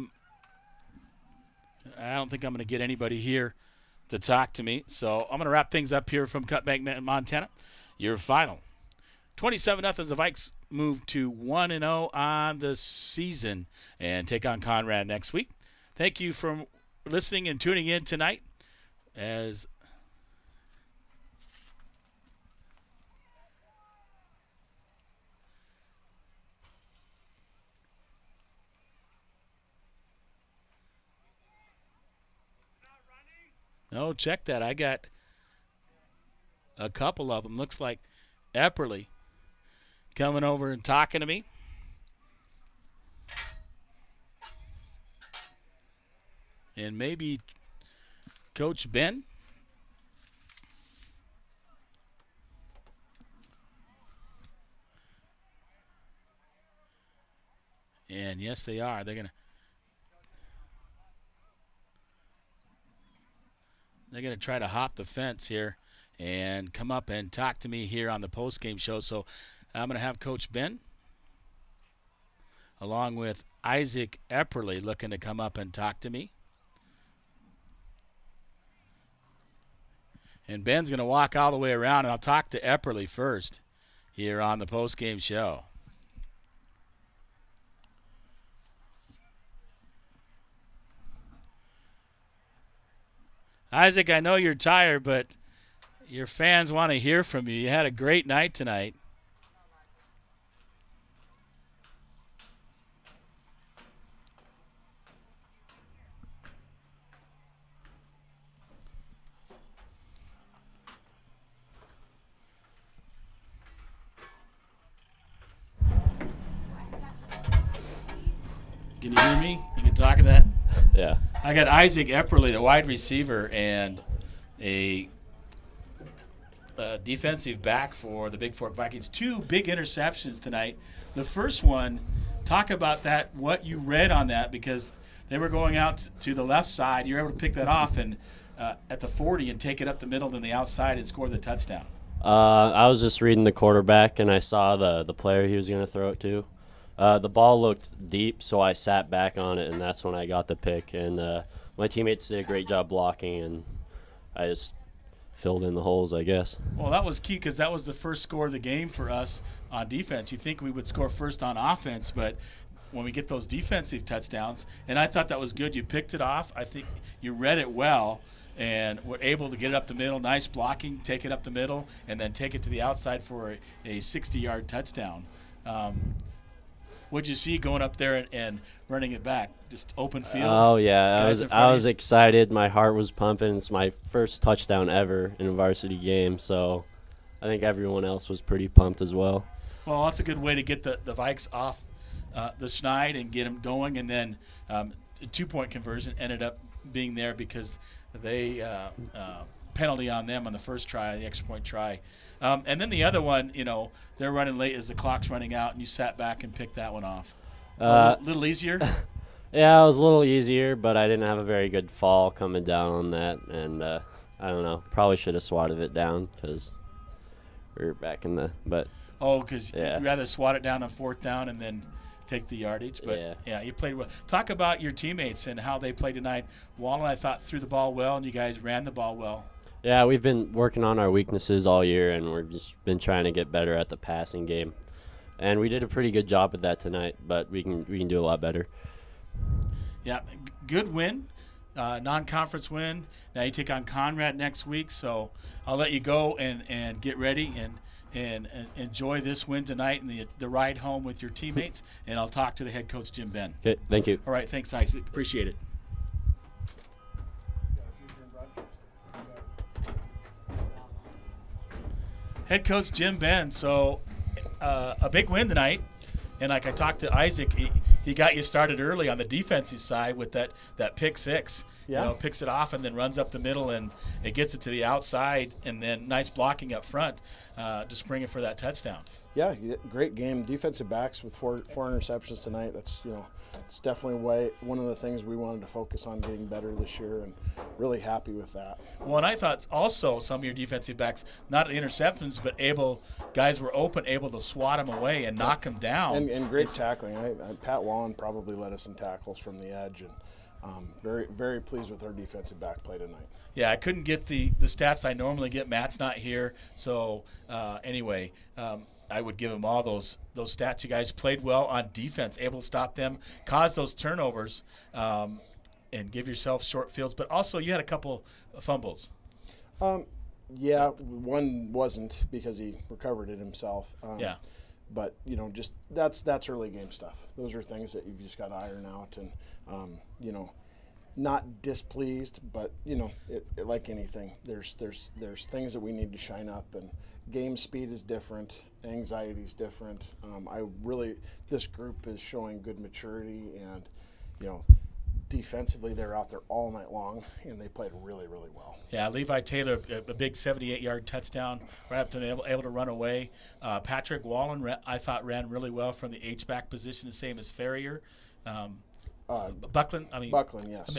don't think I'm going to get anybody here to talk to me. So I'm going to wrap things up here from Cutbank, Montana. Your final. 27-0. The Vikes move to 1-0 on the season and take on Conrad next week. Thank you for listening and tuning in tonight. No, check that. I got a couple of them. Looks like Epperly coming over and talking to me. And maybe Coach Ben. And yes, they are. They're gonna try to hop the fence here and come up and talk to me here on the post-game show. So I'm going to have Coach Ben along with Isaac Epperly looking to come up and talk to me. And Ben's going to walk all the way around, and I'll talk to Epperly first here on the post-game show. Isaac, I know you're tired, but your fans want to hear from you. You had a great night tonight. Can you hear me? You can talk to that?
Yeah.
I got Isaac Epperly, a wide receiver, and a defensive back for the Bigfork Vikings. 2 big interceptions tonight. The first one, talk about that, what you read on that, because they were going out to the left side. You were able to pick that off and at the 40 and take it up the middle and the outside and score the touchdown.
I was just reading the quarterback, and I saw the player he was going to throw it to. The ball looked deep, so I sat back on it, and that's when I got the pick. And my teammates did a great job blocking, and I just filled in the holes, I guess.
Well, that was key because that was the first score of the game for us on defense. You think we would score first on offense, but when we get those defensive touchdowns, and I thought that was good. You picked it off. I think you read it well and were able to get it up the middle. Nice blocking, take it up the middle, and then take it to the outside for a 60-yard touchdown. What'd you see going up there and running it back? Just open field?
Oh, yeah. I was excited. My heart was pumping. It's my first touchdown ever in a varsity game, so I think everyone else was pretty pumped as well.
Well, that's a good way to get the Vikes off the schneid and get them going, and then a 2-point conversion ended up being there because they penalty on them on the first try, the extra point try. And then the other one, they're running late as the clock's running out, and you sat back and picked that one off. A little easier?
Yeah, it was a little easier, but I didn't have a very good fall coming down on that. And I don't know, probably should have swatted it down because we were back in the – but
because you'd rather swat it down on 4th down and then take the yardage. But, yeah, you played well. Talk about your teammates and how they played tonight. Wallen, I thought, threw the ball well, and you guys ran the ball well.
Yeah, we've been working on our weaknesses all year, and we've just been trying to get better at the passing game. And we did a pretty good job at that tonight, but we can do a lot better.
Yeah, good win, non-conference win. Now you take on Conrad next week, so I'll let you go and get ready and enjoy this win tonight and the ride home with your teammates. And I'll talk to the head coach, Jim Ben.
Okay, thank you.
All right, thanks, Isaac. Appreciate it. Head coach Jim Ben. So a big win tonight, and like I talked to Isaac, he got you started early on the defensive side with that pick 6.
Yeah.
Picks it off and then runs up the middle and it gets it to the outside, and then nice blocking up front to spring it for that touchdown.
Yeah, great game. Defensive backs with four interceptions tonight. That's it's definitely one of the things we wanted to focus on getting better this year, and really happy with that.
Well, and I thought also some of your defensive backs, not interceptions, but guys were open, able to swat them away and knock them down.
And great tackling. Pat Wallen probably led us in tackles from the edge, and very, very pleased with our defensive back play tonight.
Yeah, I couldn't get the stats I normally get. Matt's not here, so anyway, I would give him all those stats. You guys played well on defense, able to stop them, cause those turnovers, and give yourself short fields. But also, you had a couple of fumbles.
Yeah, one wasn't because he recovered it himself.
Yeah.
But just that's early game stuff. Those are things that you've just got to iron out, and not displeased, but like anything, there's things that we need to shine up, and game speed is different, anxiety is different. This group is showing good maturity, and defensively they're out there all night long, and they played really, really well.
Yeah, Levi Taylor, a big 78-yard touchdown, right up to able to run away. Patrick Wallen, I thought, ran really well from the H-back position, the same as Ferrier. Buckland,
yes.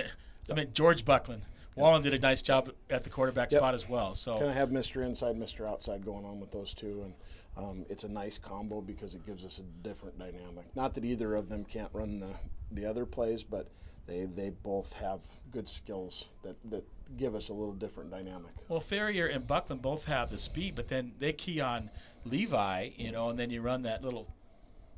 I mean George Buckland. Wallen did a nice job at the quarterback spot as well. So
kind of have Mr. Inside, Mr. Outside going on with those two, and it's a nice combo because it gives us a different dynamic. Not that either of them can't run the other plays, but they both have good skills that give us a little different dynamic.
Well, Ferrier and Buckland both have the speed, but then they key on Levi, and then you run that little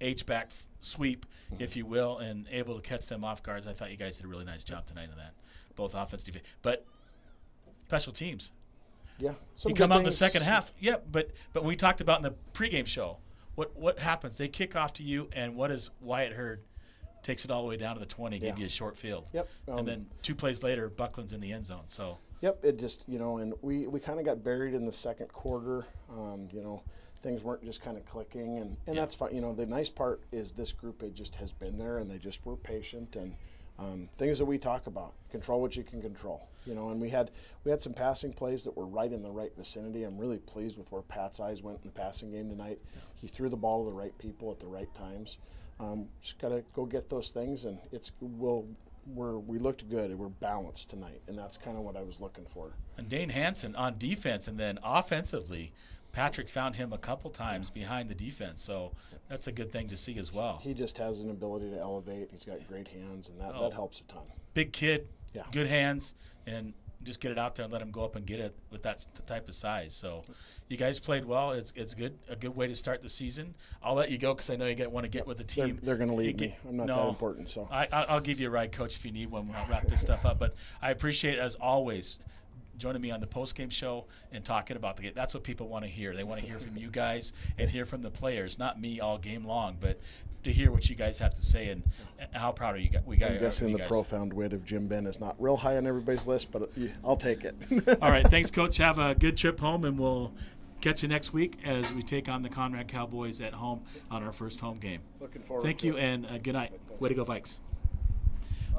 H-back sweep, if you will, and able to catch them off guards. I thought you guys did a really nice job tonight on that, both offense, defense. But special teams.
Yeah.
You come out in the second half. Yeah, but we talked about in the pregame show, what happens? They kick off to you, and what is Wyatt Hurd? Takes it all the way down to the 20, give you a short field.
Yep.
And then 2 plays later, Buckland's in the end zone. So.
Yep. It just and we kind of got buried in the second quarter. Things weren't just kind of clicking, and that's fine. The nice part is this group, it just has been there, and they just were patient, and things that we talk about, control what you can control. And we had some passing plays that were right in the right vicinity. I'm really pleased with where Pat's eyes went in the passing game tonight. He threw the ball to the right people at the right times. Just got to go get those things, and we looked good. We're balanced tonight, and that's kind of what I was looking for.
And Dane Hansen on defense, and then offensively, Patrick found him a couple times behind the defense, so that's a good thing to see as well.
He just has an ability to elevate. He's got great hands, and that helps a ton.
Big kid, good hands, and just get it out there and let him go up and get it with that type of size. So you guys played well. It's good, a good way to start the season. I'll let you go because I know you want to get with the team.
They're going to leave me. I'm not that important. So
I'll give you a ride, Coach, if you need one. I'll wrap this stuff up. But I appreciate, as always, joining me on the post-game show and talking about the game. That's what people want to hear. They want to hear from you guys and hear from the players, not me all game long, but to hear what you guys have to say and how proud are you guys.
I'm guessing the profound wit of Jim Ben is not real high on everybody's list, but I'll take it.
All right, thanks, Coach. Have a good trip home, and we'll catch you next week as we take on the Conrad Cowboys at home on our first home game.
Looking forward
Thank
to
you,
it.
and good night. Way to go, Vikes.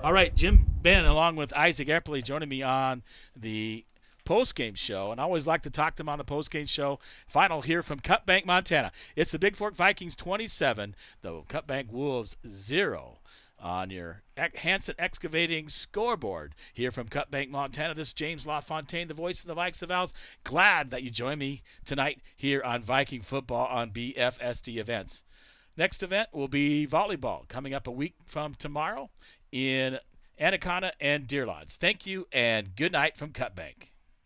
All right, Jim Ben, along with Isaac Epperly, joining me on the post-game show, and I always like to talk to them on the post-game show. Final here from Cutbank, Montana. It's the Bigfork Vikings 27, the Cutbank Wolves 0 on your Hansen Excavating scoreboard here from Cutbank, Montana. This is James LaFontaine, the voice of the Vikes of Owls. Glad that you join me tonight here on Viking football on BFSD Events. Next event will be volleyball coming up a week from tomorrow in Anaconda and Deer Lodge. Thank you, and good night from Cutbank.